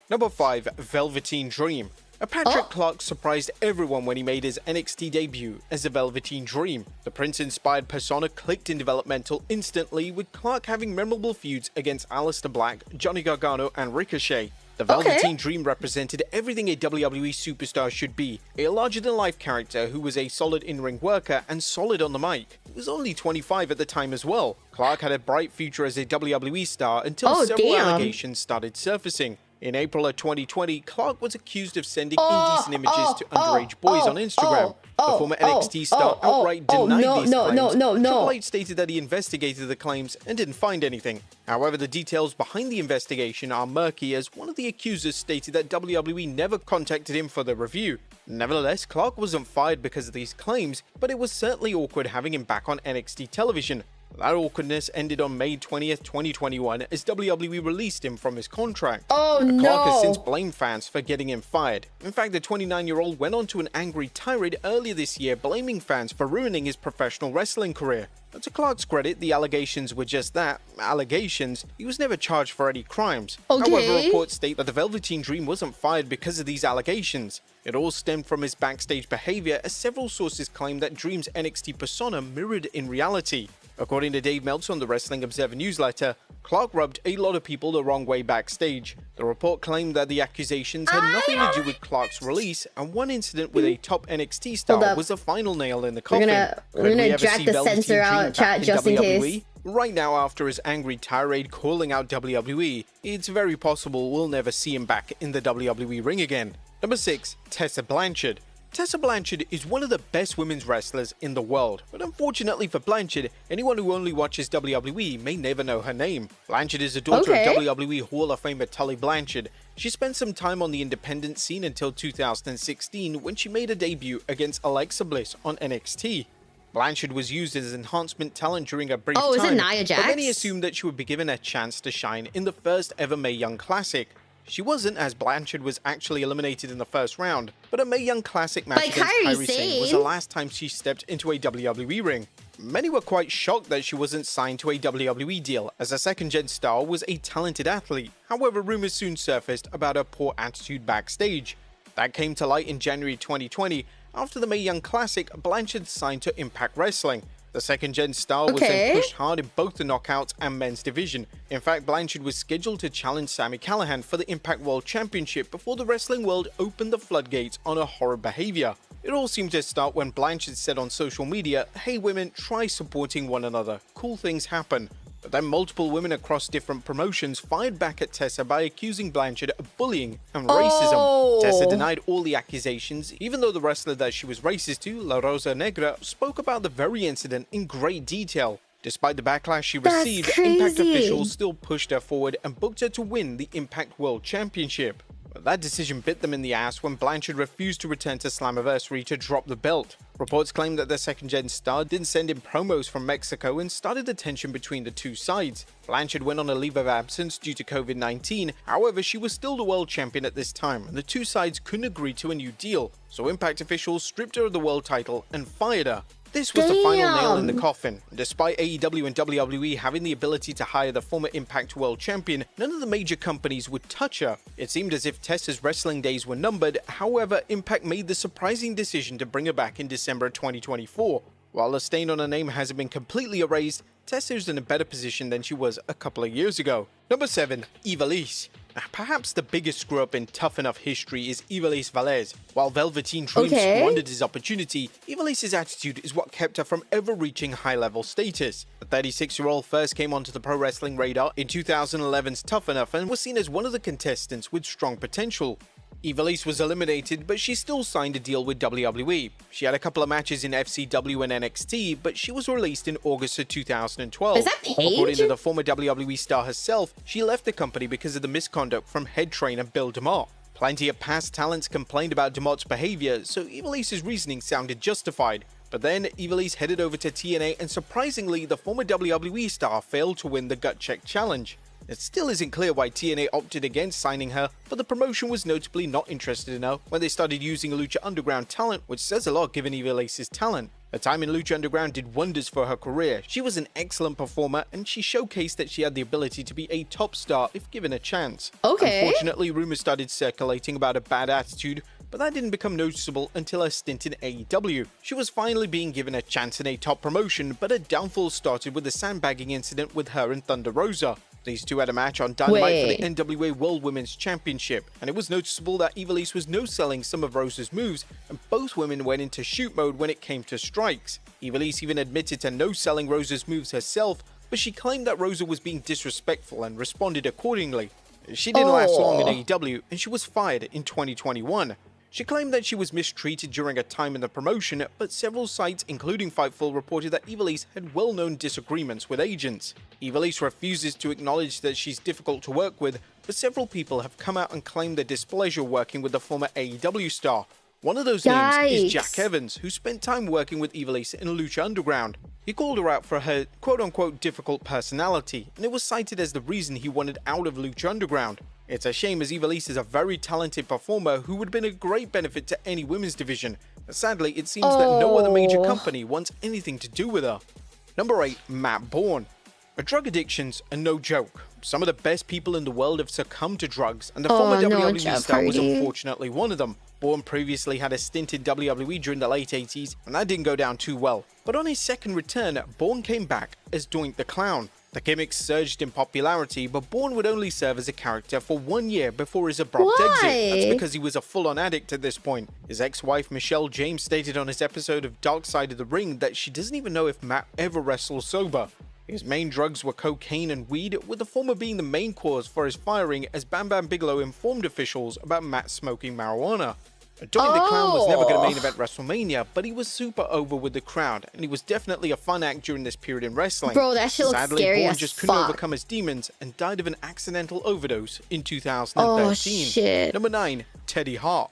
Number 5, Velveteen Dream. Patrick Clark surprised everyone when he made his NXT debut as the Velveteen Dream. The Prince-inspired persona clicked in developmental instantly, with Clark having memorable feuds against Aleister Black, Johnny Gargano, and Ricochet. The Velveteen Dream represented everything a WWE superstar should be, a larger-than-life character who was a solid in-ring worker and solid on the mic. He was only 25 at the time as well. Clark had a bright future as a WWE star until several allegations started surfacing. In April of 2020, Clark was accused of sending indecent images to underage boys on Instagram. The former NXT star outright denied these claims. Triple H stated that he investigated the claims and didn't find anything. However, the details behind the investigation are murky, as one of the accusers stated that WWE never contacted him for the review. Nevertheless, Clark wasn't fired because of these claims, but it was certainly awkward having him back on NXT television. That awkwardness ended on May 20th, 2021 as WWE released him from his contract. Clark has since blamed fans for getting him fired. In fact, the 29-year-old went on to an angry tirade earlier this year blaming fans for ruining his professional wrestling career. But to Clark's credit, the allegations were just that, allegations. He was never charged for any crimes. However, reports state that the Velveteen Dream wasn't fired because of these allegations. It all stemmed from his backstage behavior, as several sources claim that Dream's NXT persona mirrored in reality. According to Dave Meltzer on the Wrestling Observer newsletter, Clark rubbed a lot of people the wrong way backstage. The report claimed that the accusations had nothing to do with Clark's release, and one incident with a top NXT star was the final nail in the coffin. We're gonna drag the censor out, chat, just in case. Right now, after his angry tirade calling out WWE, it's very possible we'll never see him back in the WWE ring again. Number 6, Tessa Blanchard. Tessa Blanchard is one of the best women's wrestlers in the world, but unfortunately for Blanchard, anyone who only watches WWE may never know her name. Blanchard is the daughter of WWE Hall of Famer Tully Blanchard. She spent some time on the independent scene until 2016 when she made a debut against Alexa Bliss on NXT. Blanchard was used as enhancement talent during a brief time, is it Nia Jax? But many assumed that she would be given a chance to shine in the first ever Mae Young Classic. She wasn't, as Blanchard was actually eliminated in the first round, but a Mae Young Classic match against Kairi Sane was the last time she stepped into a WWE ring. Many were quite shocked that she wasn't signed to a WWE deal, as a second-gen star was a talented athlete. However, rumors soon surfaced about her poor attitude backstage. That came to light in January 2020. After the Mae Young Classic, Blanchard signed to Impact Wrestling. The second-gen star was then pushed hard in both the Knockouts and men's division. In fact, Blanchard was scheduled to challenge Sami Callihan for the Impact World Championship before the wrestling world opened the floodgates on her horrid behavior. It all seemed to start when Blanchard said on social media, "Hey women, try supporting one another. Cool things happen." But then multiple women across different promotions fired back at Tessa by accusing Blanchard of bullying and racism. Tessa denied all the accusations, even though the wrestler that she was racist to, La Rosa Negra, spoke about the very incident in great detail. Despite the backlash she received, Impact officials still pushed her forward and booked her to win the Impact World Championship. But that decision bit them in the ass when Blanchard refused to return to Slammiversary to drop the belt. Reports claim that the second-gen star didn't send in promos from Mexico and started the tension between the two sides. Blanchard went on a leave of absence due to COVID-19, however she was still the world champion at this time and the two sides couldn't agree to a new deal, so Impact officials stripped her of the world title and fired her. This was the final nail in the coffin. Despite AEW and WWE having the ability to hire the former Impact World Champion, none of the major companies would touch her. It seemed as if Tessa's wrestling days were numbered, however, Impact made the surprising decision to bring her back in December 2024. While the stain on her name hasn't been completely erased, Tessa is in a better position than she was a couple of years ago. Number 7. Ivelisse. Perhaps the biggest screw-up in Tough Enough history is Ivelisse Valles. While Velveteen Dream squandered his opportunity, Ivelisse's attitude is what kept her from ever reaching high-level status. The 36-year-old first came onto the pro wrestling radar in 2011's Tough Enough and was seen as one of the contestants with strong potential. Ivelisse was eliminated, but she still signed a deal with WWE. She had a couple of matches in FCW and NXT, but she was released in August of 2012. Is that Paige? According to the former WWE star herself, she left the company because of the misconduct from head trainer Bill DeMott. Plenty of past talents complained about DeMott's behavior, so Ivelisse's reasoning sounded justified. But then Ivelisse headed over to TNA, and surprisingly, the former WWE star failed to win the Gut Check Challenge. It still isn't clear why TNA opted against signing her, but the promotion was notably not interested in her when they started using Lucha Underground talent, which says a lot given Ivelisse's talent. Her time in Lucha Underground did wonders for her career. She was an excellent performer, and she showcased that she had the ability to be a top star if given a chance. Unfortunately, rumors started circulating about a bad attitude, but that didn't become noticeable until her stint in AEW. She was finally being given a chance in a top promotion, but her downfall started with the sandbagging incident with her and Thunder Rosa. These two had a match on Dynamite for the NWA World Women's Championship, and it was noticeable that Ivelisse was no-selling some of Rosa's moves, and both women went into shoot mode when it came to strikes. Ivelisse even admitted to no-selling Rosa's moves herself, but she claimed that Rosa was being disrespectful and responded accordingly. She didn't last long in AEW, and she was fired in 2021. She claimed that she was mistreated during her time in the promotion, but several sites, including Fightful, reported that Ivelisse had well-known disagreements with agents. Ivelisse refuses to acknowledge that she's difficult to work with, but several people have come out and claimed their displeasure working with the former AEW star. One of those names is Jack Evans, who spent time working with Ivelisse in Lucha Underground. He called her out for her quote-unquote difficult personality, and it was cited as the reason he wanted out of Lucha Underground. It's a shame, as Ivelisse is a very talented performer who would have been a great benefit to any women's division. But sadly, it seems that no other major company wants anything to do with her. Number 8. Matt Bourne. Drug addictions are no joke. Some of the best people in the world have succumbed to drugs, and the former WWE star was unfortunately one of them. Bourne previously had a stint in WWE during the late 80s, and that didn't go down too well. But on his second return, Bourne came back as Doink the Clown. The gimmick surged in popularity, but Bourne would only serve as a character for 1 year before his abrupt exit. That's because he was a full-on addict at this point. His ex-wife Michelle James stated on his episode of Dark Side of the Ring that she doesn't even know if Matt ever wrestled sober. His main drugs were cocaine and weed, with the former being the main cause for his firing, as Bam Bam Bigelow informed officials about Matt smoking marijuana. Doink the Clown was never going to main event WrestleMania, but he was super over with the crowd, and he was definitely a fun act during this period in wrestling. Bro, that shit looks Sadly, scary Bourne as just couldn't fuck. overcome his demons and died of an accidental overdose in 2013. Oh, shit. Number 9. Teddy Hart.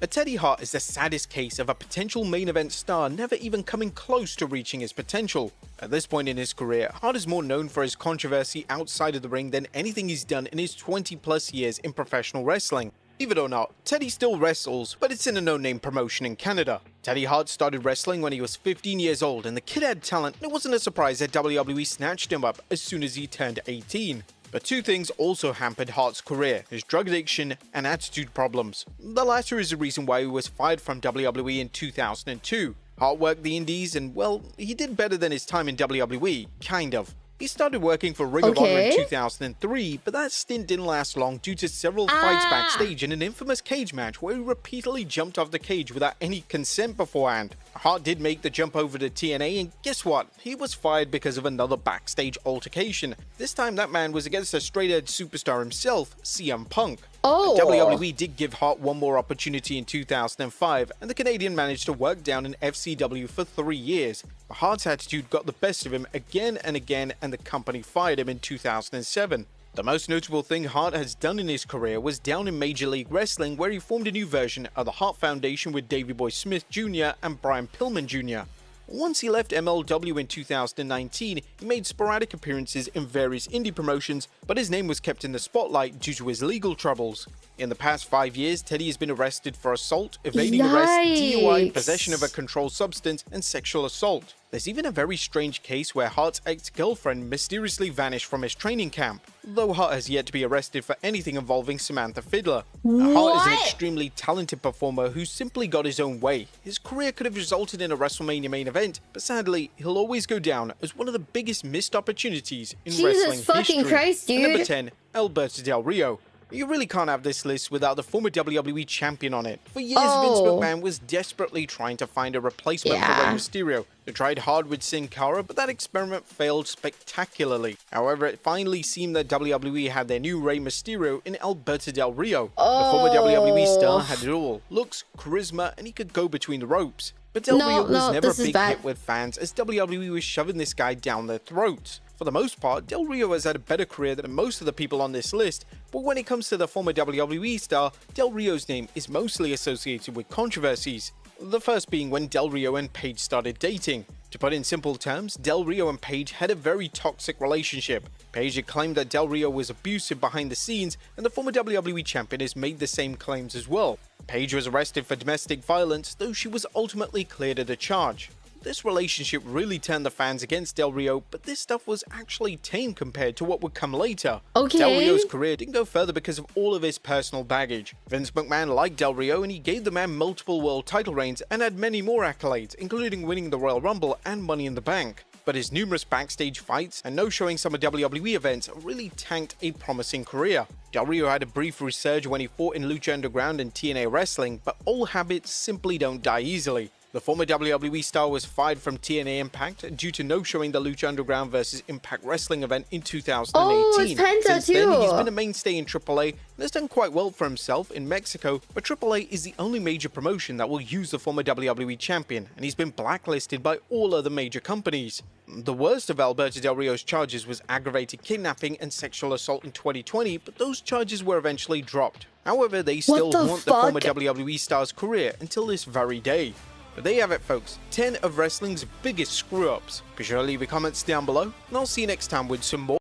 Teddy Hart is the saddest case of a potential main event star never even coming close to reaching his potential. At this point in his career, Hart is more known for his controversy outside of the ring than anything he's done in his 20+ years in professional wrestling. Believe it or not, Teddy still wrestles, but it's in a no-name promotion in Canada. Teddy Hart started wrestling when he was 15 years old, and the kid had talent, and it wasn't a surprise that WWE snatched him up as soon as he turned 18. But two things also hampered Hart's career: his drug addiction and attitude problems. The latter is the reason why he was fired from WWE in 2002. Hart worked the indies and, well, he did better than his time in WWE, kind of. He started working for Ring of Honor in 2003, but that stint didn't last long due to several fights backstage in an infamous cage match where he repeatedly jumped off the cage without any consent beforehand. Hart did make the jump over to TNA, and guess what? He was fired because of another backstage altercation. This time that man was against a straight-edge superstar himself, CM Punk. WWE did give Hart one more opportunity in 2005, and the Canadian managed to work down in FCW for 3 years. But Hart's attitude got the best of him again and again, and the company fired him in 2007. The most notable thing Hart has done in his career was down in Major League Wrestling, where he formed a new version of the Hart Foundation with Davey Boy Smith Jr. and Brian Pillman Jr. Once he left MLW in 2019, he made sporadic appearances in various indie promotions, but his name was kept in the spotlight due to his legal troubles. In the past 5 years, Teddy has been arrested for assault, evading arrest, DUI, possession of a controlled substance, and sexual assault. There's even a very strange case where Hart's ex-girlfriend mysteriously vanished from his training camp, though Hart has yet to be arrested for anything involving Samantha Fiddler. Hart is an extremely talented performer who simply got his own way. His career could have resulted in a WrestleMania main event, but sadly, he'll always go down as one of the biggest missed opportunities in wrestling history. Christ, dude. And number 10, Alberto Del Rio. You really can't have this list without the former WWE champion on it. For years, Vince McMahon was desperately trying to find a replacement for Rey Mysterio. They tried hard with Sin Cara, but that experiment failed spectacularly. However, it finally seemed that WWE had their new Rey Mysterio in Alberto Del Rio. The former WWE star had it all: looks, charisma, and he could go between the ropes. But Del Rio was never a big hit with fans, as WWE was shoving this guy down their throats. For the most part, Del Rio has had a better career than most of the people on this list, but when it comes to the former WWE star, Del Rio's name is mostly associated with controversies. The first being when Del Rio and Paige started dating. To put in simple terms, Del Rio and Paige had a very toxic relationship. Paige had claimed that Del Rio was abusive behind the scenes, and the former WWE champion has made the same claims as well. Paige was arrested for domestic violence, though she was ultimately cleared of the charge. This relationship really turned the fans against Del Rio, but this stuff was actually tame compared to what would come later. Del Rio's career didn't go further because of all of his personal baggage. Vince McMahon liked Del Rio, and he gave the man multiple world title reigns and had many more accolades, including winning the Royal Rumble and Money in the Bank. But his numerous backstage fights and no-showing some of WWE events really tanked a promising career. Del Rio had a brief resurge when he fought in Lucha Underground and TNA Wrestling, but old habits simply don't die easily. The former WWE star was fired from TNA Impact due to no-showing the Lucha Underground vs. Impact Wrestling event in 2018. Since then, he's been a mainstay in AAA and has done quite well for himself in Mexico, but AAA is the only major promotion that will use the former WWE champion, and he's been blacklisted by all other major companies. The worst of Alberto Del Rio's charges was aggravated kidnapping and sexual assault in 2020, but those charges were eventually dropped. However, they still haunt the former WWE star's career until this very day. But there you have it, folks. 10 of wrestling's biggest screw-ups. Be sure to leave your comments down below, and I'll see you next time with some more.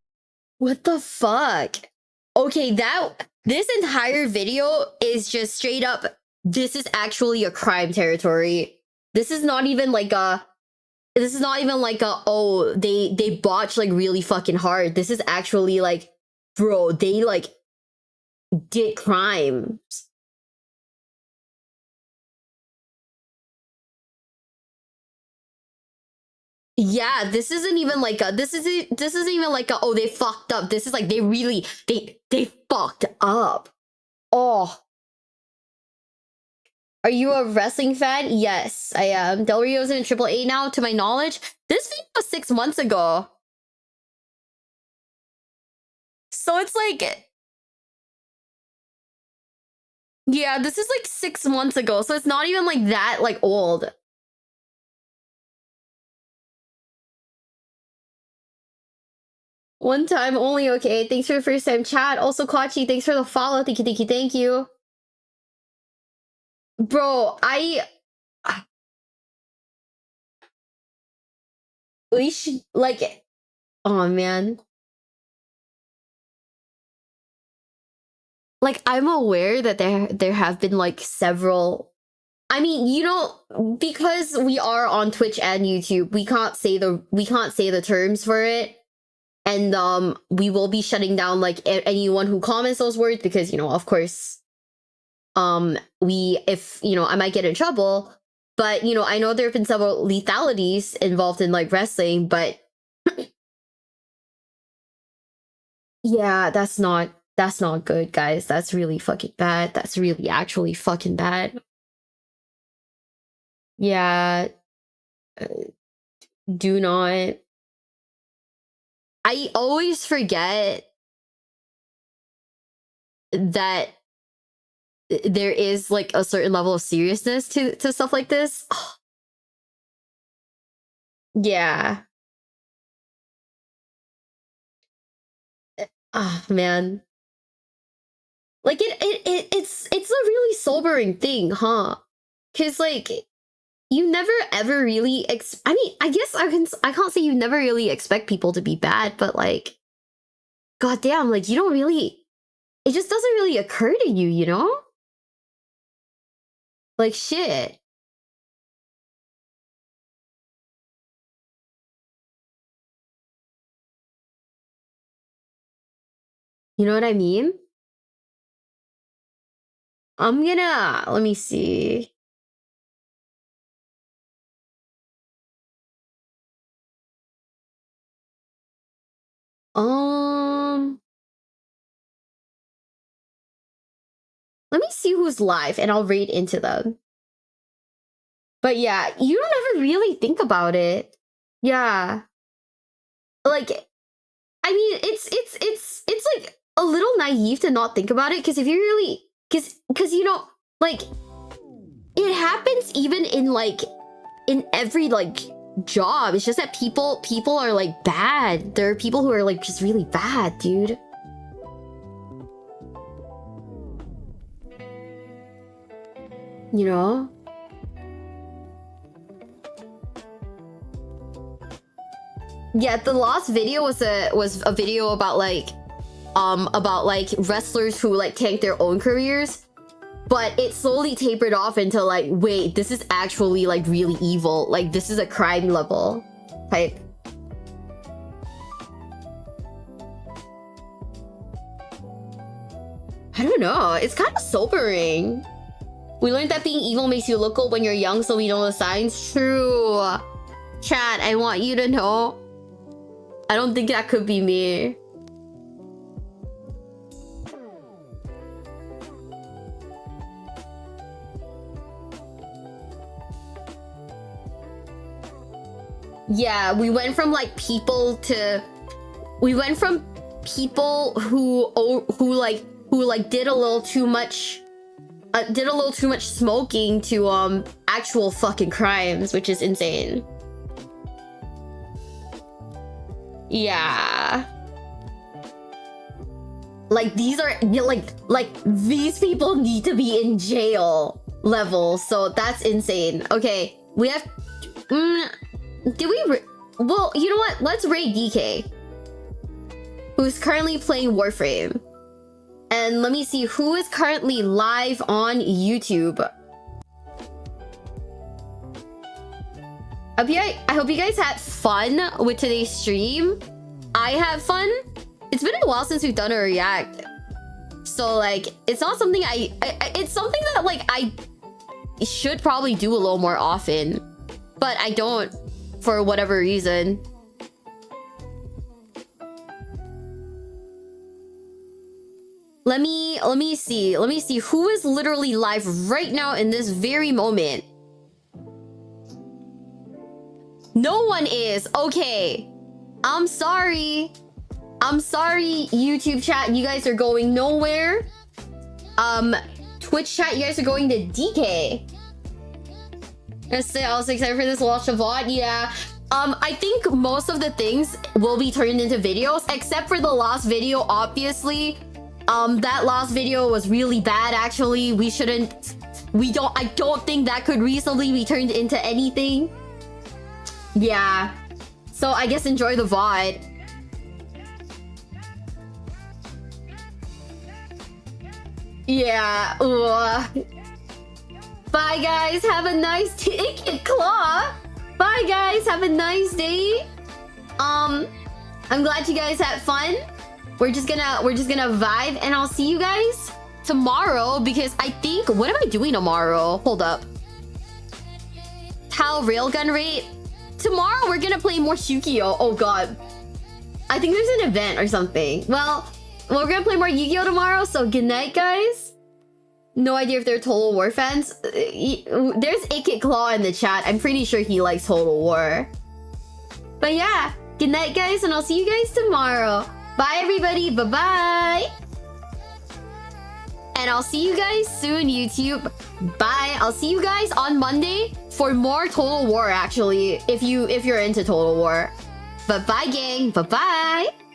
What the fuck? Okay, this entire video is just straight up, this is actually a crime territory. This is not even like a, oh, they botched like really fucking hard. This is actually like, bro, they like did crimes. Yeah, this isn't even like a, this isn't even like a, oh, they fucked up. This is like, they really, they fucked up. Oh. Are you a wrestling fan? Yes, I am. Del Rio's in AAA now, to my knowledge. This video was 6 months ago. So it's like, yeah, this is like 6 months ago. So it's not even like that like old. One time only, okay. Thanks for the first time chat. Also, Kachi, thanks for the follow. Thank you, thank you, thank you. Bro, we should, like, oh man. Like, I'm aware that there have been, like, several... I mean, you know, because we are on Twitch and YouTube, we can't say the terms for it. And we will be shutting down like anyone who comments those words because, you know, of course, if you know, I might get in trouble. But, you know, I know there have been several lethalities involved in like wrestling, but Yeah, that's not good, guys. That's really fucking bad. That's really actually fucking bad. Yeah. Do not. I always forget that there is like a certain level of seriousness to stuff like this. Yeah. Oh man. Like it's a really sobering thing, huh? Cause like you never ever really I mean, I guess I can't say you never really expect people to be bad, but like goddamn, like you don't really, it just doesn't really occur to you, you know? Like shit. You know what I mean? I'm gonna, let me see. Let me see who's live and I'll raid into them. But yeah, you don't ever really think about it. Yeah. Like, I mean, it's like a little naive to not think about it, because if you really, because you know, like, it happens even in like, in every like job. It's just that people are like bad. There are people who are like just really bad, dude. You know? Yeah, the last video was a video about like wrestlers who like tanked their own careers, but it slowly tapered off into like, wait, this is actually like really evil. Like this is a crime level type. I don't know. It's kind of sobering. We learned that being evil makes you look good when you're young, so we know the signs. True. Chat, I want you to know, I don't think that could be me. Yeah, we went from like people to, we went from people who did a little too much smoking to actual fucking crimes, which is insane. Yeah. Like these are like these people need to be in jail level, so that's insane. Okay, we have did we well, you know what? Let's raid DK, who's currently playing Warframe. And let me see who is currently live on YouTube. I hope you guys had fun with today's stream. I had fun. It's been a while since we've done a react, so like it's not something it's something that like I should probably do a little more often, but I don't for whatever reason. Let me see who is literally live right now in this very moment. No one is. Okay. I'm sorry, YouTube chat, you guys are going nowhere. Twitch chat, you guys are going to DK. I was excited for this watch of VOD. Yeah. I think most of the things will be turned into videos, except for the last video, obviously. That last video was really bad, actually. I don't think that could reasonably be turned into anything. Yeah. So I guess enjoy the VOD. Yeah. Bye guys, have a nice day. Claw. Bye guys, have a nice day. I'm glad you guys had fun. We're just gonna vibe, and I'll see you guys tomorrow, because I think, what am I doing tomorrow? Hold up. Tal Railgun Rate. Tomorrow we're gonna play more Yu-Gi-Oh! Oh god. I think there's an event or something. Well, We're gonna play more Yu-Gi-Oh tomorrow, so good night, guys. No idea if they're Total War fans. There's Ikit Claw in the chat. I'm pretty sure he likes Total War. But yeah, good night, guys, and I'll see you guys tomorrow. Bye, everybody. Bye-bye. And I'll see you guys soon, YouTube. Bye. I'll see you guys on Monday for more Total War, actually, if you're into Total War. But bye, gang. Bye-bye.